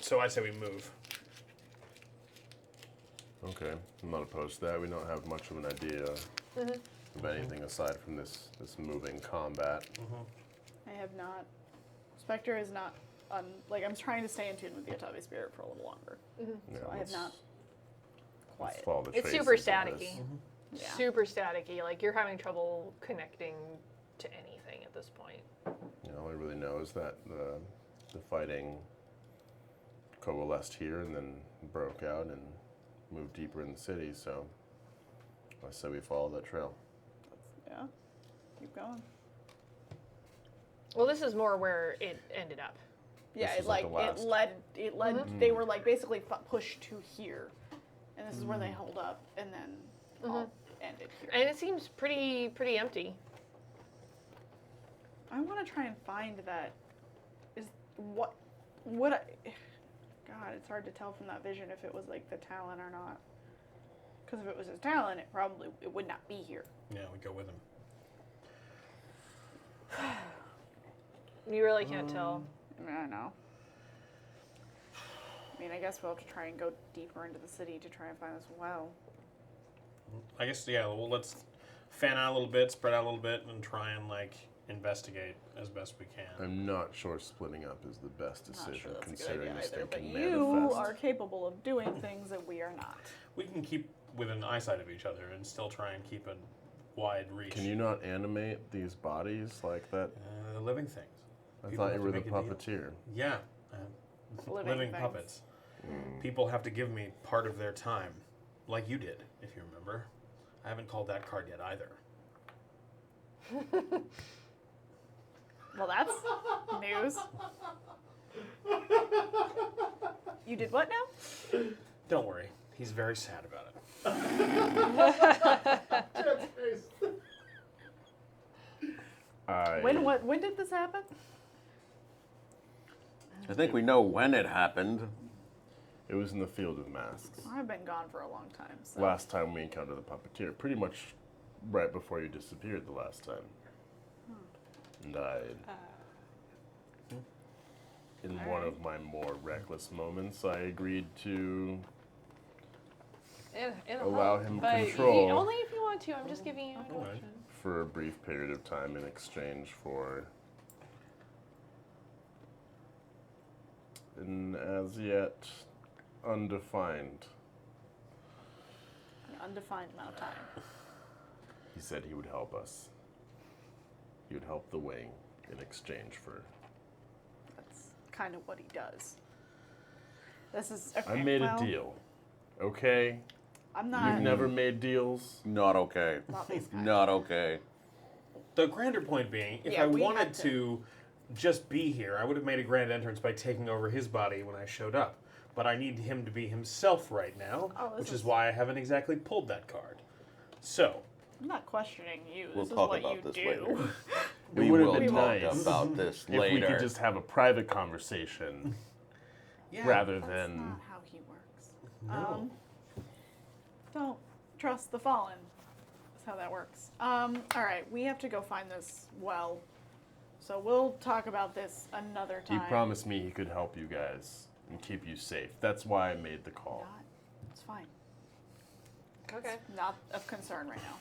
Speaker 4: So I say we move.
Speaker 3: Okay, I'm not opposed to that. We don't have much of an idea of anything aside from this moving combat.
Speaker 2: I have not. Spectre is not. I'm trying to stay in tune with the Atavi spirit for a little longer.
Speaker 3: Yeah,
Speaker 2: So I have not.
Speaker 3: let's
Speaker 2: Quiet.
Speaker 3: follow the
Speaker 1: It's
Speaker 3: traces
Speaker 1: super
Speaker 3: of this.
Speaker 1: staticky.
Speaker 2: Yeah.
Speaker 1: Super staticky. Like, you're having trouble connecting to anything at this point.
Speaker 3: All I really know is that the fighting coalesced here and then broke out and moved deeper in the city, so I say we follow that trail.
Speaker 2: Yeah. Keep going.
Speaker 1: Well, this is more where it ended up.
Speaker 2: Yeah,
Speaker 3: This
Speaker 2: it
Speaker 3: is like
Speaker 2: like
Speaker 3: the last.
Speaker 2: it led. They were like basically pushed to here, and this is where they held up, and then all ended here.
Speaker 1: And it seems pretty empty.
Speaker 2: I want to try and find that. Is what I. God, it's hard to tell from that vision if it was like the Talon or not. Because if it was his Talon, it would not be here.
Speaker 4: Yeah, we go with him.
Speaker 1: You really can't tell.
Speaker 2: I don't know. I mean, I guess we'll have to try and go deeper into the city to try and find this well.
Speaker 4: I guess, yeah, well, let's fan out a little bit, spread out a little bit, and try and, investigate as best we can.
Speaker 3: I'm not sure splitting up is the best
Speaker 2: Not
Speaker 3: decision
Speaker 2: sure that's a good
Speaker 3: considering
Speaker 2: idea
Speaker 3: this
Speaker 2: either,
Speaker 3: thing
Speaker 2: but
Speaker 3: can
Speaker 2: you
Speaker 3: manifest.
Speaker 2: are capable of doing things that we are not.
Speaker 4: We can keep within eyesight of each other and still try and keep a wide reach.
Speaker 3: Can you not animate these bodies like that?
Speaker 4: Living things.
Speaker 3: I
Speaker 4: People
Speaker 3: thought
Speaker 4: have
Speaker 3: you
Speaker 4: to
Speaker 3: were the
Speaker 4: make a deal.
Speaker 3: puppeteer.
Speaker 4: Yeah. Living
Speaker 2: things.
Speaker 4: puppets. People have to give me part of their time, like you did, if you remember. I haven't called that card yet either.
Speaker 2: Well, that's news. You did what now?
Speaker 7: Don't worry. He's very sad about it.
Speaker 2: When did this happen?
Speaker 5: I think we know when it happened.
Speaker 3: It was in the Field of Masks.
Speaker 2: I've been gone for a long time. So.
Speaker 3: Last time we encountered the puppeteer, pretty much right before you disappeared the last time. And died. In one of my more reckless moments, I agreed to allow him control
Speaker 1: Only if you want to. I'm just giving you an option.
Speaker 3: for a brief period of time in exchange for an as yet undefined.
Speaker 2: An undefined amount of time.
Speaker 3: He said he would help us. He would help the wing in exchange for.
Speaker 2: That's kind of what he does. This is okay.
Speaker 3: I made a deal. Okay?
Speaker 2: I'm
Speaker 3: You've
Speaker 2: not.
Speaker 3: never made deals?
Speaker 5: Not okay.
Speaker 2: Not these guys.
Speaker 5: Not okay.
Speaker 4: The grander point being, if
Speaker 2: Yeah,
Speaker 4: I
Speaker 2: we
Speaker 4: wanted
Speaker 2: had
Speaker 4: to just be here, I would have made a grand entrance by taking over his body when I showed up. But I need him to be himself right now,
Speaker 2: Oh, this
Speaker 4: which is
Speaker 2: is-
Speaker 4: why I haven't exactly pulled that card. So,
Speaker 2: I'm not questioning you.
Speaker 5: We'll
Speaker 2: This
Speaker 5: talk
Speaker 2: is what
Speaker 5: about
Speaker 2: you
Speaker 5: this
Speaker 2: do.
Speaker 5: later.
Speaker 3: It
Speaker 5: We
Speaker 3: would have
Speaker 5: will
Speaker 3: been
Speaker 5: talk
Speaker 3: nice
Speaker 5: about this
Speaker 3: if
Speaker 5: later.
Speaker 3: we could just have a private conversation rather
Speaker 2: That's
Speaker 3: than.
Speaker 2: not how he works.
Speaker 4: No.
Speaker 2: Don't trust the fallen. That's how that works. All right, we have to go find this well. So we'll talk about this another
Speaker 3: He
Speaker 2: time.
Speaker 3: promised me he could help you guys and keep you safe. That's why I made the call.
Speaker 2: Not. It's fine.
Speaker 1: Okay.
Speaker 2: Not of concern right now.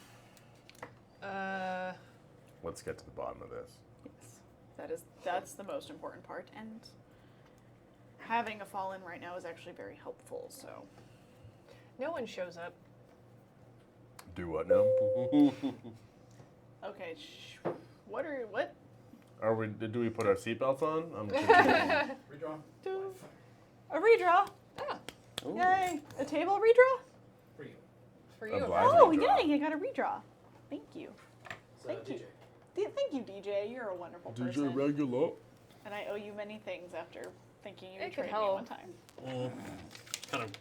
Speaker 3: Let's get to the bottom of this.
Speaker 2: Yes, that's the most important part, and having a fallen right now is actually very helpful. So
Speaker 1: No one shows up.
Speaker 3: Do what now?
Speaker 2: okay, what?
Speaker 3: Are we? Do we put our seatbelts on? I'm
Speaker 6: Redraw.
Speaker 2: A redraw!
Speaker 1: Oh,
Speaker 2: Yay! A table redraw?
Speaker 6: For you.
Speaker 1: for
Speaker 3: A
Speaker 1: you.
Speaker 3: blind
Speaker 2: Oh,
Speaker 3: redraw.
Speaker 2: yay! I got a redraw. Thank you.
Speaker 6: So,
Speaker 2: Thank you.
Speaker 6: DJ.
Speaker 2: Thank you, DJ. You're a wonderful
Speaker 3: DJ
Speaker 2: person.
Speaker 3: regular.
Speaker 2: And I owe you many things after thinking you
Speaker 1: It could
Speaker 2: betrayed me
Speaker 1: help.
Speaker 2: one time.
Speaker 7: Kind of,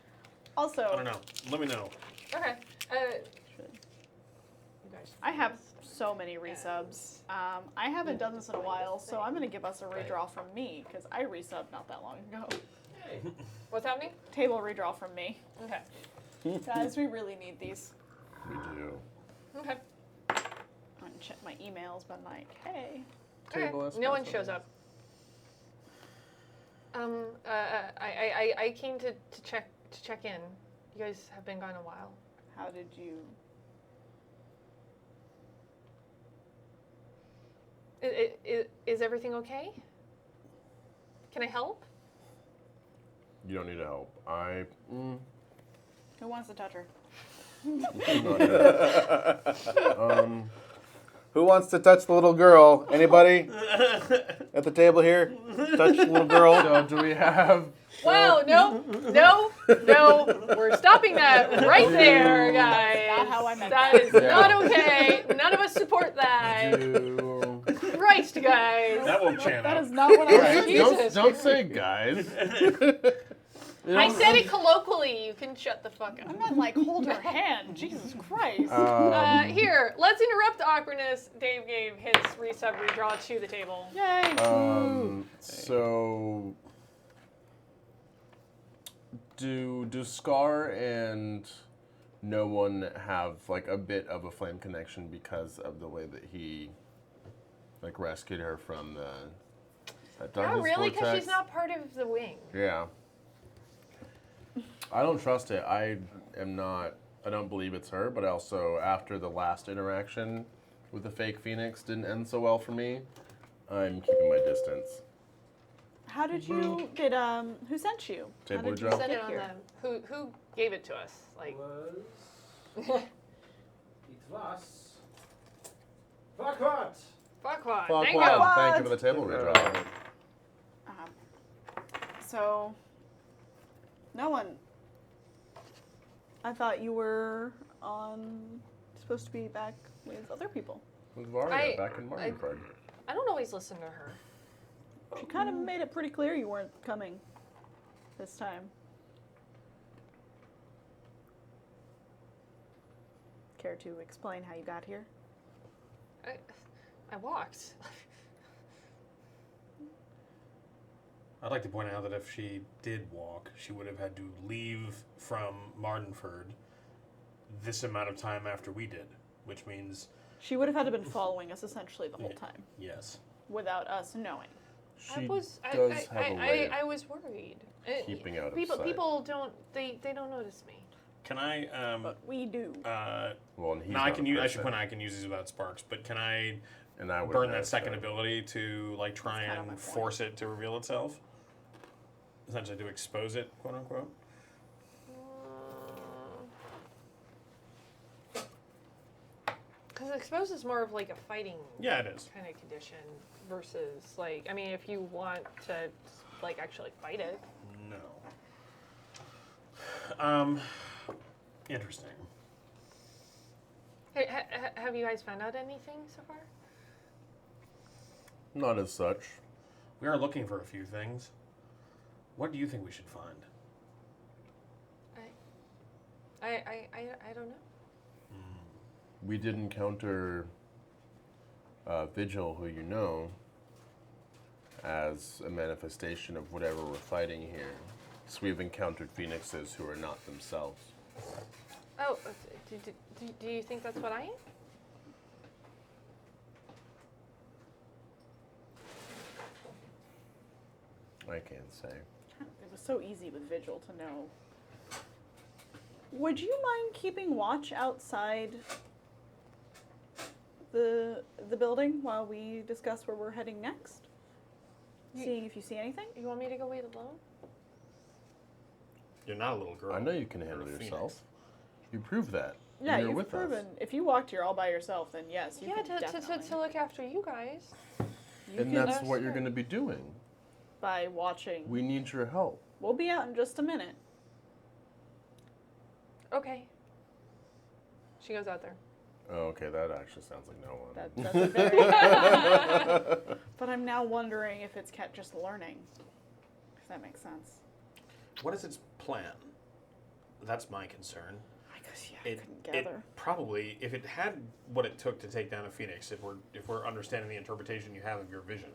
Speaker 2: Also,
Speaker 7: I don't know. Let me know.
Speaker 1: Okay.
Speaker 2: should-
Speaker 1: You guys.
Speaker 2: I have so many resubs. I haven't done this in a while, so I'm going to give us a redraw from me, because I resubbed not that long ago.
Speaker 6: Hey.
Speaker 1: What's happening?
Speaker 2: Table redraw from me.
Speaker 1: Okay.
Speaker 2: Guys, we really need these.
Speaker 3: We do.
Speaker 1: Okay.
Speaker 2: I'm going to check my emails, but I'm like, hey.
Speaker 3: Table
Speaker 1: Okay. No one shows up. I came to check in. You guys have been gone a while.
Speaker 2: How did you...
Speaker 1: Is everything okay? Can I help?
Speaker 3: You don't need to help.
Speaker 2: Who wants to touch her?
Speaker 5: Who wants to touch the little girl? Anybody at the table here? Touch the little girl?
Speaker 3: So do we have?
Speaker 1: Wow, no, we're stopping that right there, guys.
Speaker 2: Not how I meant
Speaker 1: That
Speaker 2: that.
Speaker 1: is not okay. None of us support that. Christ, guys.
Speaker 4: That won't channel.
Speaker 2: That is not what I
Speaker 3: Guys,
Speaker 2: was
Speaker 1: Jesus.
Speaker 3: don't say guys.
Speaker 1: I said it colloquially. You can shut the fuck
Speaker 2: I
Speaker 1: up.
Speaker 2: meant like hold her hand. Jesus Christ.
Speaker 1: Here, let's interrupt the awkwardness. Dave gave his resub redraw to the table.
Speaker 2: Yay.
Speaker 3: So do Scar and no one have like a bit of a flame connection because of the way that he like rescued her from the that
Speaker 1: Oh,
Speaker 3: darkness
Speaker 1: really? Because
Speaker 3: vortex?
Speaker 1: she's not part of the wing.
Speaker 3: Yeah. I don't trust it. I don't believe it's her, but also after the last interaction with the fake Phoenix didn't end so well for me, I'm keeping my distance.
Speaker 2: How did you who sent you?
Speaker 3: Table
Speaker 2: How did you
Speaker 3: redraw?
Speaker 2: get
Speaker 1: Send it on
Speaker 2: here?
Speaker 1: them. Who gave it to us? Like,
Speaker 6: It was Farquaad.
Speaker 1: Farquaad.
Speaker 3: Fuck,
Speaker 1: Thank
Speaker 3: wow.
Speaker 1: you.
Speaker 3: Thank you for the table redraw.
Speaker 2: So, no one. I thought you were supposed to be back with other people.
Speaker 3: With Varia back in Martinford.
Speaker 1: I don't always listen to her.
Speaker 2: She kind of made it pretty clear you weren't coming this time. Care to explain how you got here?
Speaker 1: I walked.
Speaker 7: I'd like to point out that if she did walk, she would have had to leave from Mardenford this amount of time after we did, which means
Speaker 2: She would have had to been following us essentially the whole time
Speaker 7: yes.
Speaker 2: without us knowing.
Speaker 3: She
Speaker 1: does
Speaker 3: have a way
Speaker 1: I
Speaker 3: of
Speaker 1: was worried.
Speaker 3: keeping out of
Speaker 1: People
Speaker 3: sight.
Speaker 1: people don't they don't notice me.
Speaker 7: Can I
Speaker 2: But we do.
Speaker 3: Well, and he's
Speaker 7: no, I
Speaker 3: not
Speaker 7: can
Speaker 3: a
Speaker 7: use I should
Speaker 3: person,
Speaker 7: point out I can use these without sparks, but can I
Speaker 3: and I would
Speaker 7: burn that second ability to like try
Speaker 2: That's kind of
Speaker 7: and
Speaker 2: my point.
Speaker 7: force it to reveal itself? Essentially to expose it, quote unquote.
Speaker 1: Because exposed is more of like a fighting
Speaker 7: Yeah, it is.
Speaker 1: kind of condition versus like, I mean, if you want to like actually fight it.
Speaker 7: No. Interesting.
Speaker 1: Hey, have you guys found out anything so far?
Speaker 3: Not as such.
Speaker 7: We are looking for a few things. What do you think we should find?
Speaker 1: I don't know.
Speaker 3: We did encounter Vigil, who you know, as a manifestation of whatever we're fighting here. So we've encountered phoenixes who are not themselves.
Speaker 1: Oh, do you think that's what I am?
Speaker 3: I can't say.
Speaker 2: It was so easy with Vigil to know. Would you mind keeping watch outside the building while we discuss where we're heading next? Seeing if you see anything?
Speaker 1: You want me to go wait alone?
Speaker 7: You're not a little girl.
Speaker 3: I know you can
Speaker 7: You're
Speaker 3: handle
Speaker 7: a phoenix.
Speaker 3: yourself. You proved that.
Speaker 2: Yeah,
Speaker 3: You're
Speaker 2: you've
Speaker 3: with
Speaker 2: proven.
Speaker 3: us.
Speaker 2: If you walked here all by yourself, then yes, you
Speaker 1: Yeah,
Speaker 2: can definitely.
Speaker 1: to look after you guys.
Speaker 2: You
Speaker 3: And
Speaker 2: can
Speaker 3: that's what you're
Speaker 1: sure.
Speaker 3: going to be doing.
Speaker 2: by watching.
Speaker 3: We need your help.
Speaker 2: We'll be out in just a minute.
Speaker 1: Okay. She goes out there.
Speaker 3: Oh, okay, that actually sounds like no one.
Speaker 2: That's a very. But I'm now wondering if it's Ket just learning. If that makes sense.
Speaker 7: What is its plan? That's my concern.
Speaker 2: I
Speaker 7: It,
Speaker 2: couldn't
Speaker 7: it
Speaker 2: gather.
Speaker 7: probably, if it had what it took to take down a phoenix, if we're understanding the interpretation you have of your vision,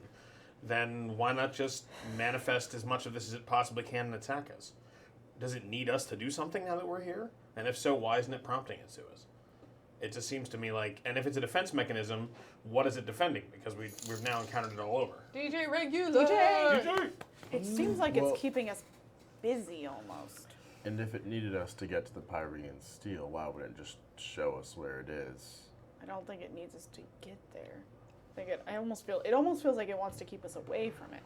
Speaker 7: then why not just manifest as much of this as it possibly can and attack us? Does it need us to do something now that we're here? And if so, why isn't it prompting it to us? It just seems to me like, and if it's a defense mechanism, what is it defending? Because we've now encountered it all over.
Speaker 1: DJ regular.
Speaker 2: DJ! It seems like
Speaker 3: Well-
Speaker 2: it's keeping us busy almost.
Speaker 3: And if it needed us to get to the Pyrean steel, why wouldn't it just show us where it is?
Speaker 2: I don't think it needs us to get there. It almost feels like it wants to keep us away from it.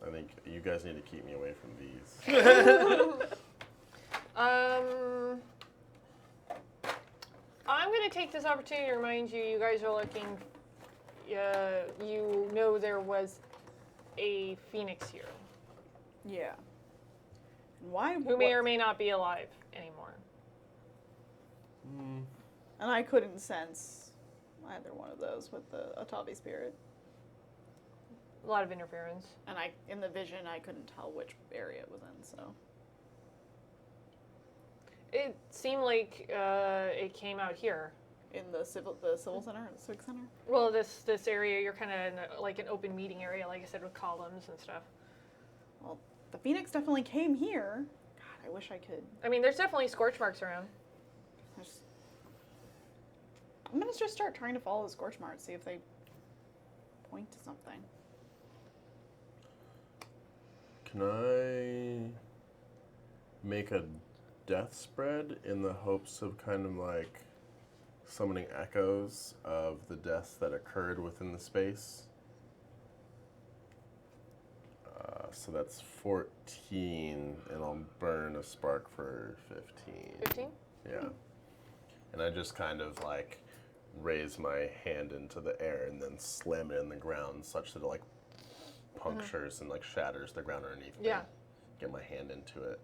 Speaker 3: I think you guys need to keep me away from these.
Speaker 1: I'm going to take this opportunity to remind you, you guys are looking, you know there was a phoenix here
Speaker 2: Yeah. And why?
Speaker 1: who may or may not be alive anymore.
Speaker 2: And I couldn't sense either one of those with the Atabi spirit.
Speaker 1: A lot of interference.
Speaker 2: And in the vision, I couldn't tell which area it was in, so.
Speaker 1: It seemed like it came out here.
Speaker 2: In the civil center, the civic center?
Speaker 1: Well, this area, you're kind of in like an open meeting area, like I said, with columns and stuff.
Speaker 2: Well, the Phoenix definitely came here. God, I wish I could.
Speaker 1: I mean, there's definitely scorch marks around.
Speaker 2: I'm gonna just start trying to follow the scorch marks, see if they point to something.
Speaker 3: Can I make a death spread in the hopes of kind of like summoning echoes of the deaths that occurred within the space? So that's 14, and I'll burn a spark for 15.
Speaker 1: 15?
Speaker 3: Yeah. And I just kind of like raise my hand into the air and then slam it in the ground such that it like punctures and like shatters the ground underneath me.
Speaker 1: Yeah.
Speaker 3: Get my hand into it.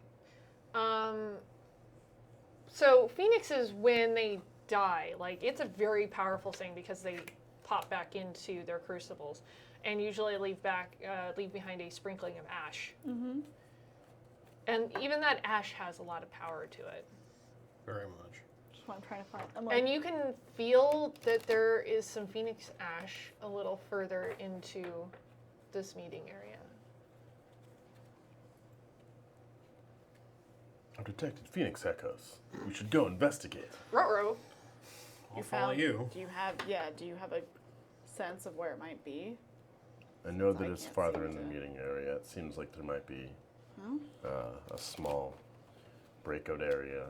Speaker 1: So phoenixes, when they die, like it's a very powerful thing because they pop back into their crucibles, and usually leave behind a sprinkling of ash.
Speaker 2: Mm-hmm.
Speaker 1: And even that ash has a lot of power to it.
Speaker 7: Very much.
Speaker 2: That's what I'm trying to find. I'm like,
Speaker 1: And you can feel that there is some phoenix ash a little further into this meeting area.
Speaker 3: I've detected phoenix echoes. We should go investigate.
Speaker 1: Ruh-roh.
Speaker 7: I'll follow you.
Speaker 2: Do you have a sense of where it might be?
Speaker 3: I know that
Speaker 2: I
Speaker 3: it's
Speaker 2: can't
Speaker 3: farther
Speaker 2: seem
Speaker 3: in the
Speaker 2: to-
Speaker 3: meeting area. It seems like there might be
Speaker 2: No?
Speaker 3: a small breakout area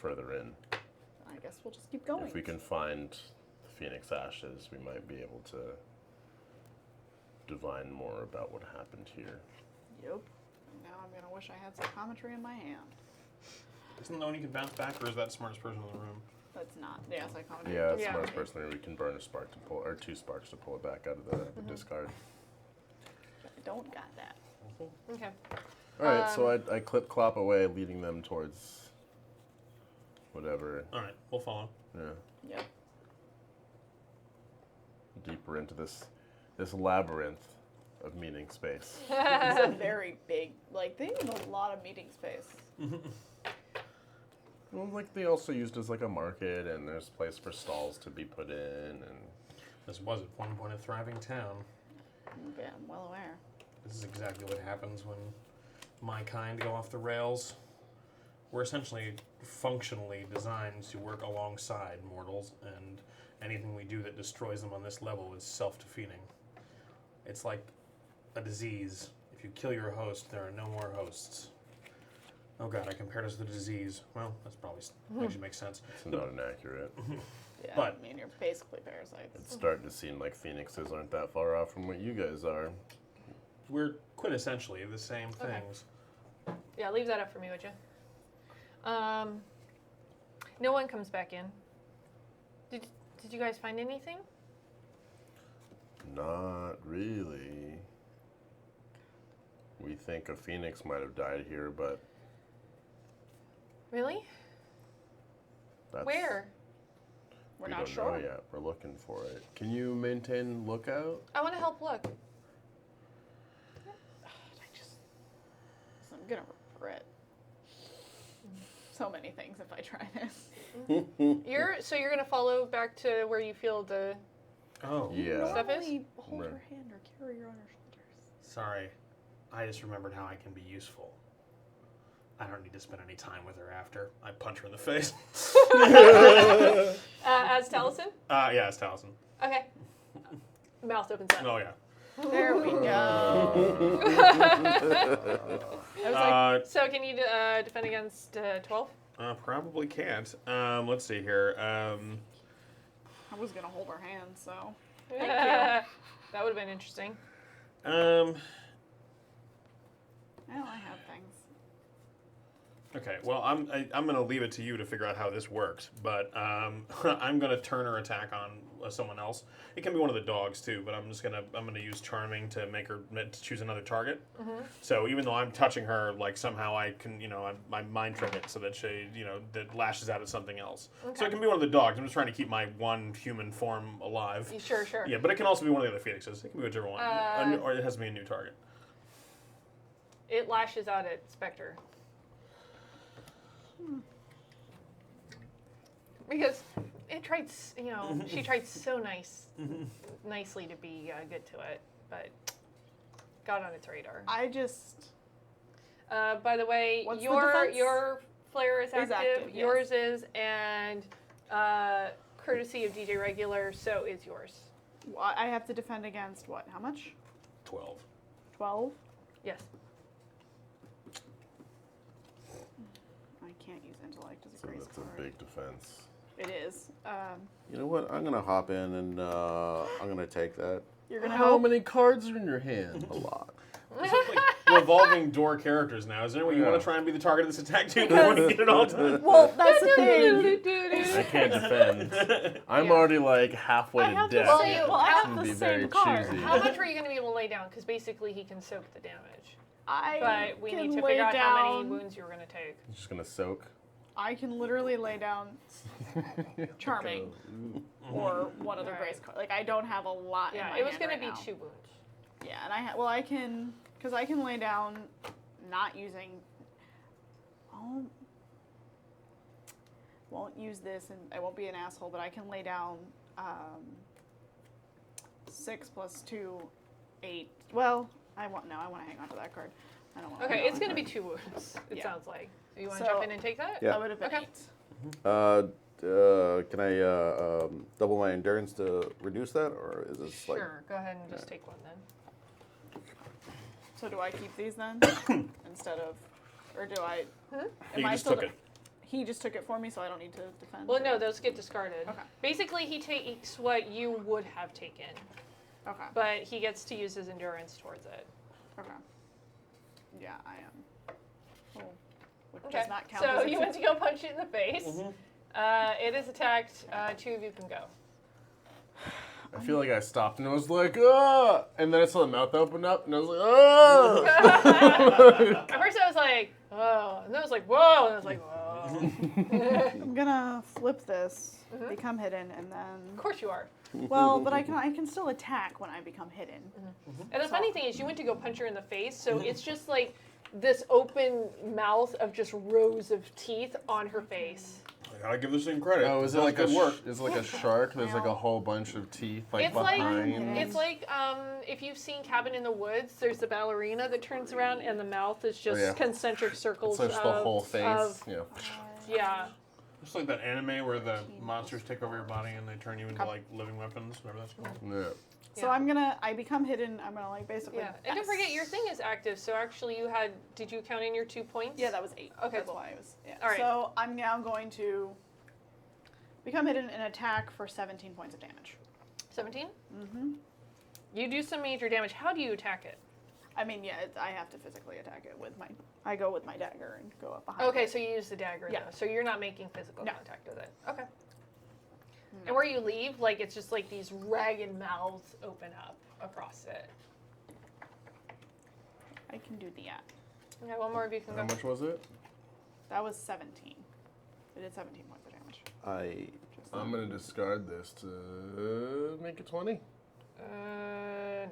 Speaker 3: further in.
Speaker 2: I guess we'll just keep going.
Speaker 3: If we can find the phoenix ashes, we might be able to divine more about what happened here.
Speaker 2: Yep. And now I'm gonna wish I had psychometry in my hand.
Speaker 7: Isn't that one you can bounce back, or is that the smartest person in the room?
Speaker 2: That's not. Yeah, psychometry.
Speaker 3: Yeah, that's
Speaker 1: Yeah.
Speaker 3: the most personally we can burn a spark to pull, or 2 sparks to pull it back out of the discard.
Speaker 2: I don't got that.
Speaker 1: Okay.
Speaker 3: All right, so I clip clop away, leading them towards whatever.
Speaker 7: All right, we'll follow.
Speaker 3: Yeah,
Speaker 2: Yep.
Speaker 3: deeper into this labyrinth of meeting space.
Speaker 2: It's a very big. Like they need a lot of meeting space.
Speaker 3: Well, like they also used as like a market, and there's a place for stalls to be put in, and
Speaker 7: This was at one point a thriving town.
Speaker 2: Yeah, I'm well aware.
Speaker 7: This is exactly what happens when my kind go off the rails. We're essentially functionally designed to work alongside mortals, and anything we do that destroys them on this level is self-defeating. It's like a disease. If you kill your host, there are no more hosts. Oh god, I compared us to the disease. Well, that's probably actually makes sense.
Speaker 3: it's not inaccurate.
Speaker 2: Yeah,
Speaker 7: But-
Speaker 2: I mean, you're basically parasites.
Speaker 3: It's starting to seem like phoenixes aren't that far off from what you guys are.
Speaker 7: We're quintessentially the same
Speaker 1: Okay.
Speaker 7: things.
Speaker 1: Yeah, leave that up for me, would you? No one comes back in. Did you guys find anything?
Speaker 3: Not really. We think a phoenix might have died here, but
Speaker 1: Really?
Speaker 3: that's,
Speaker 1: Where?
Speaker 2: We're
Speaker 3: we
Speaker 2: not
Speaker 3: don't
Speaker 2: sure.
Speaker 3: know yet. We're looking for it. Can you maintain lookout?
Speaker 1: I want to help look.
Speaker 2: I'm gonna regret so many things if I try this.
Speaker 1: You're gonna follow back to where you feel the.
Speaker 7: Oh,
Speaker 3: Yeah.
Speaker 1: Stuff is?
Speaker 2: Normally hold
Speaker 3: Right.
Speaker 2: your hand or carry her on your shoulders.
Speaker 7: sorry. I just remembered how I can be useful. I don't need to spend any time with her after. I punch her in the face.
Speaker 1: As Taliesin?
Speaker 7: Yeah, it's Taliesin.
Speaker 1: Okay. Mouth opens up.
Speaker 7: Oh, yeah.
Speaker 2: There we go. I was like,
Speaker 1: So can you defend against 12?
Speaker 7: Probably can't. Let's see here.
Speaker 2: I was gonna hold her hand, so.
Speaker 1: That would have been interesting.
Speaker 2: Well, I have things.
Speaker 7: Okay, well, I'm going to leave it to you to figure out how this works, but I'm going to turn her attack on someone else. It can be one of the dogs too, but I'm going to use charming to make her to choose another target. So even though I'm touching her, like somehow I can, I mind trick it so that she, that lashes out at something else. So
Speaker 1: Okay.
Speaker 7: it can be one of the dogs. I'm just trying to keep my one human form alive.
Speaker 1: Sure.
Speaker 7: Yeah, but it can also be one of the other phoenixes. It can be whichever one, or it has to be a new target.
Speaker 1: It lashes out at Spectre. Because it tried, she tried so nicely to be good to it, but got on its radar.
Speaker 2: I just.
Speaker 1: By the way,
Speaker 2: What's the
Speaker 1: your
Speaker 2: defense?
Speaker 1: flare is
Speaker 2: Is
Speaker 1: active,
Speaker 2: active, yes.
Speaker 1: yours is, and courtesy of DJ Regular, so is yours.
Speaker 2: I have to defend against what? How much?
Speaker 7: 12.
Speaker 2: 12?
Speaker 1: Yes.
Speaker 2: I can't use intellect as a
Speaker 3: So
Speaker 2: grace
Speaker 3: that's a
Speaker 2: card.
Speaker 3: big defense.
Speaker 2: It is.
Speaker 5: You know what? I'm gonna hop in and I'm gonna take that.
Speaker 2: You're gonna
Speaker 3: How
Speaker 2: help.
Speaker 3: many cards are in your hand?
Speaker 5: A lot.
Speaker 7: Revolving door characters now. Is there any way you want
Speaker 3: Yeah.
Speaker 7: to try and be the target of this attack too? You want to get it all done?
Speaker 2: Well, that's the thing.
Speaker 3: I can't defend. I'm
Speaker 1: Yeah.
Speaker 3: already like halfway
Speaker 2: I
Speaker 3: to
Speaker 2: have the
Speaker 3: death.
Speaker 1: Well,
Speaker 2: same.
Speaker 1: you-
Speaker 2: Well, I
Speaker 1: how-
Speaker 2: have
Speaker 3: Be
Speaker 2: the
Speaker 3: very
Speaker 2: same card.
Speaker 3: choosy.
Speaker 1: How much are you going to be able to lay down? Because basically he can soak the damage.
Speaker 2: I
Speaker 1: But we
Speaker 2: can
Speaker 1: need to
Speaker 2: lay
Speaker 1: figure out how many
Speaker 2: down-
Speaker 1: wounds you're going to take.
Speaker 3: I'm just gonna soak.
Speaker 2: I can literally lay down Charming or one of the Grace cards. Like, I don't have a lot in
Speaker 1: Yeah,
Speaker 2: my
Speaker 1: it was
Speaker 2: hand
Speaker 1: going
Speaker 2: right
Speaker 1: to be
Speaker 2: now.
Speaker 1: 2 wounds.
Speaker 2: Yeah, and I can, because I can lay down not using, won't use this, and I won't be an asshole, but I can lay down 6 + 2, 8. Well, I want to hang on to that card. I don't want.
Speaker 1: Okay, it's going to be 2 wounds, it
Speaker 2: Yeah.
Speaker 1: sounds like. So you want to
Speaker 2: So-
Speaker 1: jump in and take that?
Speaker 5: Yeah.
Speaker 2: That would have been
Speaker 1: Okay.
Speaker 2: 8.
Speaker 5: Can I double my endurance to reduce that, or is this like?
Speaker 1: Sure, go ahead and just take one then.
Speaker 2: So do I keep these then instead of, or do I? Am
Speaker 7: You
Speaker 2: I
Speaker 7: just
Speaker 2: still
Speaker 7: took it.
Speaker 2: He just took it for me, so I don't need to defend.
Speaker 1: Well, no, those get discarded.
Speaker 2: Okay.
Speaker 1: Basically, he takes what you would have taken,
Speaker 2: Okay.
Speaker 1: but he gets to use his endurance towards it.
Speaker 2: Okay. Yeah, I am. Oh, which
Speaker 1: Okay.
Speaker 2: does not count.
Speaker 1: So
Speaker 2: as
Speaker 1: you went to go punch it in the face. It is attacked. 2 of you can go.
Speaker 3: I feel like I stopped and I was like, ah! And then I saw the mouth open up and I was like, ah!
Speaker 1: At first I was like, oh, and then I was like, whoa, and I was like, whoa.
Speaker 2: I'm gonna flip this, become hidden, and then.
Speaker 1: Of course you are.
Speaker 2: Well, but I can still attack when I become hidden.
Speaker 1: And the funny thing is, you went to go punch her in the face, so it's just like this open mouth of just rows of teeth on her face.
Speaker 7: I gotta give this thing credit.
Speaker 3: Oh, is it
Speaker 7: That's
Speaker 3: like a
Speaker 7: good work?
Speaker 3: is it like a shark? There's like a whole bunch of teeth like
Speaker 1: It's like
Speaker 3: behind.
Speaker 1: it's like if you've seen Cabin in the Woods, there's the ballerina that turns around, and the mouth is just
Speaker 3: yeah.
Speaker 1: concentric circles
Speaker 3: it's just the whole face.
Speaker 1: of
Speaker 3: yeah.
Speaker 7: It's like that anime where the monsters take over your body and they turn you into like living weapons, whatever that's called.
Speaker 3: Yeah.
Speaker 2: So
Speaker 1: Yeah.
Speaker 2: I become hidden. I'm gonna like basically.
Speaker 1: Yeah, and don't forget your thing is active. So actually, did you count in your 2 points?
Speaker 2: Yeah, that was 8.
Speaker 1: Okay,
Speaker 2: That's
Speaker 1: cool.
Speaker 2: why I was. Yeah.
Speaker 1: All right.
Speaker 2: So I'm now going to become hidden and attack for 17 points of damage.
Speaker 1: 17. You do some major damage. How do you attack it?
Speaker 2: I mean, yeah, I have to physically attack it with my. I go with my dagger and go up behind.
Speaker 1: Okay,
Speaker 2: it.
Speaker 1: so you use the dagger.
Speaker 2: Yeah.
Speaker 1: Though. So you're not making physical
Speaker 2: No.
Speaker 1: contact with it. Okay. And where you leave, like it's just like these ragged mouths open up across it.
Speaker 2: I can do that.
Speaker 1: Okay, one more of you can
Speaker 3: How
Speaker 1: go.
Speaker 3: much was it?
Speaker 2: That was 17. I did 17 points of damage.
Speaker 3: I'm gonna discard this to make it 20.
Speaker 1: No.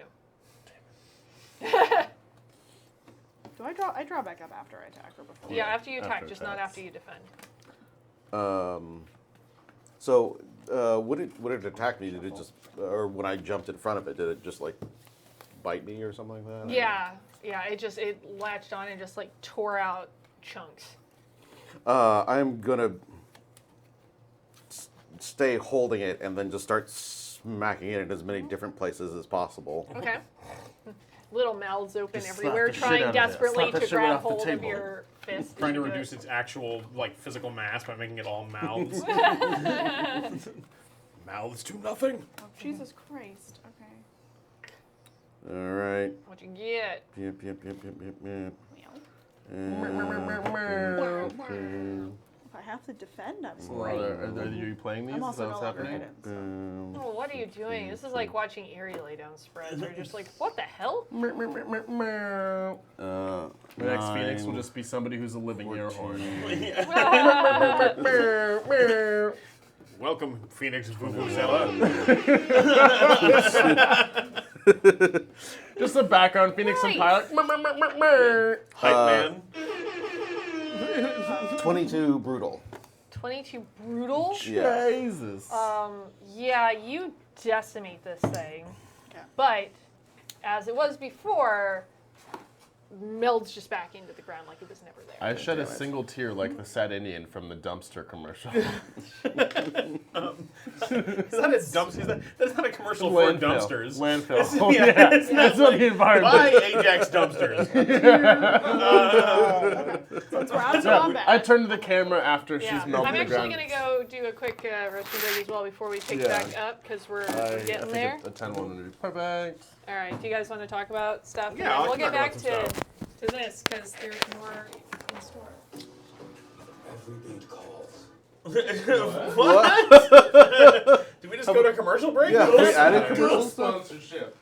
Speaker 2: Do I draw? I draw back up after I attack or before?
Speaker 1: Yeah, after you attack,
Speaker 3: after
Speaker 1: just not
Speaker 3: attacks.
Speaker 1: after you defend.
Speaker 5: So would it attack me? Did it just, or when I jumped in front of it, did it just like bite me or something like that?
Speaker 1: Yeah, it latched on and just like tore out chunks.
Speaker 5: I'm gonna stay holding it and then just start smacking it in as many different places as possible.
Speaker 1: Okay. Little mouths open
Speaker 3: Just slap
Speaker 1: everywhere,
Speaker 3: the shit out
Speaker 1: trying
Speaker 3: of it.
Speaker 1: desperately
Speaker 3: Slap that
Speaker 1: to
Speaker 3: shit right
Speaker 1: grab
Speaker 3: off the
Speaker 1: hold of
Speaker 3: table.
Speaker 1: your fist.
Speaker 7: Trying to
Speaker 1: and do
Speaker 7: reduce
Speaker 1: it.
Speaker 7: its actual like physical mass by making it all mouths. Mouths do nothing.
Speaker 2: Oh, Jesus Christ. Okay.
Speaker 5: All right.
Speaker 1: What you get?
Speaker 5: Yep.
Speaker 2: Well,
Speaker 5: Okay.
Speaker 2: if I have to defend, I'm
Speaker 3: Well,
Speaker 2: sorry.
Speaker 3: are you playing these?
Speaker 2: I'm
Speaker 3: Is
Speaker 2: also
Speaker 3: that
Speaker 2: no
Speaker 3: what's
Speaker 2: longer
Speaker 3: happening?
Speaker 2: hidden. So.
Speaker 1: Oh, what are you doing? This is like watching Erie lay down spreads. They're just like, what the hell?
Speaker 3: The next Phoenix will
Speaker 5: 9,
Speaker 3: just be somebody who's a living air horn.
Speaker 7: Welcome, Phoenix Vuvuzela.
Speaker 3: Just the background Phoenix and
Speaker 1: Nice.
Speaker 3: Pilot.
Speaker 7: Hype man.
Speaker 5: 22 brutal.
Speaker 1: 22 brutal?
Speaker 5: Yeah.
Speaker 3: Jesus.
Speaker 1: Yeah, you decimate this thing.
Speaker 2: Yeah.
Speaker 1: But as it was before, melds just back into the ground like it was never there.
Speaker 3: I shed a single tear like the sad Indian from the dumpster commercial.
Speaker 7: Is that a dumpster? That's not a commercial for dumpsters.
Speaker 3: Landfill.
Speaker 7: It's-
Speaker 3: Oh,
Speaker 7: yeah,
Speaker 3: yeah.
Speaker 7: it's not
Speaker 3: That's what the environment.
Speaker 7: Buy Ajax dumpsters.
Speaker 2: It's round
Speaker 3: Yeah,
Speaker 2: combat.
Speaker 3: I turned to the camera after
Speaker 1: Yeah,
Speaker 3: she's melted
Speaker 1: I'm
Speaker 3: the
Speaker 1: actually
Speaker 3: ground.
Speaker 1: going to go do a quick restroom break as well before we pick
Speaker 3: Yeah.
Speaker 1: back up because we're
Speaker 3: I
Speaker 1: getting
Speaker 3: think
Speaker 1: there.
Speaker 3: a 10 one would be perfect.
Speaker 1: All right, do you guys want to talk about stuff?
Speaker 7: Yeah,
Speaker 1: And then
Speaker 7: I
Speaker 1: we'll
Speaker 7: can
Speaker 1: get back
Speaker 7: talk about some
Speaker 1: to this because there's more in store.
Speaker 7: What? Did we just go to a commercial break?
Speaker 5: Yeah, we added
Speaker 3: Girl
Speaker 5: commercials.
Speaker 3: sponsorship.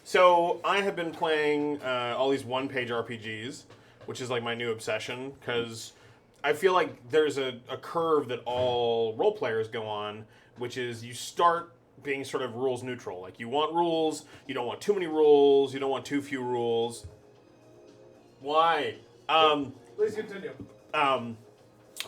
Speaker 7: So I have been playing all these one-page RPGs, which is like my new obsession because I feel like there's a curve that all role players go on, which is you start being sort of rules neutral. Like you want rules, you don't want too many rules, you don't want too few rules. Why?
Speaker 6: Please continue.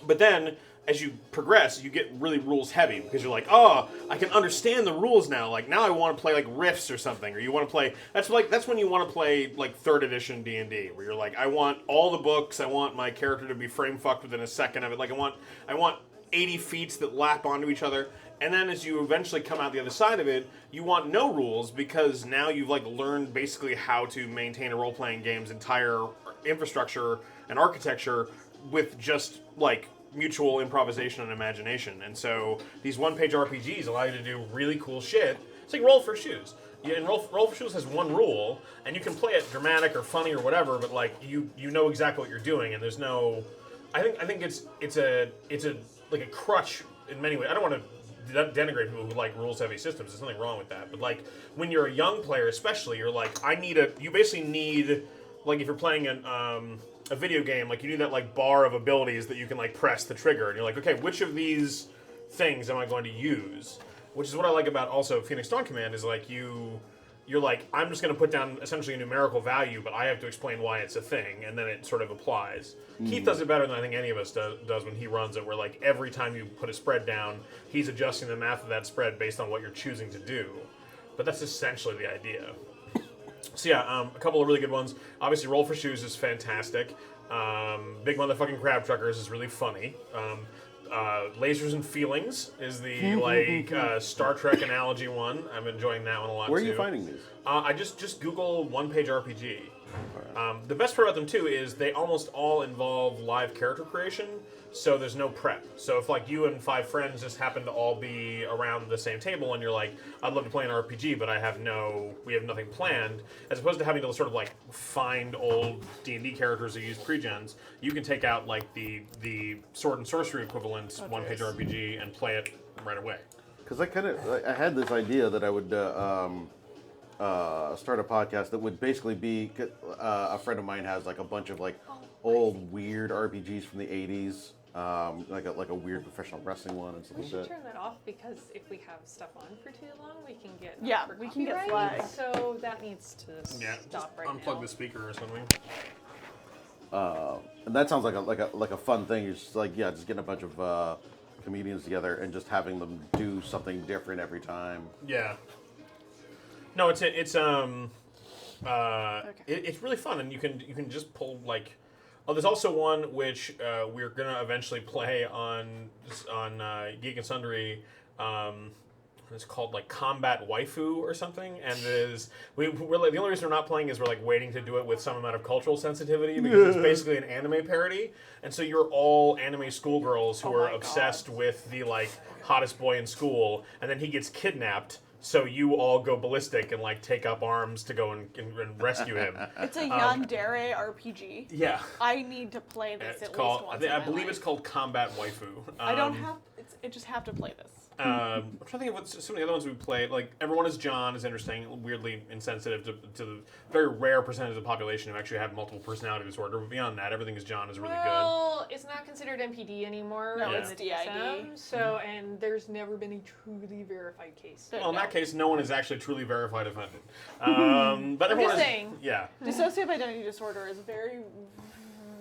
Speaker 7: But then, as you progress, you get really rules heavy because you're like, oh, I can understand the rules now. Like now, I want to play like riffs or something, or you want to play. That's when you want to play like 3rd edition D&D, where you're like, I want all the books. I want my character to be frame fucked within a second of it. Like I want 80 feats that lap onto each other. And then as you eventually come out the other side of it, you want no rules because now you've like learned basically how to maintain a role-playing game's entire infrastructure and architecture with just like mutual improvisation and imagination. And so these one-page RPGs allow you to do really cool shit. It's like Roll for Shoes. And Roll for Shoes has one rule, and you can play it dramatic or funny or whatever, but like you know exactly what you're doing, and there's no. I think it's a like a crutch in many ways. I don't want to denigrate people who like rules-heavy systems. There's nothing wrong with that. But like when you're a young player, especially, you're like, you basically need, like if you're playing a video game, like you need that like bar of abilities that you can like press the trigger, and you're like, okay, which of these things am I going to use? Which is what I like about also Phoenix Dawn Command is like you're like, I'm just going to put down essentially a numerical value, but I have to explain why it's a thing, and then it sort of applies. Keith does it better than I think any of us does when he runs it, where like every time you put a spread down, he's adjusting the math of that spread based on what you're choosing to do. But that's essentially the idea. So yeah, a couple of really good ones. Obviously, Roll for Shoes is fantastic. Big Motherfucking Crab Truckers is really funny. Lasers and Feelings is the like Star Trek analogy one. I'm enjoying that one a lot.
Speaker 5: Where are
Speaker 7: too.
Speaker 5: you finding these?
Speaker 7: I just Google one-page RPG. The best part about them too is they almost all involve live character creation, so there's no prep. So if like you and 5 friends just happen to all be around the same table and you're like, I'd love to play an RPG, but we have nothing planned, as opposed to having to sort of like find old D&D characters or use pre-gens, you can take out like the sword and sorcery equivalent one-page RPG and play it right away.
Speaker 5: Because I had this idea that I would start a podcast that would basically be a friend of mine has like a bunch of like old weird RPGs from the 80s, like a weird professional wrestling one and stuff
Speaker 1: We
Speaker 5: like
Speaker 1: should
Speaker 5: that.
Speaker 1: turn that off because if we have stuff on for too long, we can get for
Speaker 2: we can get
Speaker 1: copyright,
Speaker 2: flagged.
Speaker 1: So that needs to
Speaker 7: Yeah,
Speaker 1: stop right
Speaker 7: unplug
Speaker 1: now.
Speaker 7: the speaker or something.
Speaker 5: And that sounds like a fun thing. You're just like just getting a bunch of comedians together and just having them do something different every time.
Speaker 7: Yeah. No, it's it's really fun, and you can just pull like. Oh, there's also one which we're gonna eventually play on Geek and Sundry. It's called like Combat Waifu or something, and we're like the only reason we're not playing is we're like waiting to do it with some amount of cultural sensitivity because it's basically an anime parody, and so you're all anime schoolgirls who are obsessed with the like hottest boy in school, and then he gets kidnapped. So you all go ballistic and like take up arms to go and rescue him.
Speaker 2: It's a yandere RPG.
Speaker 7: Yeah.
Speaker 2: I need to play this
Speaker 7: It's
Speaker 2: at
Speaker 7: called.
Speaker 2: least once in
Speaker 7: I
Speaker 2: my
Speaker 7: believe
Speaker 2: life.
Speaker 7: it's called Combat Waifu.
Speaker 2: I don't have. I just have to play this.
Speaker 7: I'm trying to think of what some of the other ones we played. Like Everyone is John is interesting, weirdly insensitive to the very rare percentage of the population who actually have multiple personality disorder. But beyond that, Everything is John is really
Speaker 1: Well, it's not considered MPD anymore.
Speaker 2: No,
Speaker 1: in
Speaker 2: it's
Speaker 1: the
Speaker 2: DID.
Speaker 1: DSM, so, and there's never been a truly verified case.
Speaker 7: good. Well, in that case, no one is actually truly verified offended. But
Speaker 1: I'm
Speaker 7: everyone
Speaker 1: just
Speaker 7: is,
Speaker 1: saying.
Speaker 7: yeah.
Speaker 2: Dissociative identity disorder is very,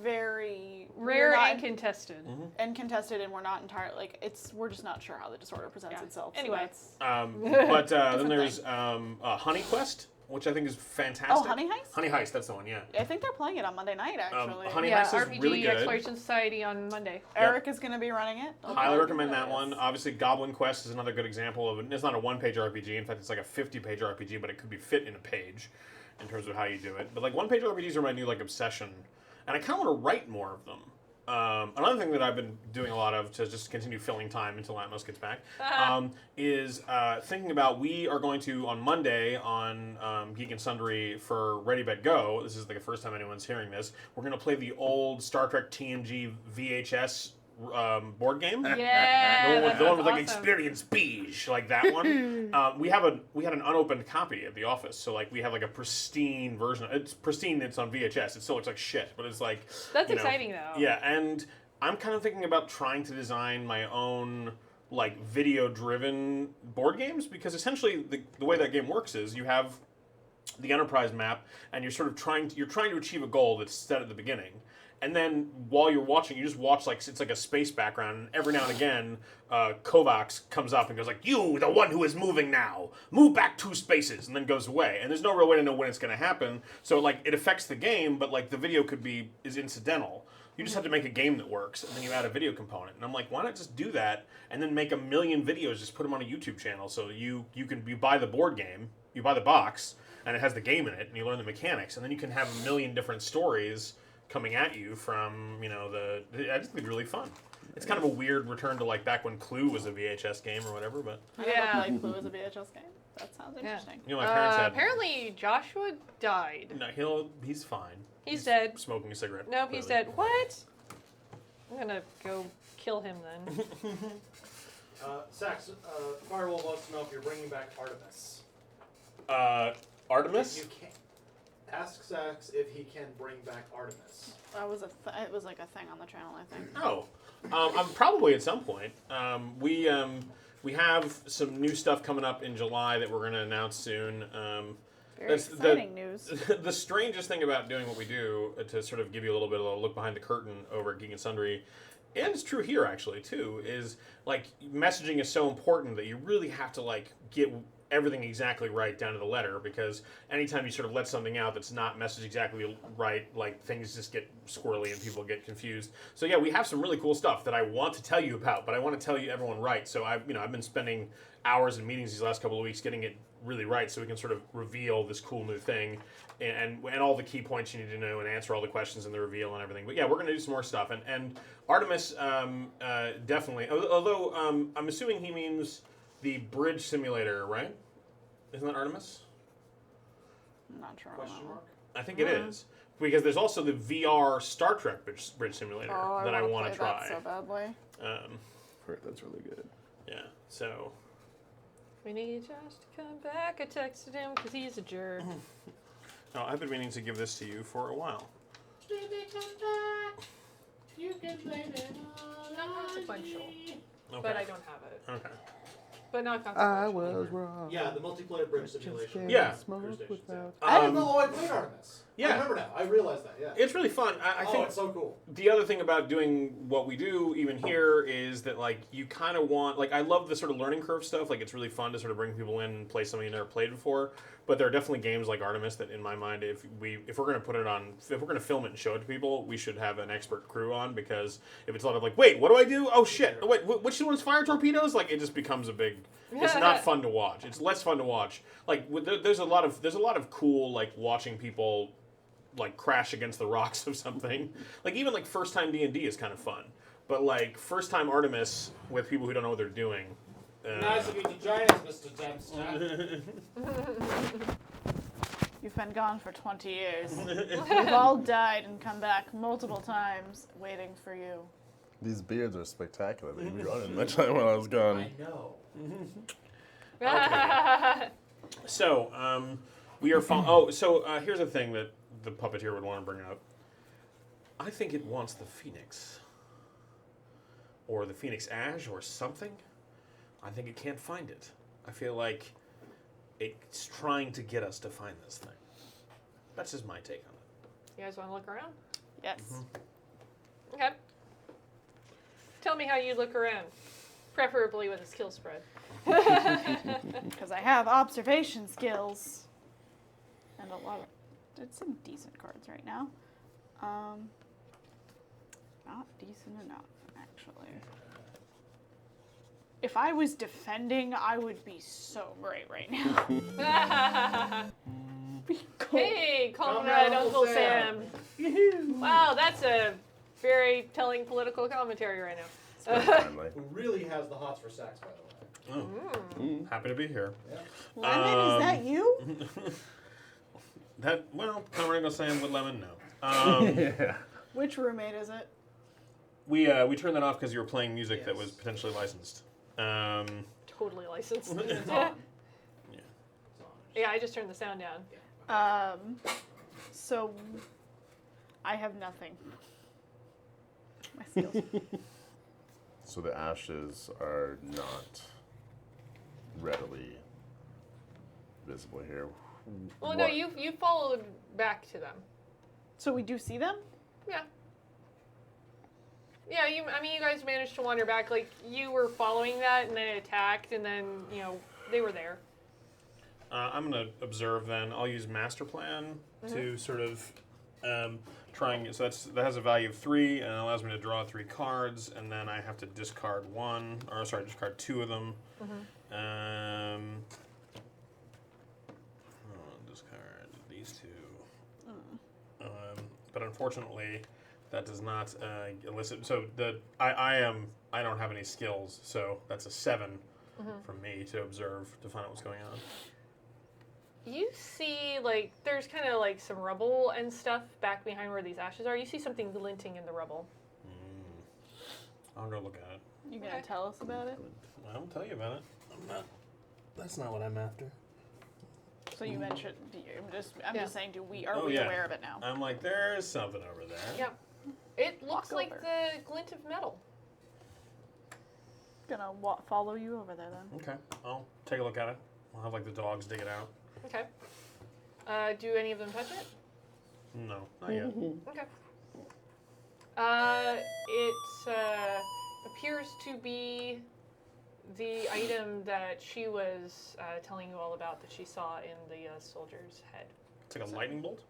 Speaker 2: very
Speaker 1: Rare
Speaker 2: not-
Speaker 1: and contested.
Speaker 2: and contested, and we're not entirely we're just not sure how the disorder presents
Speaker 1: Yeah.
Speaker 2: itself. so
Speaker 1: Anyway.
Speaker 2: that's-
Speaker 7: But then
Speaker 2: Different
Speaker 7: there's Honey Quest, which I think is fantastic.
Speaker 2: Oh, Honey Heist?
Speaker 7: Honey Heist, that's the one. Yeah.
Speaker 2: I think they're playing it on Monday night actually.
Speaker 7: Honey
Speaker 1: Yeah,
Speaker 7: Heist is
Speaker 1: RPG
Speaker 7: really good.
Speaker 1: Exploration Society on Monday.
Speaker 2: Eric is going to be running it.
Speaker 7: Highly recommend that
Speaker 2: Yes.
Speaker 7: one. Obviously, Goblin Quest is another good example of it. It's not a one-page RPG. In fact, it's like a 50-page RPG, but it could be fit in a page in terms of how you do it. But like one-page RPGs are my new like obsession, and I kind of want to write more of them. Another thing that I've been doing a lot of to just continue filling time until Atmos gets back is thinking about we are going to, on Monday on Geek and Sundry for Ready Bet Go, this is like the first time anyone's hearing this, we're going to play the old Star Trek TNG VHS board game.
Speaker 1: Yeah,
Speaker 7: the one with like
Speaker 1: awesome.
Speaker 7: Experience Beige, like that one. We had an unopened copy at the office, so like we have like a pristine version. It's pristine. It's on VHS. It still looks like shit, but it's like
Speaker 1: That's
Speaker 7: you know,
Speaker 1: exciting though.
Speaker 7: Yeah, and I'm kind of thinking about trying to design my own like video-driven board games because essentially the way that game works is you have the enterprise map and you're sort of trying to achieve a goal that's set at the beginning. And then while you're watching, you just watch like it's like a space background, and every now and again, Kovacs comes up and goes like, "You, the one who is moving now, move back 2 spaces," and then goes away. And there's no real way to know when it's going to happen. So like it affects the game, but like the video is incidental. You just have to make a game that works, and then you add a video component. And I'm like, why not just do that, and then make a million videos, just put them on a YouTube channel, so you buy the board game, you buy the box, and it has the game in it, and you learn the mechanics, and then you can have a million different stories coming at you from, I just think it'd be really fun. It's kind of a weird return to like back when Clue was a VHS game or whatever, but
Speaker 2: I never played Clue as a VHS game. That sounds interesting.
Speaker 7: my parents had.
Speaker 1: Apparently, Joshua died.
Speaker 7: No, he's fine.
Speaker 1: He's dead.
Speaker 7: Smoking a cigarette.
Speaker 1: No, he's dead. What? I'm gonna go kill him then.
Speaker 6: Sax, Firewall wants to know if you're bringing back Artemis.
Speaker 7: Artemis?
Speaker 6: You can't. Ask Sax if he can bring back Artemis.
Speaker 2: That was it was like a thing on the channel, I think.
Speaker 7: Oh, I'm probably at some point. We have some new stuff coming up in July that we're going to announce soon.
Speaker 2: Very exciting news.
Speaker 7: The strangest thing about doing what we do, to sort of give you a little bit of a look behind the curtain over at Geek and Sundry, and it's true here actually too, is like messaging is so important that you really have to like get everything exactly right down to the letter, because anytime you sort of let something out that's not messaged exactly right, like things just get squirrely and people get confused. So yeah, we have some really cool stuff that I want to tell you about, but I want to tell you everyone right. So I've been spending hours in meetings these last couple of weeks getting it really right, so we can sort of reveal this cool new thing and all the key points you need to know and answer all the questions in the reveal and everything. But yeah, we're going to do some more stuff. And Artemis, definitely. Although I'm assuming he means the bridge simulator, right? Isn't that Artemis?
Speaker 2: I'm not sure.
Speaker 6: Question mark?
Speaker 7: I think it is. Because there's also the VR Star Trek bridge simulator that I want to try.
Speaker 2: That so badly.
Speaker 5: Heard that's really good.
Speaker 7: Yeah, so...
Speaker 1: We need Josh to come back. I texted him because he's a jerk.
Speaker 7: No, I've been meaning to give this to you for a while.
Speaker 6: Baby, come back. You can blame it all
Speaker 1: Not consequential,
Speaker 7: Okay.
Speaker 1: but I don't have it.
Speaker 7: Okay.
Speaker 1: But not consequential.
Speaker 5: I was wrong.
Speaker 6: Yeah, the multiplayer bridge simulation.
Speaker 7: Yeah.
Speaker 6: I didn't know I played Artemis.
Speaker 7: Yeah.
Speaker 6: I remember now. I realized that, yeah.
Speaker 7: It's really fun. I think
Speaker 6: it's so cool.
Speaker 7: the other thing about doing what we do even here is that like you kind of want, like, I love the sort of learning curve stuff. Like, it's really fun to sort of bring people in and play something you've never played before. But there are definitely games like Artemis that, in my mind, if we're going to film it and show it to people, we should have an expert crew on, because if it's a lot of like, wait, what do I do? Oh shit! Oh, wait, which one's fire torpedoes? Like, it just becomes a big. It's not fun to watch. It's less fun to watch. Like, there's a lot of cool, like, watching people like crash against the rocks of something. Like, even like first time D&D is kind of fun, but like first time Artemis with people who don't know what they're doing.
Speaker 6: Nice of you to join us, Mr. Dempster.
Speaker 2: You've been gone for 20 years. We've all died and come back multiple times waiting for you.
Speaker 3: These beards are spectacular. They'd be running my time while I was gone.
Speaker 6: I know.
Speaker 7: Okay. So, we are. Here's the thing that the puppeteer would want to bring up. I think it wants the Phoenix, or the Phoenix Ash, or something. I think it can't find it. I feel like it's trying to get us to find this thing. That's just my take on it.
Speaker 1: You guys want to look around?
Speaker 2: Yes.
Speaker 1: Okay. Tell me how you look around, preferably with a skill spread.
Speaker 2: Because I have observation skills. And it's some decent cards right now. Not decent enough, actually. If I was defending, I would be so great right now.
Speaker 1: Hey, Comrade Uncle Sam. Wow, that's a very telling political commentary right now.
Speaker 6: Who really has the hots for sax, by the way.
Speaker 7: Oh. Happy to be here.
Speaker 6: Yeah.
Speaker 2: Lemon, is that you?
Speaker 7: Comrade Uncle Sam with lemon, no.
Speaker 3: Yeah.
Speaker 2: Which roommate is it?
Speaker 7: We turned that off because you were playing music that was potentially licensed.
Speaker 1: Totally licensed.
Speaker 6: It's on.
Speaker 1: Yeah, I just turned the sound down.
Speaker 2: So I have nothing. My skills.
Speaker 3: So the ashes are not readily visible here.
Speaker 1: Well, no,
Speaker 3: What-
Speaker 1: you followed back to them.
Speaker 2: So we do see them?
Speaker 1: Yeah. Yeah, you guys managed to wander back. Like, you were following that, and then it attacked, and then, they were there.
Speaker 7: I'm going to observe then. I'll use master plan to sort of try and get, so that has a value of 3, and it allows me to draw 3 cards, and then I have to discard discard 2 of them. Discard these 2. But unfortunately, that does not elicit. So I don't have any skills, so that's a 7 from me to observe to find out what's going on.
Speaker 1: You see, like, there's kind of, like, some rubble and stuff back behind where these ashes are. You see something glinting in the rubble.
Speaker 7: I'll go look at it.
Speaker 2: You gonna
Speaker 1: Okay.
Speaker 2: tell us about it?
Speaker 7: I will tell you about it. That's not what I'm after.
Speaker 2: So you mentioned. I'm
Speaker 1: Yeah.
Speaker 2: just saying. Are we aware of it now?
Speaker 7: I'm like, there's something over there.
Speaker 1: Yeah. It looks
Speaker 2: Walk
Speaker 1: like
Speaker 2: over.
Speaker 1: the glint of metal.
Speaker 2: Gonna follow you over there then.
Speaker 7: Okay, I'll take a look at it. I'll have like the dogs dig it out.
Speaker 1: Okay. Do any of them touch it?
Speaker 7: No, not yet.
Speaker 1: Okay. It appears to be the item that she was telling you all about that she saw in the soldier's head.
Speaker 7: It's like a lightning bolt.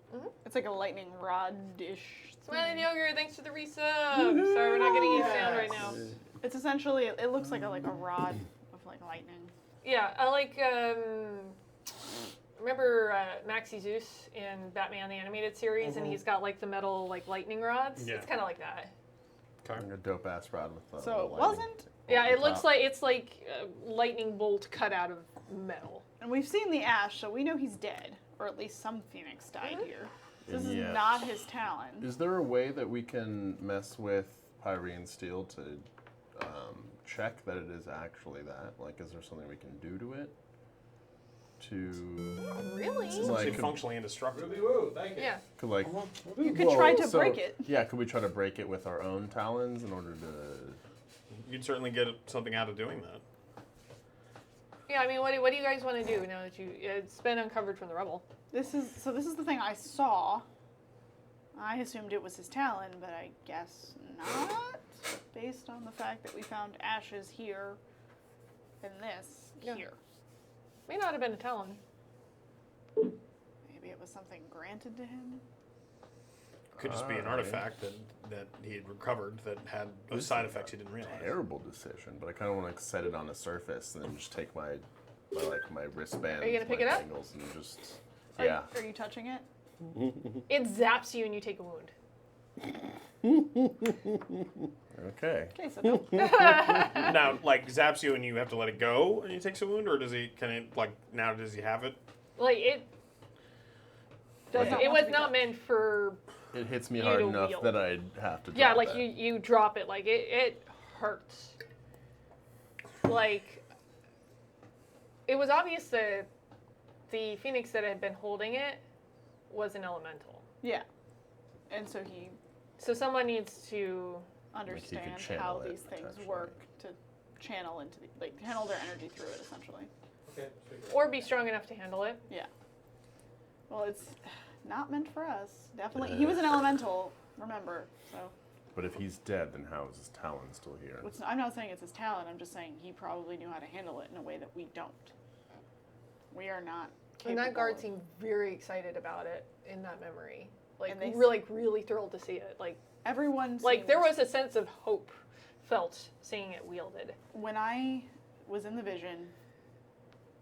Speaker 2: It's like a lightning rod-ish.
Speaker 1: Smiling Yogurt, thanks for the resub. Sorry, we're not getting you sound right now.
Speaker 2: It's essentially. It looks like a rod of like lightning.
Speaker 1: Yeah, I like. Remember Maxie Zeus in Batman the Animated Series, and he's got like the metal like lightning rods.
Speaker 7: Yeah.
Speaker 1: It's kind of like that.
Speaker 7: Okay.
Speaker 3: A dope ass rod with the
Speaker 2: So
Speaker 3: little
Speaker 2: it
Speaker 3: lightning
Speaker 2: wasn't.
Speaker 1: Yeah, it
Speaker 3: bolt
Speaker 1: looks
Speaker 3: top.
Speaker 1: like it's like a lightning bolt cut out of metal.
Speaker 2: And we've seen the ash, so we know he's dead, or at least some phoenix died here. This is
Speaker 3: Yes.
Speaker 2: not his talon.
Speaker 3: Is there a way that we can mess with Pyrene Steel to check that it is actually that? Like, is there something we can do to it?
Speaker 1: Really?
Speaker 3: Like,
Speaker 7: Essentially
Speaker 3: could-
Speaker 7: functionally indestructible.
Speaker 6: Ruby woo, thank you.
Speaker 1: Yeah.
Speaker 3: Could like
Speaker 2: You could try to break it.
Speaker 3: Yeah, could we try to break it with our own talons in order to?
Speaker 7: You'd certainly get something out of doing that.
Speaker 1: Yeah, I mean, what do you guys want to do now that it's been uncovered from the rubble?
Speaker 2: This is the thing I saw. I assumed it was his talon, but I guess not, based on the fact that we found ashes here and this
Speaker 1: Yeah.
Speaker 2: here.
Speaker 1: May not have been a talon.
Speaker 2: Maybe it was something granted to him.
Speaker 7: Could just be an
Speaker 3: Alright.
Speaker 7: artifact that he had recovered that had a side effect he didn't realize.
Speaker 3: Terrible decision, but I kind of want to set it on a surface and then just take my wristband.
Speaker 1: Are you gonna pick it up?
Speaker 3: And just
Speaker 2: Are you touching it?
Speaker 1: It zaps you and you take a wound.
Speaker 3: Okay.
Speaker 2: Okay, so don't.
Speaker 7: Now, like zaps you and you have to let it go and he takes a wound, or does he? Can it like now? Does he have it?
Speaker 1: Like it. Doesn't,
Speaker 2: Like-
Speaker 1: it was not meant for.
Speaker 3: It hits me
Speaker 1: You
Speaker 3: hard
Speaker 1: to
Speaker 3: enough
Speaker 1: wield.
Speaker 3: that I'd have to.
Speaker 1: Yeah,
Speaker 3: drop
Speaker 1: like
Speaker 3: it.
Speaker 1: you drop it. Like it hurts. Like it was obvious that the phoenix that had been holding it was an elemental.
Speaker 2: Yeah. And so he
Speaker 1: So someone needs to.
Speaker 2: understand
Speaker 3: channel
Speaker 2: how
Speaker 3: it,
Speaker 2: these things
Speaker 3: potentially.
Speaker 2: work to channel into channel their energy through it, essentially.
Speaker 6: Okay,
Speaker 1: Or be strong enough to handle it.
Speaker 2: Yeah. Well, it's not meant for us. Definitely. He was an elemental, remember. So
Speaker 3: But if he's dead, then how is his talon still here?
Speaker 2: I'm not saying it's his talent. I'm just saying he probably knew how to handle it in a way that we don't. We are not
Speaker 1: And
Speaker 2: capable
Speaker 1: that guard
Speaker 2: of-
Speaker 1: seemed very excited about it in that memory. Like
Speaker 2: And they-
Speaker 1: really thrilled to see it.
Speaker 2: Everyone
Speaker 1: Like there
Speaker 2: seemed-
Speaker 1: was a sense of hope felt seeing it wielded.
Speaker 2: When I was in the vision,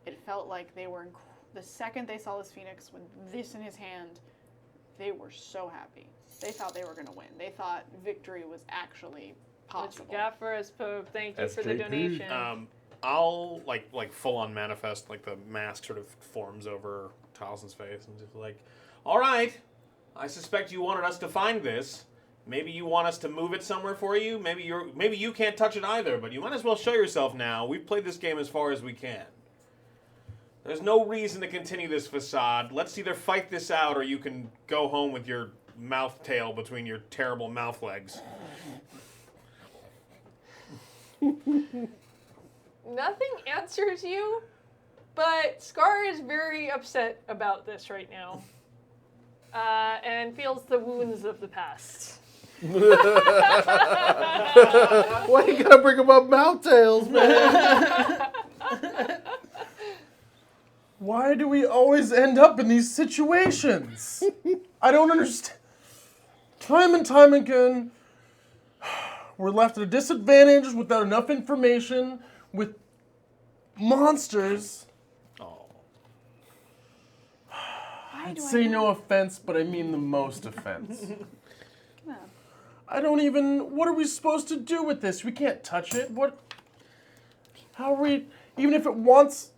Speaker 2: it felt like they were the second they saw this phoenix with this in his hand, they were so happy. They thought they were going to win. They thought victory was actually
Speaker 1: What you
Speaker 2: possible.
Speaker 1: got for us, Pope? Thank you for the
Speaker 3: SJP.
Speaker 1: donation.
Speaker 7: I'll like full on manifest, like the mask sort of forms over Taliesin's face and just like, all right, I suspect you wanted us to find this. Maybe you want us to move it somewhere for you. Maybe you can't touch it either, but you might as well show yourself now. We've played this game as far as we can. There's no reason to continue this facade. Let's either fight this out or you can go home with your mouth tail between your terrible mouth legs.
Speaker 1: Nothing answers you, but Scar is very upset about this right now. And feels the wounds of the past.
Speaker 5: Why you gotta bring about mouth tails, man?
Speaker 3: Why do we always end up in these situations? I don't understand. Time and time again, we're left at a disadvantage without enough information, with monsters. I'd say no offense, but I mean the most offense.
Speaker 2: Come on.
Speaker 3: I don't even. What are we supposed to do with this? We can't touch it. What? How are we? Even if it wants.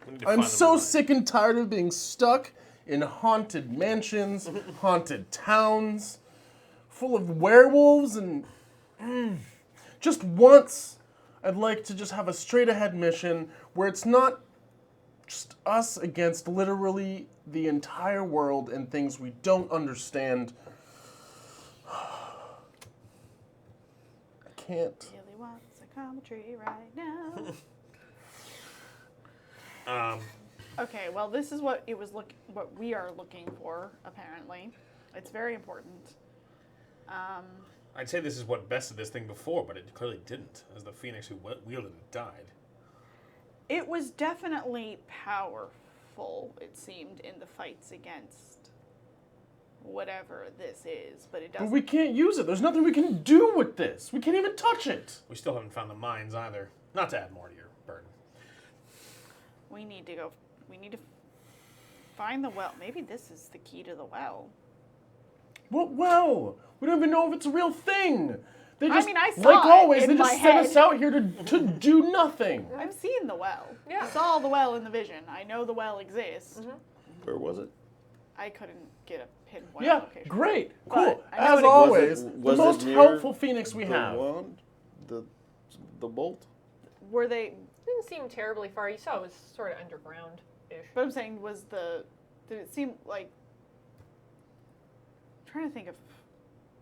Speaker 7: We need to
Speaker 3: I'm
Speaker 7: find the
Speaker 3: so
Speaker 7: mine.
Speaker 3: sick and tired of being stuck in haunted mansions, haunted towns, full of werewolves, and just once, I'd like to just have a straight ahead mission where it's not just us against literally the entire world and things we don't understand. I can't.
Speaker 2: Really wants a commentary right now. Okay, well, this is what what we are looking for. Apparently, it's very important.
Speaker 7: I'd say this is what bested this thing before, but it clearly didn't, as the Phoenix who wielded it died.
Speaker 2: It was definitely powerful. It seemed in the fights against whatever this is, but it
Speaker 3: But
Speaker 2: doesn't.
Speaker 3: we can't use it. There's nothing we can do with this. We can't even touch it.
Speaker 7: We still haven't found the mines either. Not to add more to your burden.
Speaker 2: We need to go. We need to find the well. Maybe this is the key to the well.
Speaker 3: What well? We don't even know if it's a real thing. They
Speaker 2: I
Speaker 3: just,
Speaker 2: mean, I saw
Speaker 3: like
Speaker 2: it
Speaker 3: always,
Speaker 2: in
Speaker 3: they
Speaker 2: my
Speaker 3: just sent us
Speaker 2: head.
Speaker 3: out here to do nothing.
Speaker 2: I've seen the well.
Speaker 1: Yeah.
Speaker 2: I saw the well in the vision. I know the well exists.
Speaker 5: Where was it?
Speaker 2: I couldn't get a pinpoint
Speaker 3: Yeah,
Speaker 2: location.
Speaker 3: great,
Speaker 2: But
Speaker 3: cool.
Speaker 2: I know
Speaker 3: As
Speaker 2: it
Speaker 3: always,
Speaker 5: was
Speaker 3: the
Speaker 5: it
Speaker 3: most
Speaker 5: near
Speaker 3: helpful Phoenix we
Speaker 5: the
Speaker 3: have.
Speaker 5: wand? The bolt?
Speaker 2: Were they?
Speaker 1: Didn't seem terribly far. You saw it was sort of underground-ish.
Speaker 2: But I'm saying, did it seem like? I'm trying to think of.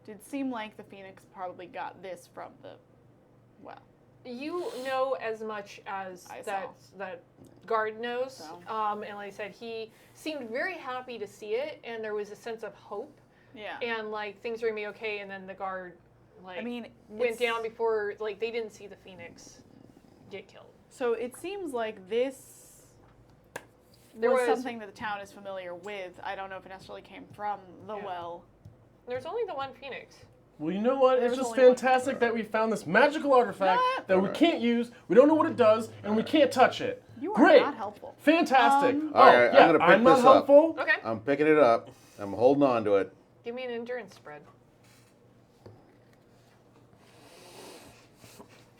Speaker 2: Did it seem like the Phoenix probably got this from the well?
Speaker 1: You know as much as
Speaker 2: I
Speaker 1: that guard knows.
Speaker 2: So.
Speaker 1: And like I said, he seemed very happy to see it, and there was a sense of hope,
Speaker 2: Yeah.
Speaker 1: and like things were gonna be okay. And then the guard, like,
Speaker 2: I mean,
Speaker 1: went
Speaker 2: it's-
Speaker 1: down before, like, they didn't see the Phoenix get killed.
Speaker 2: So it seems like this
Speaker 1: There
Speaker 2: was
Speaker 1: was-
Speaker 2: something that the town is familiar with. I don't know if it necessarily came from the
Speaker 1: Yeah.
Speaker 2: well.
Speaker 1: There's only the one Phoenix.
Speaker 3: Well, you know what?
Speaker 2: There
Speaker 3: It's
Speaker 2: was
Speaker 3: just
Speaker 2: only one.
Speaker 3: fantastic that we found this magical artifact
Speaker 2: What?
Speaker 3: that we can't use. We don't know what it does, and we can't touch it.
Speaker 2: You are
Speaker 3: Great.
Speaker 2: not helpful.
Speaker 3: Fantastic.
Speaker 2: Oh,
Speaker 5: All right,
Speaker 3: yeah,
Speaker 5: I'm gonna pick
Speaker 3: I'm not
Speaker 5: this up.
Speaker 3: helpful.
Speaker 1: Okay.
Speaker 5: I'm picking it up. I'm holding on to it.
Speaker 1: Give me an endurance spread.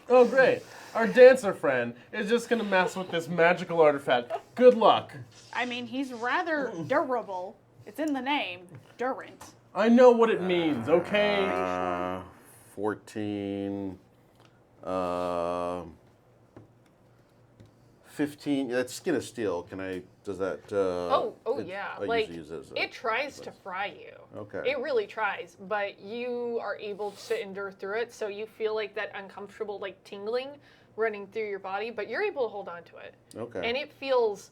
Speaker 3: Oh, great. Our dancer friend is just going to mess with this magical artifact. Good luck.
Speaker 2: I mean, he's rather durable. It's in the name, Durant.
Speaker 3: I know what it means, okay?
Speaker 5: 14. 15. That's skin of steel. Can I? Does that?
Speaker 1: Yeah.
Speaker 5: I
Speaker 1: Like,
Speaker 5: usually use it as a-
Speaker 1: it tries to fry you.
Speaker 5: Okay.
Speaker 1: It really tries, but you are able to endure through it, so you feel like that uncomfortable, like, tingling running through your body, but you're able to hold on to it.
Speaker 5: Okay.
Speaker 1: And it feels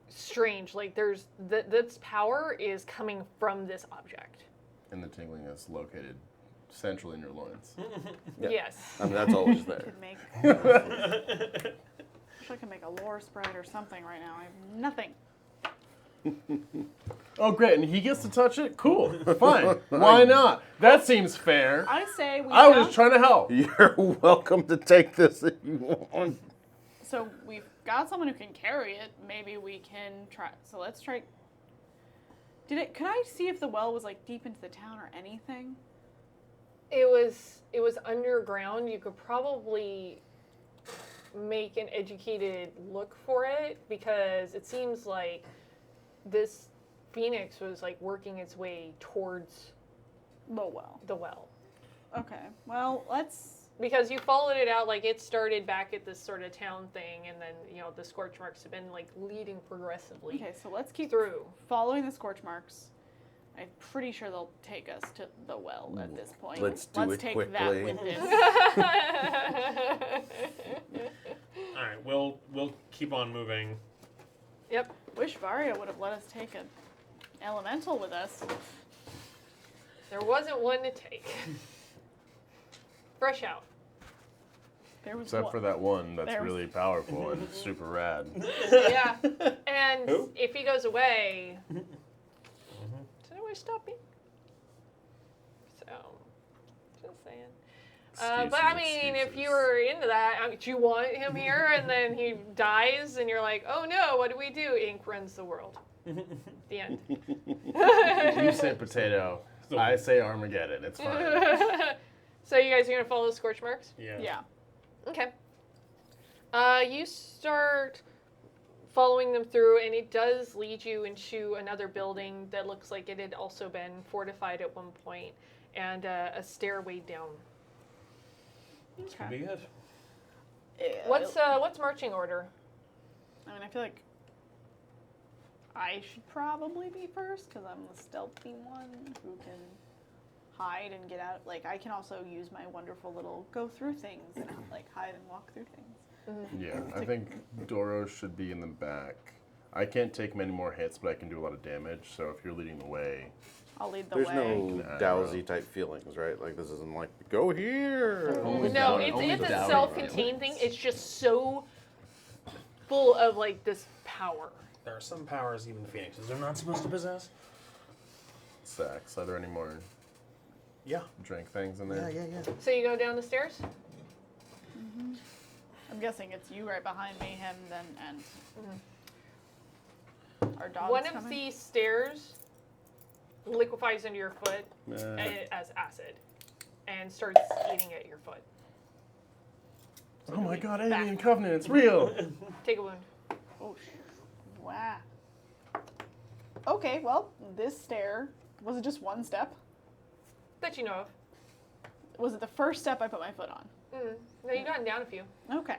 Speaker 1: strange. Like, there's this power is coming from this object.
Speaker 3: And the tingling is located centrally in your loins.
Speaker 5: Yeah.
Speaker 1: Yes.
Speaker 5: I mean, that's always there.
Speaker 2: Could make. Wish I could make a lore spread or something right now. I have nothing.
Speaker 3: Oh, great. And he gets to touch it? Cool. Fine. Why not? That seems fair.
Speaker 2: I say we.
Speaker 3: I was
Speaker 2: found-
Speaker 3: just trying to help.
Speaker 5: You're welcome to take this if you want.
Speaker 2: So we've got someone who can carry it. Maybe we can try. So let's try. Could I see if the well was like deep into the town or anything?
Speaker 1: It was underground. You could probably make an educated look for it because it seems like this Phoenix was like working its way towards
Speaker 2: The well.
Speaker 1: the well.
Speaker 2: Okay. Well, let's.
Speaker 1: Because you followed it out, like it started back at this sort of town thing, and then, you know, the scorch marks have been like leading progressively
Speaker 2: Okay, so let's keep
Speaker 1: through.
Speaker 2: following the scorch marks. I'm pretty sure they'll take us to the well at this point.
Speaker 5: Let's do it
Speaker 2: take
Speaker 5: quickly.
Speaker 2: that with this.
Speaker 7: All right, we'll keep on moving.
Speaker 1: Yep.
Speaker 2: Wish Varia would have let us take an elemental with us.
Speaker 1: There wasn't one to take. Fresh out.
Speaker 2: There was
Speaker 3: Except
Speaker 2: one.
Speaker 3: for that one that's
Speaker 2: There was-
Speaker 3: really powerful and super rad.
Speaker 1: Yeah. And
Speaker 7: Who?
Speaker 1: if he goes away, does anyone stop me? So, just saying. But I mean, if you were into that, do you want him here and then he dies and you're like, oh no, what do we do? Ink runs the world. The end.
Speaker 3: You say potato, I say Armageddon. It's fine.
Speaker 1: So you guys are going to follow the scorch marks?
Speaker 2: Yeah.
Speaker 1: Okay. You start following them through, and it does lead you into another building that looks like it had also been fortified at one point, and a stairway down.
Speaker 7: This could be it.
Speaker 1: What's marching order?
Speaker 2: I mean, I feel like I should probably be first because I'm the stealthy one who can hide and get out. Like, I can also use my wonderful little go through things and like hide and walk through things.
Speaker 3: Yeah, I think Doro should be in the back. I can't take many more hits, but I can do a lot of damage. So if you're leading the way,
Speaker 2: I'll lead the
Speaker 5: There's
Speaker 2: way.
Speaker 5: no
Speaker 3: Aggro.
Speaker 5: Dowsy type feelings, right? Like this isn't like go here.
Speaker 3: Only
Speaker 1: No,
Speaker 3: Dowry-
Speaker 1: it's
Speaker 3: only
Speaker 1: a
Speaker 3: Dowry
Speaker 1: self-contained thing. It's just so full of like this power.
Speaker 7: There are some powers even phoenixes are not supposed to possess.
Speaker 3: Sacks. Are there any more
Speaker 7: Yeah.
Speaker 3: drink things in there?
Speaker 5: Yeah.
Speaker 1: So you go down the stairs.
Speaker 2: I'm guessing it's you right behind me, him, then, and our dog's
Speaker 1: One of
Speaker 2: coming.
Speaker 1: these stairs liquefies into your foot
Speaker 3: Uh,
Speaker 1: as acid and starts eating at your foot.
Speaker 3: oh my god, Alien Covenant, it's real!
Speaker 1: Take a wound.
Speaker 2: Oh, wow. Okay, well, this stair, was it just one step?
Speaker 1: That you know of.
Speaker 2: Was it the first step I put my foot on?
Speaker 1: No, you've gotten down a few.
Speaker 2: Okay.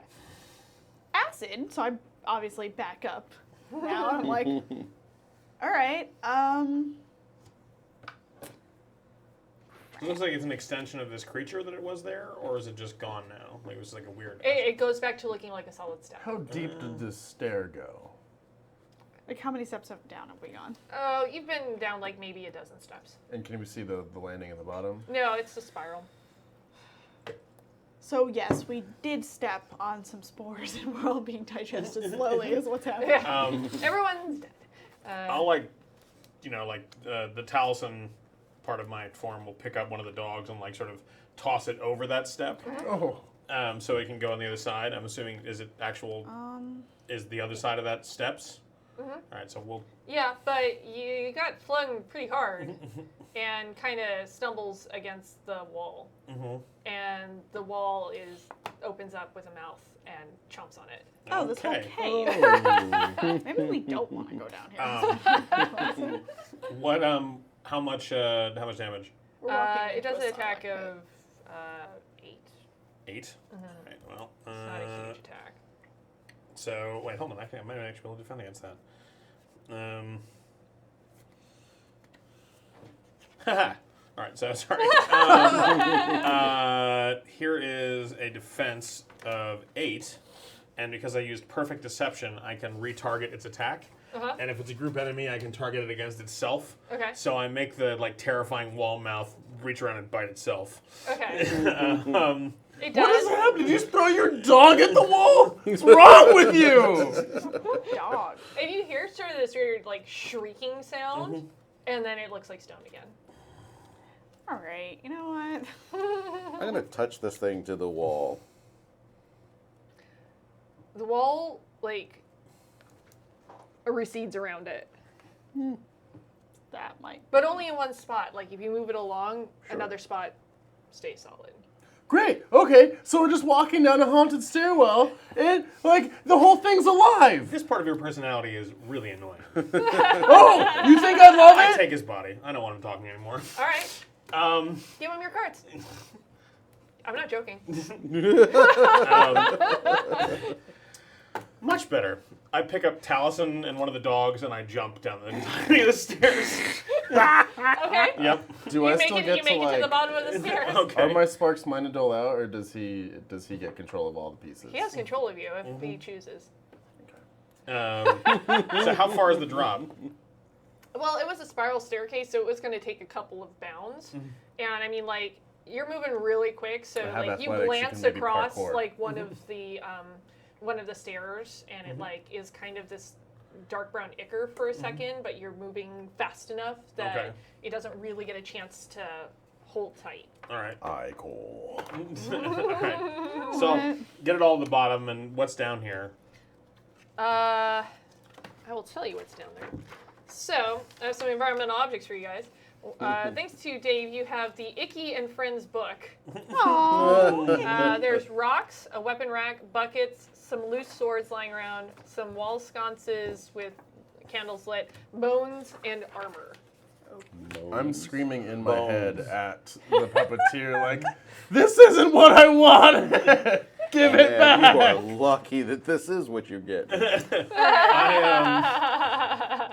Speaker 2: Acid, so I obviously back up. Now I'm like, all right,
Speaker 7: It looks like it's an extension of this creature that it was there, or is it just gone now? Like it was like a weird.
Speaker 1: It goes back to looking like a solid step.
Speaker 3: How deep did this stair go?
Speaker 2: like how many steps down have we gone?
Speaker 1: Oh, you've been down like maybe a dozen steps.
Speaker 3: And can we see the landing at the bottom?
Speaker 1: No, it's a spiral.
Speaker 2: So yes, we did step on some spores and we're all being digested slowly is what's happening.
Speaker 1: Everyone's dead.
Speaker 7: I'll like the Taliesin part of my form will pick up one of the dogs and like sort of toss it over that step,
Speaker 3: Oh,
Speaker 7: so it can go on the other side. I'm assuming is the other side of that steps. All right, so we'll.
Speaker 1: Yeah, but you got flung pretty hard and kind of stumbles against the wall. And the wall opens up with a mouth and chomps on it.
Speaker 2: Oh, this whole
Speaker 7: Okay.
Speaker 2: cave. Maybe we don't want to go down here.
Speaker 7: What how much damage?
Speaker 2: We're walking
Speaker 1: It
Speaker 2: into
Speaker 1: does
Speaker 2: a
Speaker 1: an attack
Speaker 2: silent
Speaker 1: of
Speaker 2: cave.
Speaker 1: 8.
Speaker 7: 8. Right, well,
Speaker 1: It's not a huge attack.
Speaker 7: So wait, hold on. I think I might actually be able to defend against that. All right, so sorry. Here is a defense of 8, and because I used perfect deception, I can retarget its attack. And if it's a group enemy, I can target it against itself.
Speaker 1: Okay.
Speaker 7: So I make the like terrifying wall mouth reach around and bite itself.
Speaker 1: Okay. It
Speaker 3: what
Speaker 1: does.
Speaker 3: is happening? Did you throw your dog at the wall? What's wrong with you?
Speaker 2: Dog.
Speaker 1: And you hear sort of this weird, like, shrieking sound, and then it looks like stone again.
Speaker 2: All right, you know what?
Speaker 5: I'm gonna touch this thing to the wall.
Speaker 1: The wall, like, recedes around it.
Speaker 2: That might.
Speaker 1: But only in one spot. Like, if you move it along, another spot stays solid.
Speaker 3: Great. Okay, so we're just walking down a haunted stairwell, and like the whole thing's alive.
Speaker 7: This part of your personality is really annoying.
Speaker 3: Oh, you think I love
Speaker 7: I
Speaker 3: it?
Speaker 7: take his body. I don't want him talking anymore.
Speaker 1: All right. Give him your cards. I'm not joking.
Speaker 7: Much better. I pick up Taliesin and one of the dogs and I jump down the entirety of the stairs.
Speaker 1: Okay.
Speaker 4: Yep.
Speaker 3: Do
Speaker 1: You
Speaker 3: I
Speaker 1: make
Speaker 3: still
Speaker 1: it.
Speaker 3: get
Speaker 1: You make
Speaker 3: to
Speaker 1: it to the
Speaker 3: like?
Speaker 1: bottom of the stairs.
Speaker 4: Okay.
Speaker 3: Are my sparks mine to dole out, or does he get control of all the pieces?
Speaker 1: He has control of you if he chooses.
Speaker 7: So how far is the drop?
Speaker 1: Well, it was a spiral staircase, so it was going to take a couple of bounds. And I mean, like, you're moving really quick, so
Speaker 3: I have
Speaker 1: like you
Speaker 3: athletics, you
Speaker 1: glance
Speaker 3: can maybe
Speaker 1: across
Speaker 3: parkour.
Speaker 1: like one of the stairs, and it like is kind of this dark brown ichor for a second, but you're moving fast enough that
Speaker 7: Okay.
Speaker 1: it doesn't really get a chance to hold tight.
Speaker 7: All right.
Speaker 3: I cool.
Speaker 7: All right. So get it all to the bottom, and what's down here?
Speaker 1: I will tell you what's down there. So, I have some environmental objects for you guys. Thanks to Dave, you have the Icky and Friends book. There's rocks, a weapon rack, buckets, some loose swords lying around, some wall sconces with candles lit, bones, and armor.
Speaker 3: I'm screaming in my head at the puppeteer, like, this isn't what I wanted! Give it
Speaker 5: Man,
Speaker 3: back!
Speaker 5: you are lucky that this is what you get.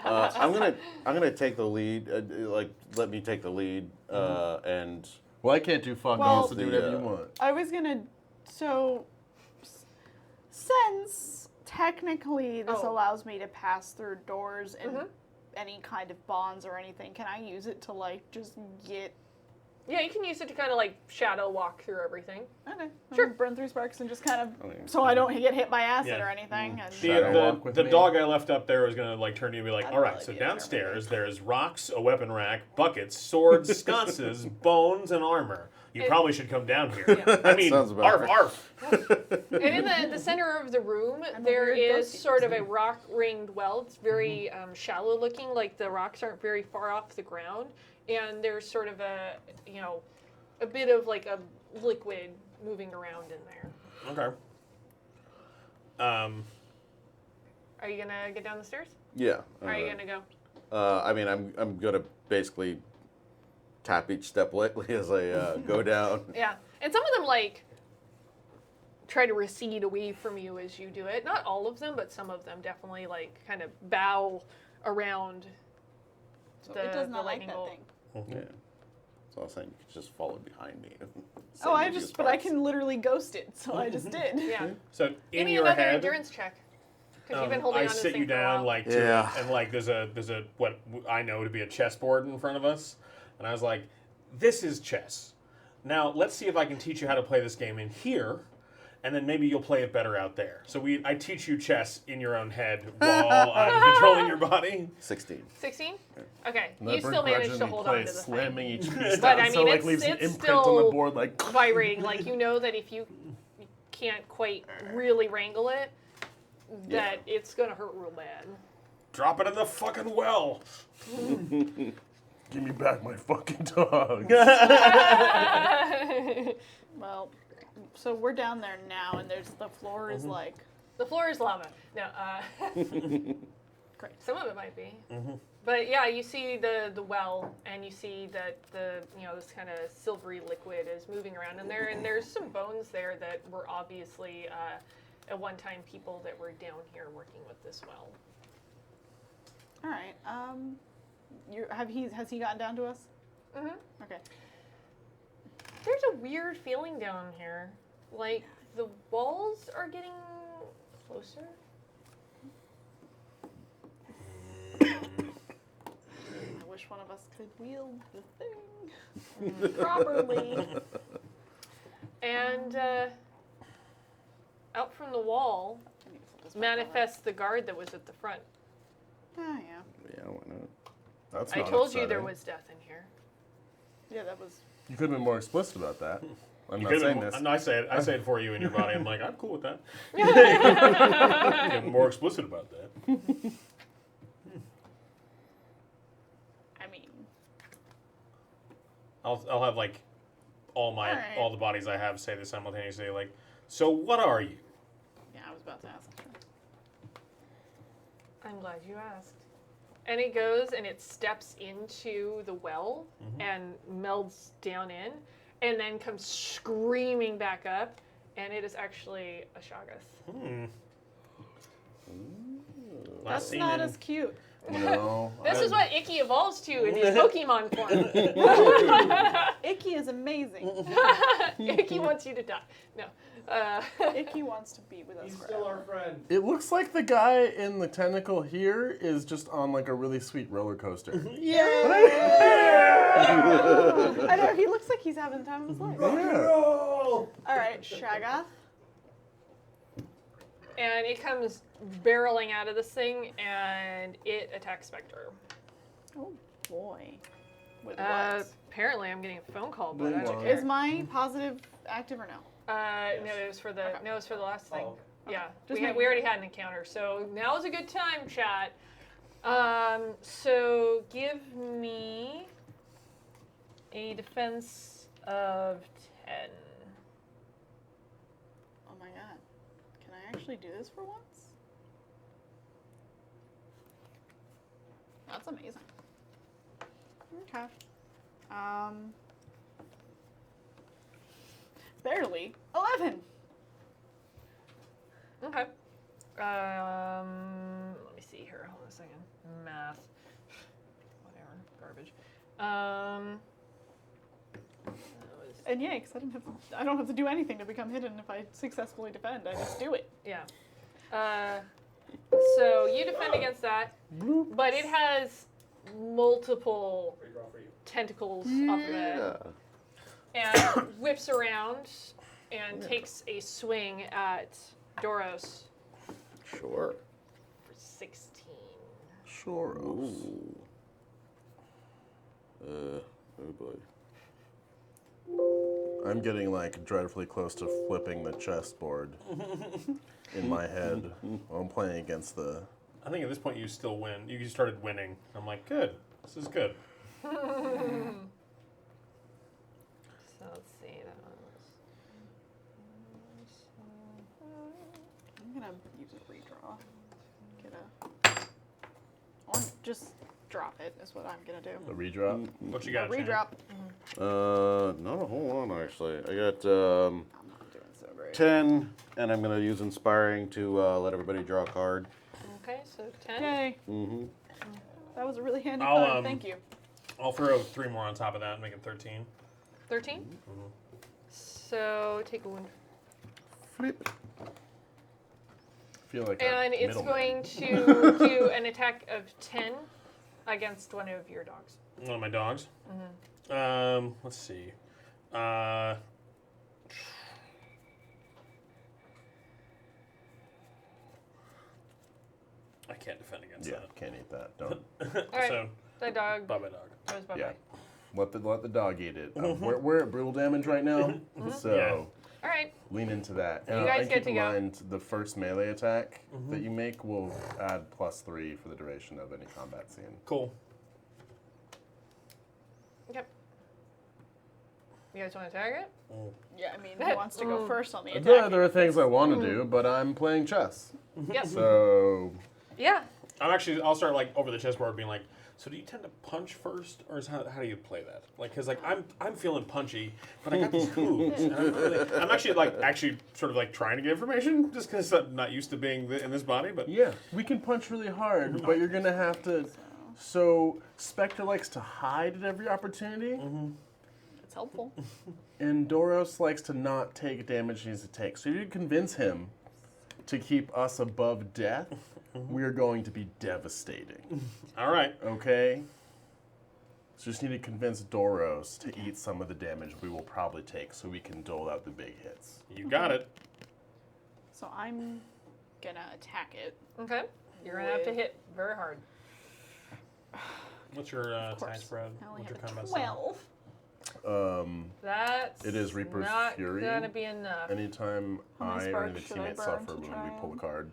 Speaker 5: I'm gonna take the lead. Let me take the lead, and
Speaker 3: Well, I can't do fuck
Speaker 2: Well,
Speaker 3: all, so do whatever
Speaker 5: the,
Speaker 3: you want.
Speaker 2: I was gonna. So, since technically this
Speaker 1: Oh.
Speaker 2: allows me to pass through doors and any kind of bonds or anything, can I use it to like just get?
Speaker 1: Yeah, you can use it to kind of like shadow walk through everything.
Speaker 2: Okay,
Speaker 1: Sure.
Speaker 2: burn through sparks and just kind of,
Speaker 5: Okay.
Speaker 2: so I don't get hit by acid
Speaker 7: Yeah.
Speaker 2: or anything. And
Speaker 3: Shadow walk with
Speaker 7: The
Speaker 3: me.
Speaker 7: dog I left up there was gonna like turn to you and be like,
Speaker 2: I'd
Speaker 7: all right,
Speaker 2: probably
Speaker 7: so
Speaker 2: be a better
Speaker 7: downstairs there's rocks, a weapon rack, buckets, swords, sconces, bones, and armor. You probably should come down here. I mean,
Speaker 5: Sounds about
Speaker 7: arf,
Speaker 5: right.
Speaker 7: arf.
Speaker 1: And in the center of the room,
Speaker 2: I'm a
Speaker 1: there
Speaker 2: weird
Speaker 1: is
Speaker 2: ghosty
Speaker 1: sort of a rock ringed well. It's very shallow looking, like the rocks aren't very far off the ground. And there's sort of a bit of like a liquid moving around in there.
Speaker 7: Okay.
Speaker 1: Are you gonna get down the stairs?
Speaker 5: yeah.
Speaker 1: Or are you gonna go?
Speaker 5: I mean, I'm gonna basically tap each step lightly as I go down.
Speaker 1: Yeah. And some of them like try to recede away from you as you do it. Not all of them, but some of them definitely like kind of bow around
Speaker 2: so
Speaker 1: the,
Speaker 2: it does
Speaker 1: the
Speaker 2: not like
Speaker 1: lightning
Speaker 2: that
Speaker 1: bolt.
Speaker 2: thing.
Speaker 5: Yeah. So I was saying you could just follow behind me.
Speaker 2: Oh, but I can literally ghost it, so I just did.
Speaker 1: Yeah.
Speaker 7: So in
Speaker 1: Give me
Speaker 7: your
Speaker 1: another
Speaker 7: head,
Speaker 1: endurance check. Because you've been holding
Speaker 7: I
Speaker 1: on to this
Speaker 7: sit
Speaker 1: thing
Speaker 7: you
Speaker 1: for a
Speaker 7: down
Speaker 1: while.
Speaker 7: like
Speaker 5: Yeah.
Speaker 7: and like there's a what I know to be a chessboard in front of us, and I was like, this is chess. Now let's see if I can teach you how to play this game in here, and then maybe you'll play it better out there. So I teach you chess in your own head while I'm controlling your body.
Speaker 5: 16.
Speaker 1: 16? Okay.
Speaker 3: And I
Speaker 1: You still managed to
Speaker 3: begrudgingly
Speaker 1: hold
Speaker 3: play
Speaker 1: on to the thing.
Speaker 3: slamming each piece
Speaker 1: But,
Speaker 3: down,
Speaker 1: I
Speaker 3: so
Speaker 1: mean,
Speaker 3: like
Speaker 1: it's-
Speaker 3: leaves an
Speaker 1: it's
Speaker 3: imprint on
Speaker 1: still
Speaker 3: the board, like
Speaker 1: Vibrating. Like, you know that if you can't quite really wrangle it, that it's going to hurt real bad.
Speaker 7: Drop it in the fucking well.
Speaker 3: give me back my fucking dog.
Speaker 2: Well, so we're down there now, and the floor is like.
Speaker 1: The floor is lava. No,
Speaker 2: Great.
Speaker 1: some of it might be. But yeah, you see the well, and you see that this kind of silvery liquid is moving around in there, and there's some bones there that were obviously at one time people that were down here working with this well.
Speaker 2: All right. Has he gotten down to us?
Speaker 1: Mhm.
Speaker 2: Okay.
Speaker 1: There's a weird feeling down here, like the walls are getting closer.
Speaker 2: I wish one of us could wield the thing properly.
Speaker 1: And out from the wall
Speaker 2: I need to flip this back over.
Speaker 1: manifests the guard that was at the front.
Speaker 2: Oh yeah.
Speaker 5: Yeah, why not?
Speaker 3: That's
Speaker 1: I
Speaker 3: not
Speaker 1: told you there
Speaker 3: upsetting.
Speaker 1: was death in here.
Speaker 2: Yeah, that was.
Speaker 3: You could have been more explicit about that. I'm not
Speaker 7: Could've
Speaker 3: saying
Speaker 7: been-
Speaker 3: this.
Speaker 7: No, I say it for you in your body. I'm like, I'm cool with that. Get more explicit about that.
Speaker 2: I mean,
Speaker 7: I'll have like all
Speaker 2: Alright.
Speaker 7: the bodies I have say this simultaneously. Like, so what are you?
Speaker 2: yeah, I was about to ask.
Speaker 1: I'm glad you asked. And it goes and it steps into the well and melds down in and then comes screaming back up. And it is actually a Shagas.
Speaker 7: Last
Speaker 2: That's
Speaker 7: seen
Speaker 2: not
Speaker 7: in,
Speaker 2: as cute.
Speaker 3: No.
Speaker 1: This is what Icky evolves to in his Pokemon form.
Speaker 2: Icky is amazing.
Speaker 1: Icky wants you to die. No.
Speaker 2: Icky wants to be with us
Speaker 6: He's
Speaker 2: forever.
Speaker 6: still our friend.
Speaker 3: It looks like the guy in the tentacle here is just on like a really sweet roller coaster.
Speaker 2: I know, he looks like he's having the time of his life.
Speaker 3: Yeah.
Speaker 2: Alright, Shaggoth.
Speaker 1: And it comes barreling out of this thing, and it attacks Spectre.
Speaker 2: Oh boy. With what?
Speaker 1: Apparently, I'm getting a phone call, but I
Speaker 3: Blue
Speaker 1: don't
Speaker 3: line.
Speaker 1: care.
Speaker 2: Is my positive active or no?
Speaker 1: No, it was for the
Speaker 2: Okay.
Speaker 1: no, it was for the last thing.
Speaker 6: Oh.
Speaker 1: Yeah,
Speaker 2: Just
Speaker 1: we
Speaker 2: making
Speaker 1: already
Speaker 2: sure.
Speaker 1: had an encounter, so now is a good time, chat. So give me a defense of 10.
Speaker 2: Oh my god. Can I actually do this for once? That's amazing. Okay. Barely. 11!
Speaker 1: Okay. Let me see here. Hold on a second. Math. Whatever. Garbage. That was-
Speaker 2: And yay, because I don't have to do anything to become hidden if I successfully defend. I just do it.
Speaker 1: Yeah. So you defend against that, but it has multiple
Speaker 6: Redraw for you.
Speaker 1: tentacles off of it, and whips around and takes a swing at Doros
Speaker 5: Sure.
Speaker 1: for 16.
Speaker 3: Sure.
Speaker 5: Ooh. Oh boy.
Speaker 3: I'm getting like dreadfully close to flipping the chessboard in my head while I'm playing against the.
Speaker 7: I think at this point you still win. You just started winning. I'm like, good. This is good.
Speaker 1: So let's see. That
Speaker 2: I'm gonna use a redraw. Get a. Or just drop it is what I'm gonna do.
Speaker 3: The redrop.
Speaker 7: What you
Speaker 2: A
Speaker 7: got, Shannon?
Speaker 2: redrop.
Speaker 5: Not a whole lot actually. I got
Speaker 2: I'm not doing so great.
Speaker 5: 10, and I'm gonna use inspiring to let everybody draw a card.
Speaker 1: okay, so 10.
Speaker 2: Yay.
Speaker 5: Mm-hmm.
Speaker 2: That was a really handy
Speaker 7: I'll,
Speaker 2: card. Thank you.
Speaker 7: I'll throw 3 more on top of that and make it 13.
Speaker 1: 13. So take a wound.
Speaker 5: Flip.
Speaker 3: I feel like
Speaker 1: And
Speaker 3: a
Speaker 1: it's
Speaker 3: middleman.
Speaker 1: going to do an attack of 10 against one of your dogs.
Speaker 7: One of my dogs. Let's see. I can't defend against
Speaker 3: Yeah,
Speaker 7: that.
Speaker 3: can't eat that. Don't.
Speaker 1: All right.
Speaker 7: So,
Speaker 1: That dog
Speaker 7: bye bye dog.
Speaker 1: goes bye-bye.
Speaker 3: Yeah. Let the dog eat it. We're at brutal damage right now, so
Speaker 7: Yeah.
Speaker 1: All right.
Speaker 3: lean into that.
Speaker 1: You guys
Speaker 3: and
Speaker 1: get
Speaker 3: keep
Speaker 1: to
Speaker 3: in
Speaker 1: go.
Speaker 3: mind the first melee attack that you make will add +3 for the duration of any combat scene.
Speaker 7: Cool.
Speaker 1: Yep. You guys want to tag it?
Speaker 2: Yeah, I mean, he wants to go first on the attack.
Speaker 3: There are things I want to do, but I'm playing chess,
Speaker 1: Yep.
Speaker 3: so
Speaker 1: Yeah.
Speaker 7: I'll start like over the chessboard being like, so do you tend to punch first, or is how do you play that? Like, cause like I'm feeling punchy, but I got these hooves. And I'm actually sort of like trying to get information, just because I'm not used to being in this body. But
Speaker 3: yeah, we can punch really hard, but you're gonna have to. So Spectre likes to hide at every opportunity,
Speaker 2: It's helpful.
Speaker 3: and Doros likes to not take damage he needs to take. So if you convince him to keep us above death, we're going to be devastating.
Speaker 7: all right,
Speaker 3: Okay? So just need to convince Doros to eat some of the damage we will probably take so we can dole out the big hits.
Speaker 7: you got it.
Speaker 2: So I'm gonna attack it.
Speaker 1: Okay. You're going to have to hit very hard.
Speaker 7: What's your
Speaker 2: Of
Speaker 7: attack
Speaker 2: course.
Speaker 7: spread?
Speaker 2: I only
Speaker 7: What's your
Speaker 2: have a
Speaker 7: combat style?
Speaker 2: 12.
Speaker 1: That's
Speaker 3: It is Reaper's
Speaker 1: not
Speaker 3: Fury.
Speaker 1: going to be enough.
Speaker 3: Anytime
Speaker 2: How many
Speaker 3: I or any
Speaker 2: sparks
Speaker 3: of the
Speaker 2: should I
Speaker 3: teammates
Speaker 2: burn
Speaker 3: suffer
Speaker 2: to
Speaker 3: when
Speaker 2: try
Speaker 3: we pull a
Speaker 2: and-
Speaker 3: card,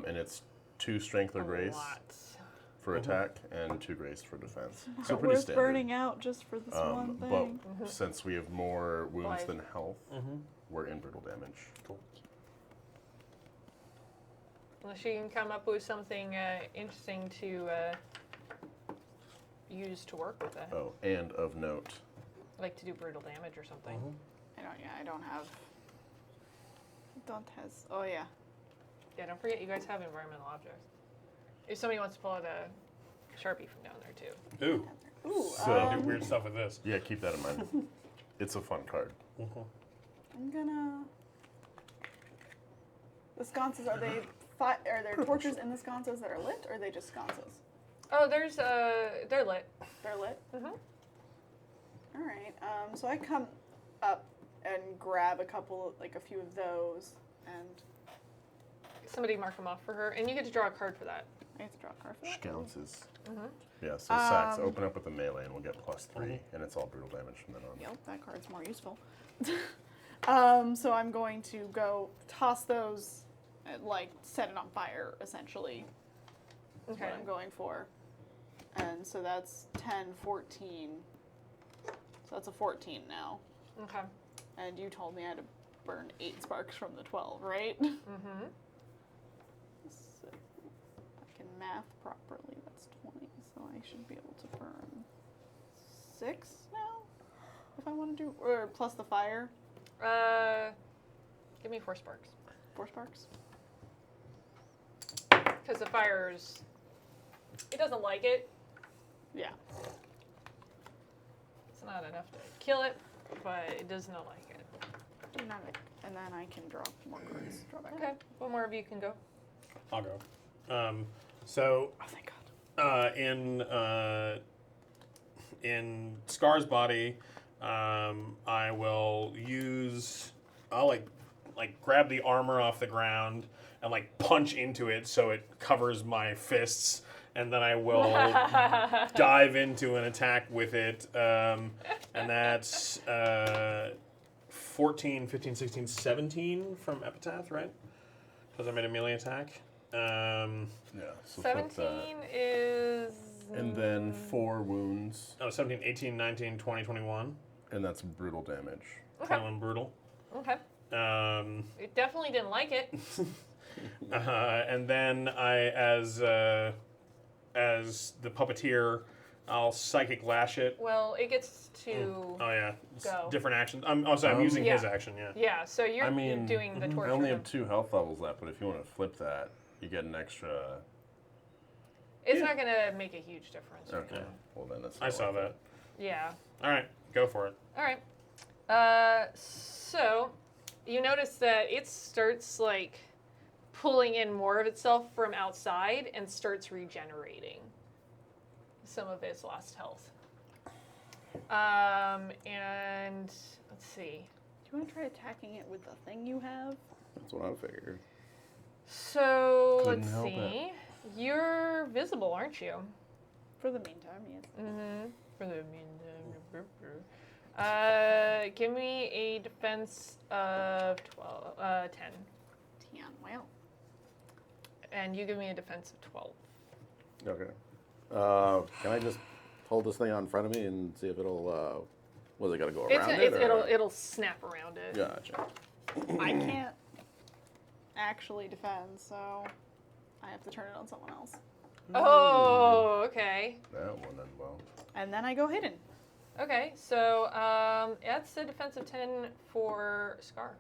Speaker 3: and it's 2 strength or
Speaker 1: A
Speaker 3: grace
Speaker 1: lot.
Speaker 3: for attack and 2 grace for defense. So
Speaker 2: Not
Speaker 3: pretty
Speaker 2: worth
Speaker 3: standard.
Speaker 2: burning out just for this one thing.
Speaker 3: But since we have more wounds
Speaker 1: Life.
Speaker 3: than health, we're in brutal damage.
Speaker 7: Cool.
Speaker 1: Unless you can come up with something interesting to use to work with it.
Speaker 3: Oh, and of note,
Speaker 1: Like to do brutal damage or something.
Speaker 2: I don't have. Oh yeah.
Speaker 1: Yeah, don't forget you guys have environmental objects. If somebody wants to pull out a Sharpie from down there too.
Speaker 4: Ooh.
Speaker 2: Ooh,
Speaker 3: So-
Speaker 4: Do weird stuff with this.
Speaker 3: Yeah, keep that in mind. It's a fun card.
Speaker 2: I'm gonna. The sconces, are there torches in the sconces that are lit, or are they just sconces?
Speaker 1: Oh, there's they're lit.
Speaker 2: They're lit?
Speaker 1: Mhm.
Speaker 2: All right. So I come up and grab a few of those, and
Speaker 1: Somebody mark them off for her, and you get to draw a card for that.
Speaker 2: I have to draw a card for that.
Speaker 3: Scounces.
Speaker 1: Mhm.
Speaker 3: Yeah, so sacks open up with a melee and we'll get +3, and it's all brutal damage from then on.
Speaker 2: Yep, that card's more useful. So I'm going to go toss those, and, set it on fire, essentially. That's
Speaker 1: Okay.
Speaker 2: what I'm going for. And so that's 10, 14. So that's a 14 now.
Speaker 1: Okay.
Speaker 2: And you told me I had to burn 8 sparks from the 12, right?
Speaker 1: Mhm.
Speaker 2: So if I can math properly, that's 20. So I should be able to burn 6 now? If I want to do, or plus the fire,
Speaker 1: Give me 4 sparks.
Speaker 2: 4 sparks.
Speaker 1: Because the fire's, it doesn't like it.
Speaker 2: Yeah.
Speaker 1: It's not enough to kill it, but it does not like it.
Speaker 2: And then I can draw more cards. Draw back.
Speaker 1: Okay. One more of you can go.
Speaker 4: I'll go. So
Speaker 2: Oh, thank God.
Speaker 4: in Scar's body, I'll grab the armor off the ground and punch into it so it covers my fists, and then I will dive into an attack with it, and that's 14, 15, 16, 17 from Epitaph, right? Because I made a melee attack.
Speaker 3: Yeah, so flip that.
Speaker 1: 17 is.
Speaker 3: And then 4 wounds,
Speaker 4: 17, 18, 19, 20, 21.
Speaker 3: and that's brutal damage.
Speaker 1: Okay.
Speaker 4: 21 brutal.
Speaker 1: Okay. It definitely didn't like it.
Speaker 4: And then as the puppeteer, I'll psychic lash it.
Speaker 1: Well, it gets to.
Speaker 4: Oh yeah,
Speaker 1: Go.
Speaker 4: different actions. I'm using his
Speaker 1: Yeah.
Speaker 4: action. Yeah.
Speaker 1: Yeah, so you're
Speaker 3: I mean,
Speaker 1: doing the torture.
Speaker 3: I only have 2 health levels left, but if you want to flip that, you get an extra.
Speaker 1: It's not going to make a huge difference.
Speaker 3: Okay, well then that's.
Speaker 4: I
Speaker 3: not
Speaker 4: saw
Speaker 3: worth
Speaker 4: that.
Speaker 3: it.
Speaker 1: Yeah.
Speaker 4: All right, go for it.
Speaker 1: All right. So you notice that it starts pulling in more of itself from outside and starts regenerating some of its lost health. And let's see.
Speaker 2: Do you want to try attacking it with the thing you have?
Speaker 5: That's what I figured.
Speaker 1: So
Speaker 3: Couldn't
Speaker 1: let's
Speaker 3: help
Speaker 1: see. You're visible, aren't you?
Speaker 2: For the meantime, yes.
Speaker 1: Mm-hmm. For the meantime. Give me a defense of 10.
Speaker 2: 10. Well.
Speaker 1: And you give me a defense of 12.
Speaker 5: Okay. Can I just hold this thing out in front of me and see if it'll, was it got to go around it? or-
Speaker 1: It'll snap around it.
Speaker 5: Gotcha.
Speaker 2: I can't actually defend, so I have to turn it on someone else.
Speaker 1: Oh, okay.
Speaker 3: That one then, well.
Speaker 2: And then I go hidden.
Speaker 1: Okay, so that's a defense of 10 for Scar.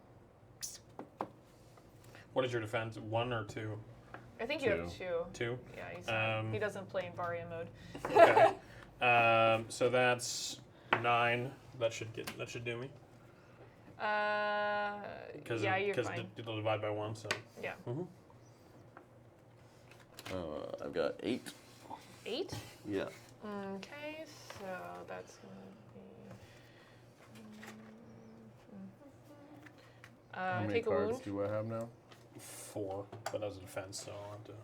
Speaker 4: What is your defense? 1 or 2?
Speaker 1: I think you have 2.
Speaker 4: 2.
Speaker 1: Yeah, he doesn't play in Varia mode.
Speaker 4: Okay. So that's 9. That should do me.
Speaker 1: Yeah, you're fine.
Speaker 4: It'll divide by 1. So.
Speaker 1: Yeah.
Speaker 5: I've got 8.
Speaker 1: 8?
Speaker 5: Yeah.
Speaker 1: Okay, so that's
Speaker 3: How
Speaker 1: gonna be.
Speaker 3: many
Speaker 1: Take a
Speaker 3: cards
Speaker 1: wound.
Speaker 3: do I have now?
Speaker 4: 4, but as a defense, so I'll have to.
Speaker 2: I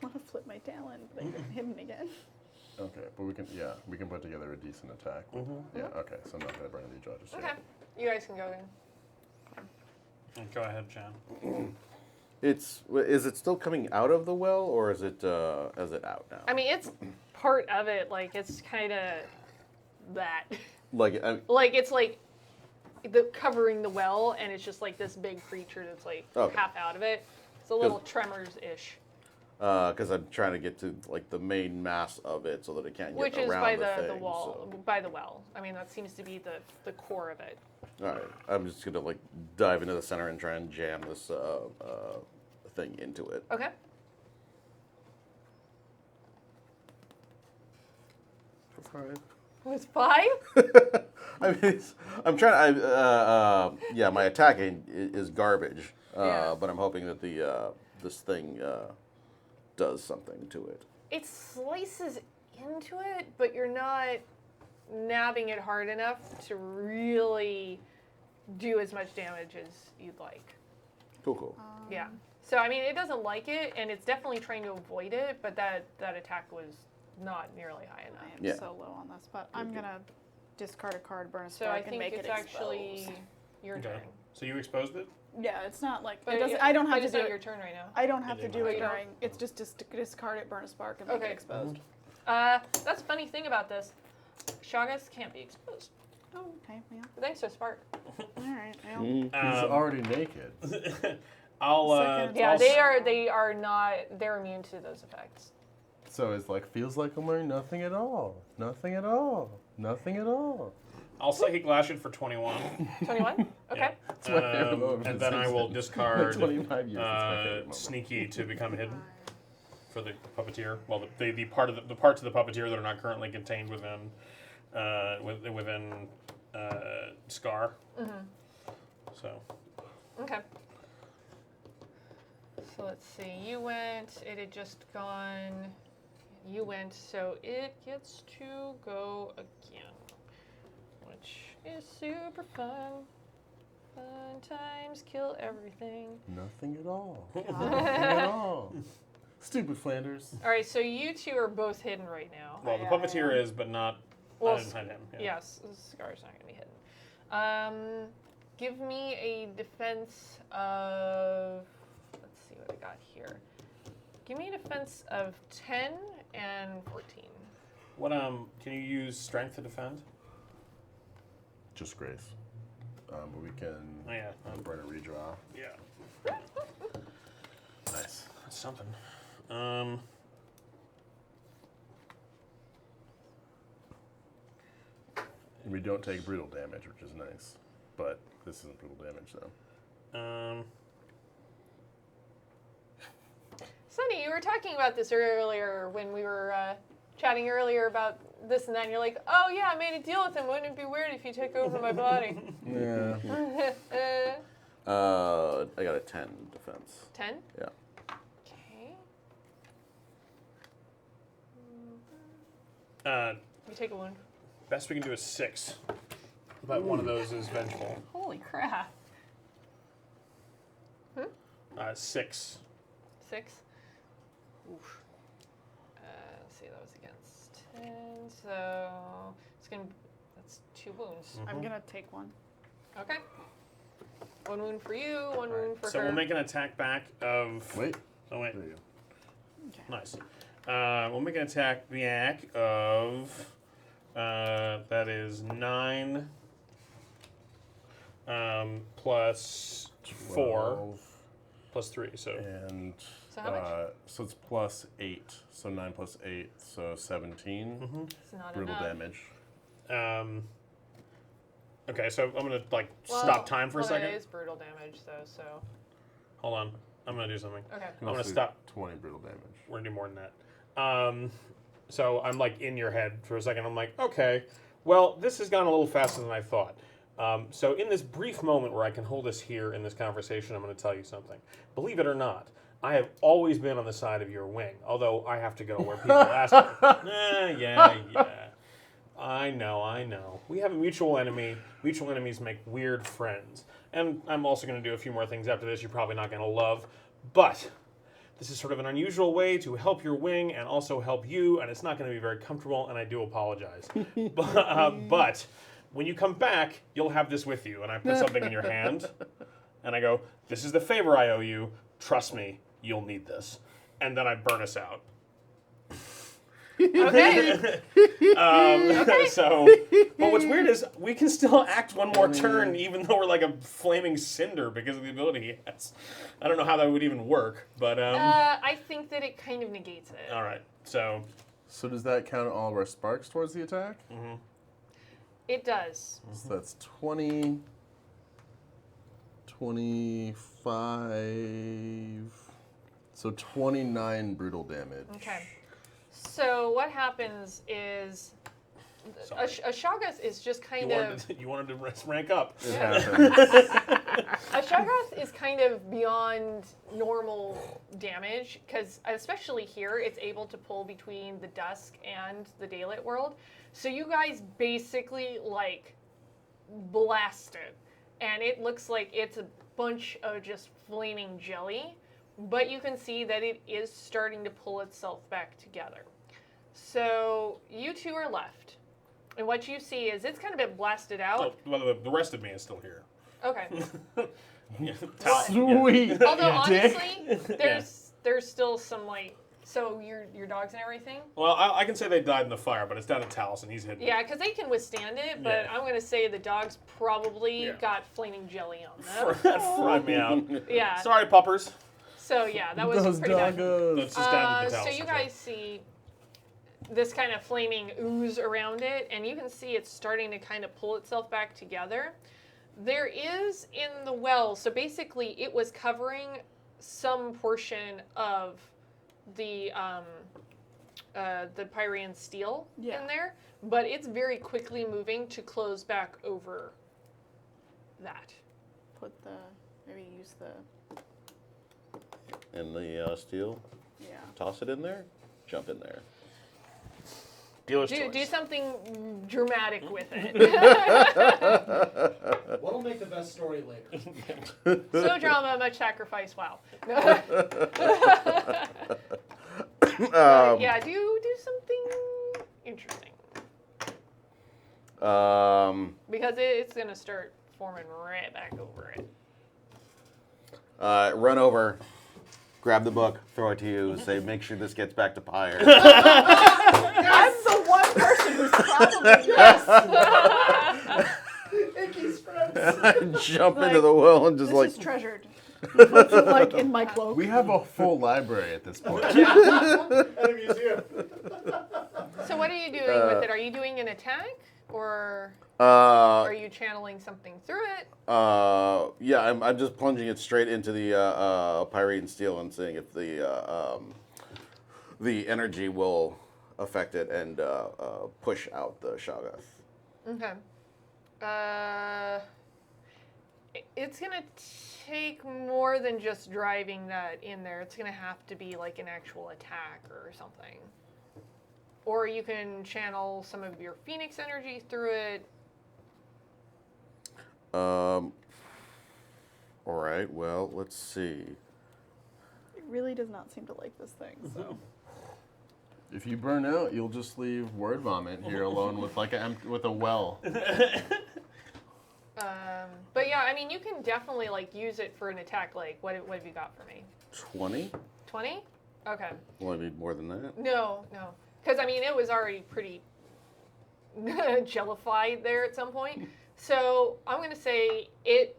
Speaker 2: want to flip my talent, but I get hidden again.
Speaker 3: Okay, but we can put together a decent attack. Yeah, okay, so I'm not gonna burn the judges.
Speaker 1: Okay, you guys can go then.
Speaker 4: Go ahead, Jan.
Speaker 5: Is it still coming out of the well, or is it out now?
Speaker 1: I mean, it's part of it. It's kind of that.
Speaker 5: Like,
Speaker 1: The covering the well, and it's just this big creature that's
Speaker 5: Okay.
Speaker 1: half out of it. It's a little Tremors-ish,
Speaker 5: because I'm trying to get to the main mass of it so that it can't get
Speaker 1: which is
Speaker 5: around
Speaker 1: by
Speaker 5: the
Speaker 1: the
Speaker 5: thing,
Speaker 1: wall, by the well. I mean, that seems to be the core of it.
Speaker 5: So. All right, I'm just gonna dive into the center and try and jam this thing into it.
Speaker 1: Okay.
Speaker 3: for 5.
Speaker 1: It was 5?
Speaker 5: I mean, I'm trying. Yeah, my attacking is garbage.
Speaker 1: Yeah.
Speaker 5: But I'm hoping that the this thing does something to it.
Speaker 1: It slices into it, but you're not nabbing it hard enough to really do as much damage as you'd like.
Speaker 5: Cool.
Speaker 1: Yeah. So, I mean, it doesn't like it, and it's definitely trying to avoid it, but that attack was not nearly high enough.
Speaker 2: I am
Speaker 5: Yeah.
Speaker 2: so low on this, but I'm gonna discard a card, burn a
Speaker 1: So
Speaker 2: spark,
Speaker 1: I
Speaker 2: and
Speaker 1: think
Speaker 2: make
Speaker 1: it's
Speaker 2: it
Speaker 1: actually
Speaker 2: expose.
Speaker 1: your
Speaker 4: Okay.
Speaker 1: turn.
Speaker 4: So you exposed it?
Speaker 2: Yeah, it's not like
Speaker 1: But
Speaker 2: it doesn't. I don't have to
Speaker 1: it's
Speaker 2: do
Speaker 1: not
Speaker 2: it.
Speaker 1: your turn right now.
Speaker 2: I don't have
Speaker 4: You
Speaker 2: to
Speaker 4: didn't
Speaker 2: do
Speaker 4: have
Speaker 2: it
Speaker 1: to.
Speaker 2: during. It's just discard it, burn a spark, and make
Speaker 1: Okay.
Speaker 2: it exposed.
Speaker 1: That's a funny thing about this. Shagas can't be exposed.
Speaker 2: Oh, okay. Yeah.
Speaker 1: Thanks to Spark.
Speaker 2: All right. Well,
Speaker 3: He's already naked.
Speaker 4: I'll.
Speaker 2: Second.
Speaker 1: Yeah,
Speaker 4: I'll
Speaker 1: they are not. They're immune to those effects.
Speaker 3: So it's like, feels like I'm wearing nothing at all. Nothing at all. Nothing at all.
Speaker 4: I'll psychic lash it for 21.
Speaker 1: 21. Okay.
Speaker 3: It's my favorite moment
Speaker 4: And
Speaker 3: since
Speaker 4: then I will
Speaker 3: then.
Speaker 4: discard
Speaker 3: 25 years, it's my favorite moment.
Speaker 4: sneaky to become hidden for the puppeteer. Well, the part of the parts of the puppeteer that are not currently contained within within Scar. So
Speaker 1: Okay. So let's see. You went. It had just gone. You went. So it gets to go again, which is super fun. Fun times kill everything.
Speaker 3: Nothing at all. Nothing at all. Stupid Flanders.
Speaker 1: All right. So you two are both hidden right now.
Speaker 4: well, the puppeteer is, but not.
Speaker 1: Well,
Speaker 4: I didn't hide him. Yeah.
Speaker 1: Yes, Scar's not going to be hidden. Give me a defense of. Let's see what I got here. Give me a defense of 10 and 14.
Speaker 4: What can you use strength to defend?
Speaker 3: Just Grace. But we can
Speaker 4: Oh yeah.
Speaker 3: burn a redraw.
Speaker 4: Yeah.
Speaker 3: Nice.
Speaker 4: That's something.
Speaker 3: And we don't take brutal damage, which is nice. But this isn't brutal damage, though.
Speaker 1: Sonny, you were talking about this earlier when we were chatting earlier about this and that, and you're like, oh yeah, I made a deal with him. Wouldn't it be weird if he took over my body?
Speaker 3: Yeah.
Speaker 5: I got a 10 defense.
Speaker 1: 10?
Speaker 5: Yeah.
Speaker 1: Okay. You take a wound.
Speaker 4: Best we can do is 6. But one of those is vengeful.
Speaker 1: Holy crap.
Speaker 4: 6.
Speaker 1: 6? Oof. Let's see, that was against 10, so it's gonna. That's 2 wounds.
Speaker 2: I'm gonna take one.
Speaker 1: Okay. 1 wound for you, 1 wound for
Speaker 4: So
Speaker 1: her.
Speaker 4: we'll make an attack back of.
Speaker 3: Wait.
Speaker 4: Oh wait.
Speaker 3: There you go.
Speaker 4: Nice. We'll make an attack back of. That is 9 plus 4
Speaker 3: 12,
Speaker 4: plus 3. So
Speaker 3: And
Speaker 1: So how much?
Speaker 3: so it's plus 8. So 9 plus 8, so 17
Speaker 1: It's not
Speaker 3: brutal
Speaker 1: enough.
Speaker 3: damage.
Speaker 4: okay, so I'm gonna
Speaker 1: Well,
Speaker 4: stop time for a
Speaker 1: well,
Speaker 4: second.
Speaker 1: It is brutal damage though, so
Speaker 4: Hold on. I'm gonna do something.
Speaker 1: okay.
Speaker 3: You can
Speaker 4: I'm gonna
Speaker 3: also do
Speaker 4: stop.
Speaker 3: 20 brutal damage.
Speaker 4: We're gonna do more than that. So I'm like in your head for a second. I'm like, okay, well, this has gone a little faster than I thought. So in this brief moment where I can hold us here in this conversation, I'm going to tell you something. Believe it or not, I have always been on the side of your wing, although I have to go where people ask me. Yeah. I know. We have a mutual enemy. Mutual enemies make weird friends. And I'm also going to do a few more things after this you're probably not going to love. But this is sort of an unusual way to help your wing and also help you, and it's not going to be very comfortable, and I do apologize. But when you come back, you'll have this with you, and I put something in your hand, and I go, this is the favor I owe you. Trust me, you'll need this. And then I burn us out.
Speaker 1: Okay.
Speaker 4: So, but what's weird is we can still act one more turn, even though we're like a flaming cinder because of the ability he has. I don't know how that would even work, but
Speaker 1: I think that it kind of negates it.
Speaker 4: all right. So,
Speaker 3: So does that count all of our sparks towards the attack?
Speaker 1: It does.
Speaker 3: So that's 20, 25, so 29 brutal damage.
Speaker 1: Okay. So what happens is a Shoggoth is just kind of...
Speaker 7: You wanted to rank up.
Speaker 3: It happens.
Speaker 1: A Shoggoth is kind of beyond normal damage, because especially here, it's able to pull between the dusk and the daylit world. So you guys basically, like, blast it. And it looks like it's a bunch of just flaming jelly, but you can see that it is starting to pull itself back together. So you two are left. And what you see is it's kind of been blasted out.
Speaker 7: Oh, well, the rest of me is still here.
Speaker 1: Okay.
Speaker 7: Yeah.
Speaker 3: Sweet.
Speaker 1: Although
Speaker 3: Dick.
Speaker 1: honestly, there's still some like, so your dogs and everything.
Speaker 7: Well, I can say they died in the fire, but it's down at Talus and he's hidden.
Speaker 1: Yeah, because they can withstand it, but
Speaker 7: Yeah.
Speaker 1: I'm gonna say the dogs probably
Speaker 7: Yeah.
Speaker 1: got flaming jelly on them.
Speaker 7: That fried me out.
Speaker 1: Yeah.
Speaker 7: Sorry, puppers.
Speaker 1: So yeah, that was
Speaker 3: Those
Speaker 1: pretty bad.
Speaker 3: doggos.
Speaker 7: That's just down to the
Speaker 1: So
Speaker 7: Talus.
Speaker 1: you guys see this kind of flaming ooze around it, and you can see it's starting to kind of pull itself back together. There is in the well, so basically it was covering some portion of the Pyrean steel
Speaker 2: Yeah.
Speaker 1: in there, but it's very quickly moving to close back over that.
Speaker 2: Maybe use the,
Speaker 5: And the steel,
Speaker 2: yeah.
Speaker 5: toss it in there, jump in there.
Speaker 7: Dealer's
Speaker 1: Do
Speaker 7: choice.
Speaker 1: something dramatic with it.
Speaker 6: What'll make the best story later?
Speaker 1: So drama, much sacrifice. Wow. Yeah, do something interesting because it's gonna start forming right back over it.
Speaker 5: Run over, grab the book, throw it to you, say, make sure this gets back to Pyre.
Speaker 2: I'm the one person who's probably
Speaker 6: Icky scripts.
Speaker 5: Jump into the well and just
Speaker 2: this
Speaker 5: like,
Speaker 2: is treasured. Puts it like in my cloak.
Speaker 3: We have a full library at this point.
Speaker 7: At a museum.
Speaker 1: So what are you doing with it? Are you doing an attack or
Speaker 5: uh,
Speaker 1: are you channeling something through it?
Speaker 5: yeah, I'm just plunging it straight into the Pyrean steel and seeing if the energy will affect it and push out the Shoggoth.
Speaker 1: Okay. It's gonna take more than just driving that in there. It's gonna have to be like an actual attack or something. Or you can channel some of your Phoenix energy through it.
Speaker 5: All right, well, let's see.
Speaker 2: It really does not seem to like this thing, so.
Speaker 3: If you burn out, you'll just leave word vomit here alone with like with a well.
Speaker 1: But yeah, I mean, you can definitely like use it for an attack. Like, what have you got for me?
Speaker 5: 20?
Speaker 1: 20? Okay.
Speaker 5: Will I need more than that?
Speaker 1: No. Because, I mean, it was already pretty jellified there at some point. So I'm going to say it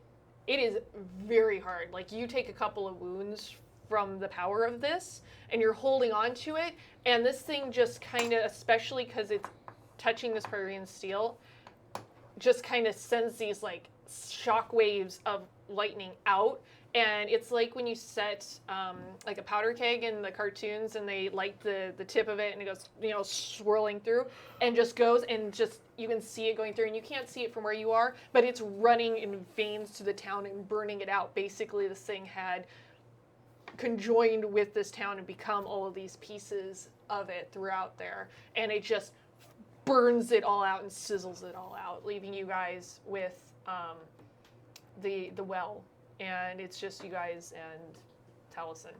Speaker 1: is very hard. Like, you take a couple of wounds from the power of this, and you're holding on to it, and this thing just kind of, especially because it's touching this Pyrean steel, just kind of sends these, like, shock waves of lightning out. And it's like when you set like a powder keg in the cartoons and they light the tip of it and it goes, swirling through and just goes and just, you can see it going through and you can't see it from where you are, but it's running in veins to the town and burning it out. Basically, this thing had conjoined with this town and become all of these pieces of it throughout there. And it just burns it all out and sizzles it all out, leaving you guys with the well. And it's just you guys and Taliesin.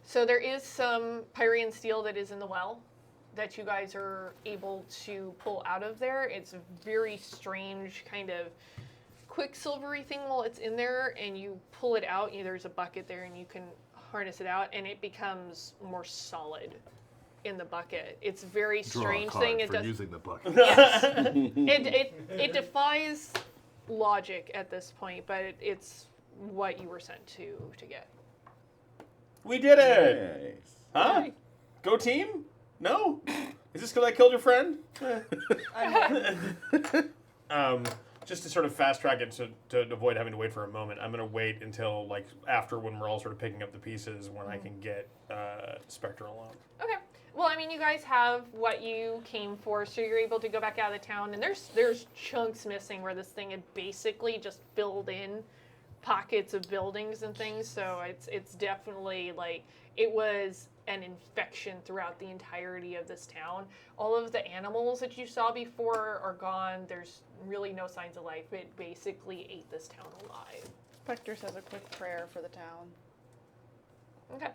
Speaker 1: So there is some Pyrean steel that is in the well that you guys are able to pull out of there. It's a very strange kind of quicksilvery thing while it's in there, and you pull it out. There's a bucket there, and you can harness it out, and it becomes more solid in the bucket. It's a very strange thing. It does.
Speaker 3: Using the bucket.
Speaker 1: Yes. It defies logic at this point, but it's what you were sent to get.
Speaker 7: We did it!
Speaker 5: Nice.
Speaker 7: Huh? Go team? No? Is this because I killed your friend? Just to sort of fast track it to avoid having to wait for a moment, I'm going to wait until like after when we're all sort of picking up the pieces when I can get Spectre alone.
Speaker 1: Okay. Well, I mean, you guys have what you came for, so you're able to go back out of the town, and there's chunks missing where this thing had basically just filled in pockets of buildings and things. So it's definitely like it was an infection throughout the entirety of this town. All of the animals that you saw before are gone. There's really no signs of life. It basically ate this town alive.
Speaker 2: Spectre says a quick prayer for the town.
Speaker 1: Okay.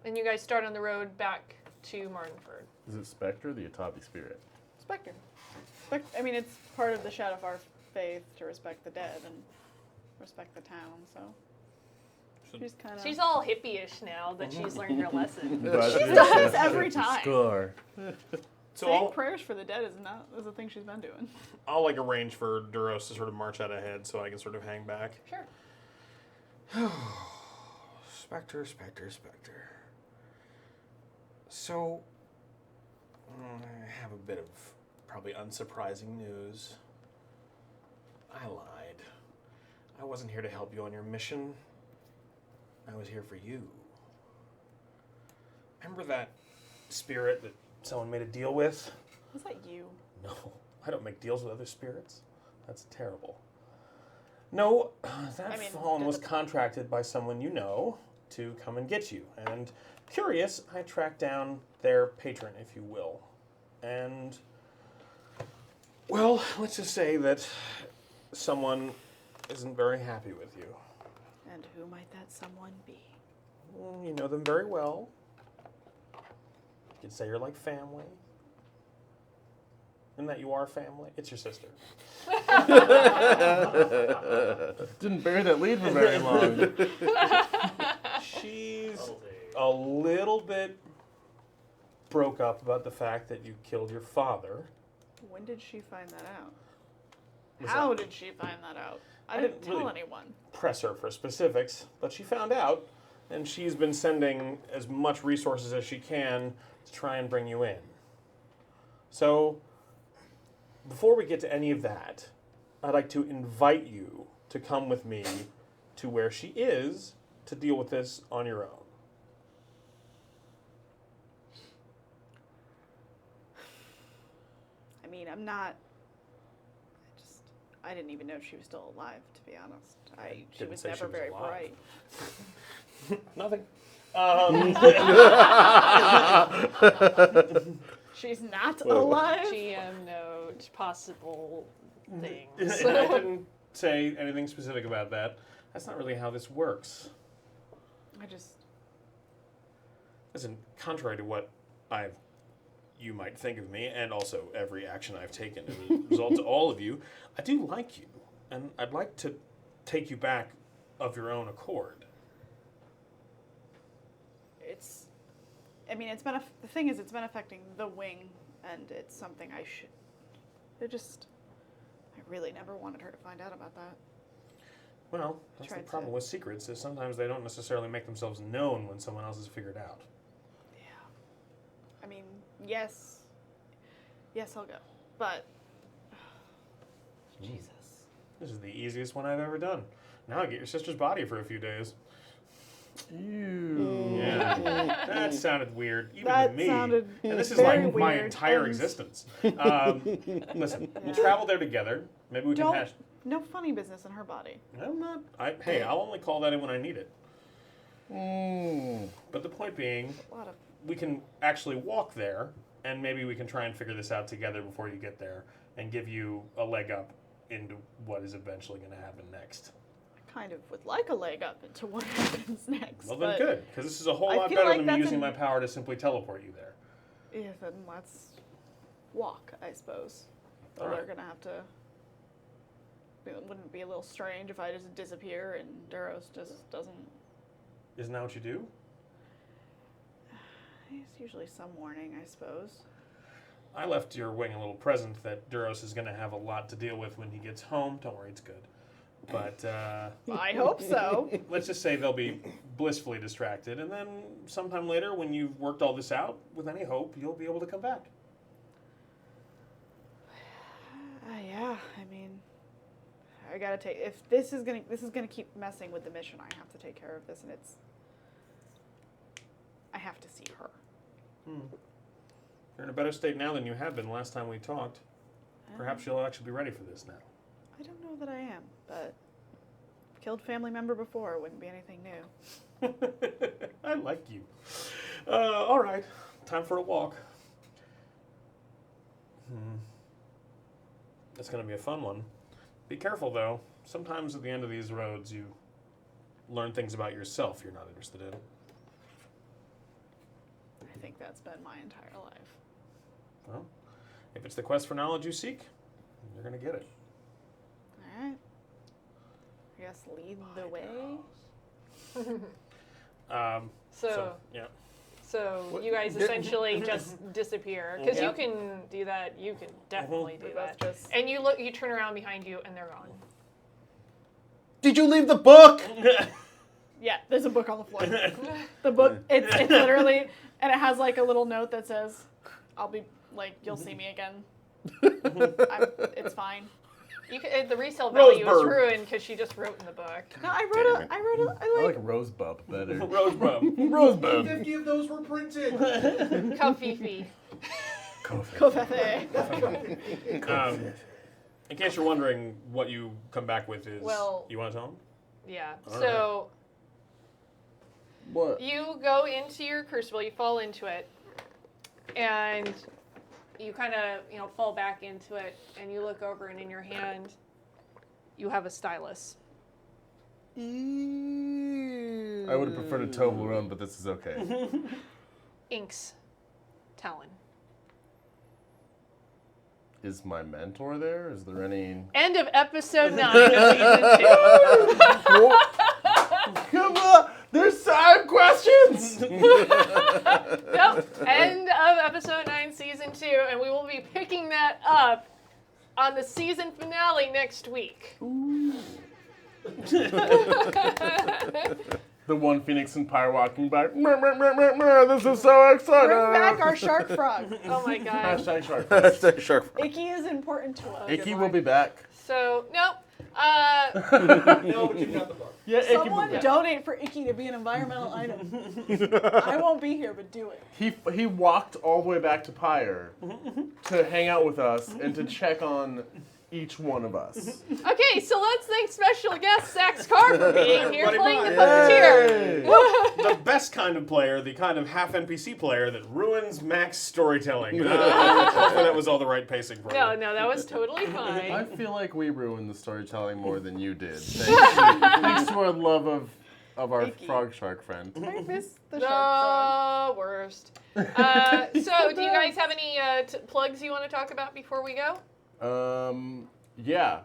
Speaker 1: And you guys start on the road back to Martinford.
Speaker 3: Is it Spectre or the Atabi spirit?
Speaker 2: Spectre. I mean, it's part of the Shadowfar faith to respect the dead and respect the town, so. She's kind of.
Speaker 1: She's all hippie-ish now that she's learned her lesson.
Speaker 2: She does every time.
Speaker 3: Score.
Speaker 7: So
Speaker 2: Saying prayers for the dead is a thing she's been doing.
Speaker 7: I'll like arrange for Duros to sort of march out ahead so I can sort of hang back.
Speaker 1: Sure.
Speaker 7: Spectre, Spectre, Spectre. So, I have a bit of probably unsurprising news. I lied. I wasn't here to help you on your mission. I was here for you. Remember that spirit that someone made a deal with?
Speaker 2: Was that you?
Speaker 7: No, I don't make deals with other spirits. That's terrible. No, that fallen was contracted by someone you know to come and get you. And curious, I tracked down their patron, if you will. And, well, let's just say that someone isn't very happy with you.
Speaker 2: And who might that someone be?
Speaker 7: You know them very well. You could say you're like family. And that you are family. It's your sister.
Speaker 3: Didn't bury that lead for very long.
Speaker 7: She's a little bit broke up about the fact that you killed your father.
Speaker 2: When did she find that out?
Speaker 7: Was
Speaker 2: How
Speaker 7: that-
Speaker 2: did she find that out? I
Speaker 7: I
Speaker 2: didn't
Speaker 7: didn't
Speaker 2: tell
Speaker 7: really-
Speaker 2: anyone.
Speaker 7: Press her for specifics, but she found out, and she's been sending as much resources as she can to try and bring you in. So, before we get to any of that, I'd like to invite you to come with me to where she is to deal with this on your own.
Speaker 2: I mean, I'm not. I didn't even know she was still alive, to be honest. She
Speaker 7: didn't
Speaker 2: was
Speaker 7: say
Speaker 2: never
Speaker 7: she was
Speaker 2: very
Speaker 7: alive.
Speaker 2: bright.
Speaker 7: Nothing.
Speaker 2: She's not alive?
Speaker 1: GM note, possible things.
Speaker 7: I didn't say anything specific about that. That's not really how this works.
Speaker 2: I just.
Speaker 7: Listen, contrary to what you might think of me, and also every action I've taken as a result to all of you, I do like you, and I'd like to take you back of your own accord.
Speaker 2: It's been the thing is, it's been affecting the wing, and it's something I really never wanted her to find out about that.
Speaker 7: Well, that's the
Speaker 2: Tried
Speaker 7: problem
Speaker 2: to-
Speaker 7: with secrets, is sometimes they don't necessarily make themselves known when someone else has figured out.
Speaker 2: I mean, yes, I'll go, but Jesus.
Speaker 7: This is the easiest one I've ever done. Now I get your sister's body for a few days.
Speaker 3: Ew.
Speaker 7: Yeah, that sounded weird, even
Speaker 2: That
Speaker 7: to me.
Speaker 2: sounded
Speaker 7: And this is
Speaker 2: very
Speaker 7: like my
Speaker 2: weird,
Speaker 7: entire
Speaker 2: and-
Speaker 7: existence. Listen, we'll travel there together. Maybe we can
Speaker 2: Don't.
Speaker 7: hash.
Speaker 2: No funny business in her body.
Speaker 7: I'm not. Hey, I'll only call that in when I need it. But the point being,
Speaker 2: A lot of.
Speaker 7: we can actually walk there, and maybe we can try and figure this out together before you get there, and give you a leg up into what is eventually going to happen next.
Speaker 2: Kind of would like a leg up into what happens next.
Speaker 7: Well, then
Speaker 2: but
Speaker 7: good, because this is a whole
Speaker 2: I
Speaker 7: lot
Speaker 2: feel
Speaker 7: better
Speaker 2: like
Speaker 7: than me
Speaker 2: that's
Speaker 7: using
Speaker 2: an-
Speaker 7: my power to simply teleport you there.
Speaker 2: Yeah, then let's walk, I suppose.
Speaker 7: All
Speaker 2: Or
Speaker 7: right.
Speaker 2: they're gonna have to. Wouldn't it be a little strange if I just disappear and Duros just doesn't?
Speaker 7: Isn't that what you do?
Speaker 2: It's usually some warning, I suppose.
Speaker 7: I left your wing a little present that Duros is going to have a lot to deal with when he gets home. Don't worry, it's good. But
Speaker 2: I hope so.
Speaker 7: let's just say they'll be blissfully distracted, and then sometime later, when you've worked all this out, with any hope, you'll be able to come back.
Speaker 2: Yeah, I mean, I gotta take. If this is gonna keep messing with the mission, I have to take care of this, and I have to see her.
Speaker 7: You're in a better state now than you have been last time we talked. Perhaps you'll actually be ready for this now.
Speaker 2: I don't know that I am, but killed family member before. It wouldn't be anything new.
Speaker 7: I like you. All right, time for a walk. It's going to be a fun one. Be careful, though. Sometimes at the end of these roads, you learn things about yourself you're not interested in.
Speaker 2: I think that's been my entire life.
Speaker 7: Well, if it's the quest for knowledge you seek, you're going to get it.
Speaker 2: All right. I guess lead the way.
Speaker 1: So
Speaker 7: yeah.
Speaker 1: So you guys essentially just disappear because you can do that. You can definitely do
Speaker 2: We
Speaker 1: that.
Speaker 2: both just-
Speaker 1: And you turn around behind you, and they're gone.
Speaker 5: Did you leave the book?
Speaker 2: Yeah, there's a book on the floor. The book, it's literally, and it has like a little note that says, "I'll be like, you'll see me again. It's fine."
Speaker 1: The resale value is
Speaker 7: Rosebud.
Speaker 1: ruined because she just wrote in the book.
Speaker 2: No, I
Speaker 3: I
Speaker 2: like
Speaker 3: like Rosebud better.
Speaker 7: Rosebud.
Speaker 3: Rosebud.
Speaker 6: 50 of those were printed.
Speaker 1: Kafifi.
Speaker 2: Kofefe.
Speaker 7: In case you're wondering what you come back with is,
Speaker 1: Well-
Speaker 7: you want to tell them?
Speaker 1: Yeah.
Speaker 7: All
Speaker 1: So
Speaker 3: What?
Speaker 1: you go into your crucible, you fall into it, and you kind of, fall back into it, and you look over, and in your hand, you have a stylus.
Speaker 3: I would have preferred a Toblerone, but this is okay.
Speaker 1: Inks. Talon.
Speaker 3: Is my mentor there? Is there any...
Speaker 1: End of episode 9 of season 2.
Speaker 3: Come on! There's 5 questions!
Speaker 1: Nope. End of episode 9, season 2, and we will be picking that up on the season finale next week.
Speaker 3: The one Phoenix Empire walking by. This is so exciting!
Speaker 2: Bring back our shark frog.
Speaker 1: Oh my god.
Speaker 3: Hashtag shark.
Speaker 5: Hashtag shark.
Speaker 2: Icky is important to us.
Speaker 3: Icky will be back.
Speaker 1: So, nope.
Speaker 6: No, but you've got the book.
Speaker 3: Yeah, Icky will
Speaker 2: Someone
Speaker 3: be back.
Speaker 2: donate for Icky to be an environmental item. I won't be here, but do it.
Speaker 3: He walked all the way back to Pyre to hang out with us and to check on each one of us.
Speaker 1: Okay, so let's thank special guest Sax Carr for being here
Speaker 7: Everybody
Speaker 1: playing the
Speaker 7: bye.
Speaker 1: puppeteer.
Speaker 7: The best kind of player, the kind of half NPC player that ruins Mac's storytelling. Hopefully that was all the right pacing for
Speaker 1: No,
Speaker 7: you.
Speaker 1: that was totally
Speaker 3: I
Speaker 1: fine.
Speaker 3: feel like we ruined the storytelling more than you did. Thanks to our love of our
Speaker 2: Icky.
Speaker 3: frog shark friend.
Speaker 2: I miss the shark frog.
Speaker 1: The worst. So, do you guys have any plugs you want to talk about before we go?
Speaker 3: Yeah.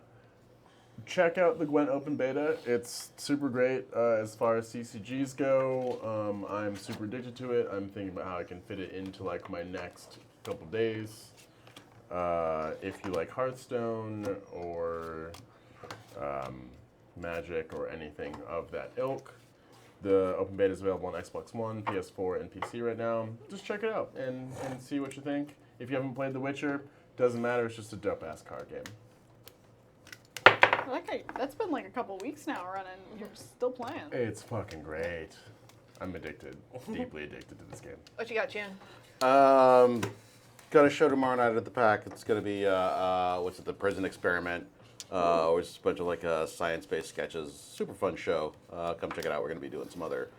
Speaker 3: Check out the Gwent open beta. It's super great as far as CCGs go. I'm super addicted to it. I'm thinking about how I can fit it into like my next couple days. If you like Hearthstone or Magic or anything of that ilk, the open beta is available on Xbox One, PS4, and PC right now. Just check it out and see what you think. If you haven't played The Witcher, doesn't matter. It's just a dope-ass card game.
Speaker 2: That's been like a couple weeks now running. You're still playing.
Speaker 3: It's fucking great. I'm addicted, deeply addicted to this game.
Speaker 1: What you got, Jan?
Speaker 5: Got a show tomorrow night at the Pack. It's going to be, the Prison Experiment. Which is a bunch of like science-based sketches. Super fun show. Come check it out. We're going to be doing some other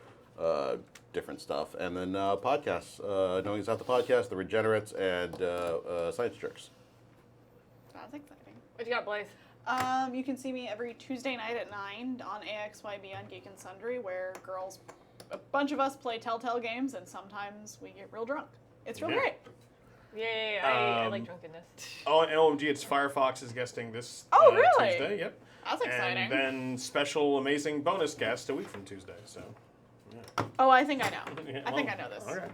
Speaker 5: different stuff. And then podcasts. Knowing It's Out the Podcast, The Regenerates, and Science Jerks.
Speaker 2: That's exciting.
Speaker 1: What you got, Blaze?
Speaker 2: You can see me every Tuesday night at 9 on AXYB on Geek and Sundry, where a bunch of us play Telltale games, and sometimes we get real drunk. It's real
Speaker 7: Yeah.
Speaker 2: great.
Speaker 1: Yeah, I like drunkenness.
Speaker 7: Oh, and OMG, it's Firefox is guesting this
Speaker 2: Oh, really?
Speaker 7: Tuesday. Yep.
Speaker 2: That's exciting.
Speaker 7: And then special amazing bonus guest a week from Tuesday. So.
Speaker 2: Oh, I think I know.
Speaker 7: Yeah,
Speaker 2: I think
Speaker 7: well,
Speaker 2: I know this.
Speaker 7: Okay.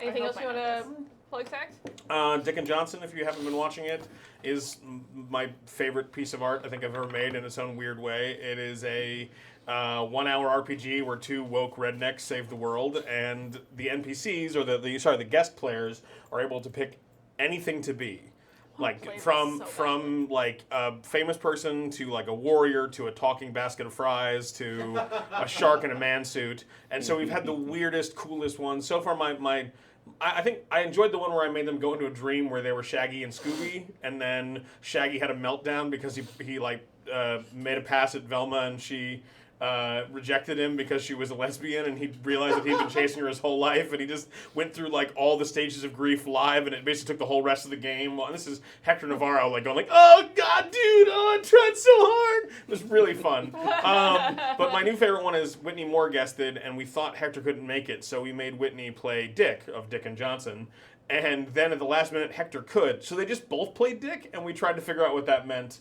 Speaker 1: Anything
Speaker 2: I
Speaker 1: else
Speaker 2: hope
Speaker 1: you
Speaker 2: I
Speaker 1: want
Speaker 2: know
Speaker 1: to plug, Sax?
Speaker 7: Dick and Johnson, if you haven't been watching it, is my favorite piece of art I think I've ever made in its own weird way. It is a 1-hour RPG where 2 woke rednecks save the world, and the NPCs or the guest players are able to pick anything to be. Like
Speaker 2: played
Speaker 7: from
Speaker 2: this so
Speaker 7: from like a famous person to like a warrior to a talking basket of fries to a shark in a man suit, and so we've had the weirdest, coolest ones. So far, my I think I enjoyed the one where I made them go into a dream where they were Shaggy and Scooby, and then Shaggy had a meltdown because he made a pass at Velma and she rejected him because she was a lesbian, and he realized that he'd been chasing her his whole life, and he just went through like all the stages of grief live, and it basically took the whole rest of the game. And this is Hector Navarro like going like, "Oh God, dude, oh I tried so hard." It was really fun. But my new favorite one is Whitney Moore guested, and we thought Hector couldn't make it, so we made Whitney play Dick of Dick and Johnson. And then at the last minute, Hector could, so they just both played Dick, and we tried to figure out what that meant.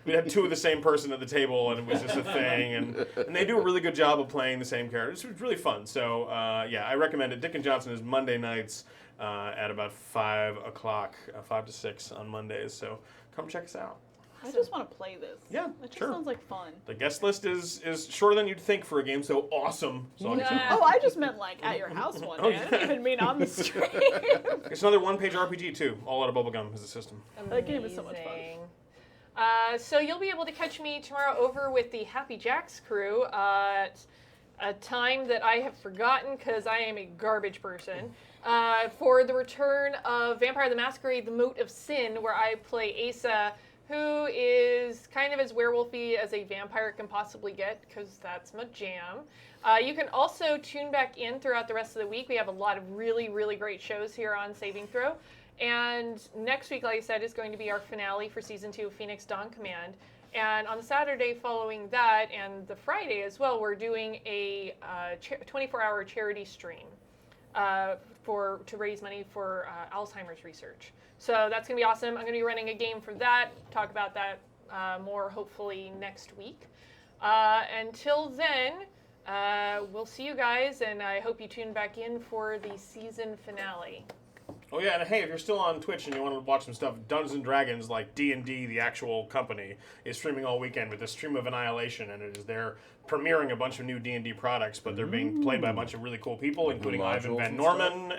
Speaker 7: We had two of the same person at the table, and it was just a thing. And they do a really good job of playing the same characters. It's really fun. So, yeah, I recommend it. Dick and Johnson is Monday nights at about 5 o'clock, 5 to 6 on Mondays. So come check us out.
Speaker 2: I just want to play this.
Speaker 7: Yeah,
Speaker 2: It just
Speaker 7: sure.
Speaker 2: sounds like fun.
Speaker 7: The guest list is shorter than you'd think for a game so awesome. So
Speaker 2: Oh, I just meant like at your house one day. I didn't even mean on the stream.
Speaker 7: it's another one-page RPG, too. All out of bubblegum is the system.
Speaker 2: That game is so much fun.
Speaker 1: Amazing. So you'll be able to catch me tomorrow over with the Happy Jacks crew at a time that I have forgotten because I am a garbage person, for the return of Vampire the Masquerade, The Moat of Sin, where I play Asa, who is kind of as werewolfy as a vampire can possibly get, because that's my jam. You can also tune back in throughout the rest of the week. We have a lot of really, really great shows here on Saving Throw. And next week, like I said, is going to be our finale for Season 2 of Phoenix Dawn Command. And on the Saturday following that, and the Friday as well, we're doing a 24-hour charity stream to raise money for Alzheimer's research. So that's going to be awesome. I'm going to be running a game for that. Talk about that more hopefully next week. Until then, we'll see you guys, and I hope you tune back in for the season finale.
Speaker 7: Oh yeah, and hey, if you're still on Twitch and you want to watch some stuff, Dungeons & Dragons, like D&D, the actual company, is streaming all weekend with the Stream of Annihilation, and it is there premiering a bunch of new D&D products, but they're being played by a bunch of really cool people, including Ivan
Speaker 3: Modules
Speaker 7: Van
Speaker 3: and
Speaker 7: Norman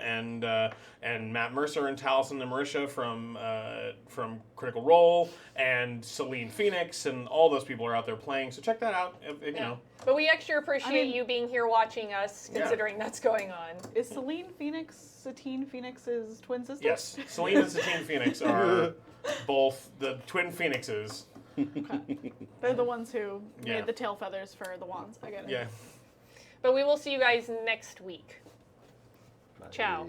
Speaker 7: and Matt Mercer and Taliesin and Marisha from Critical Role, and Celine Phoenix, and all those people are out there playing. So check that out. You know.
Speaker 1: But we extra appreciate you being here watching us,
Speaker 7: Yeah.
Speaker 1: considering that's going on.
Speaker 2: Is Celine Phoenix Satine Phoenix's twin sister?
Speaker 7: Yes, Celine and Satine Phoenix are both the twin phoenixes.
Speaker 2: They're the ones who
Speaker 7: Yeah.
Speaker 2: made the tail feathers for the wands. I get it.
Speaker 7: Yeah.
Speaker 1: But we will see you guys next week. Ciao.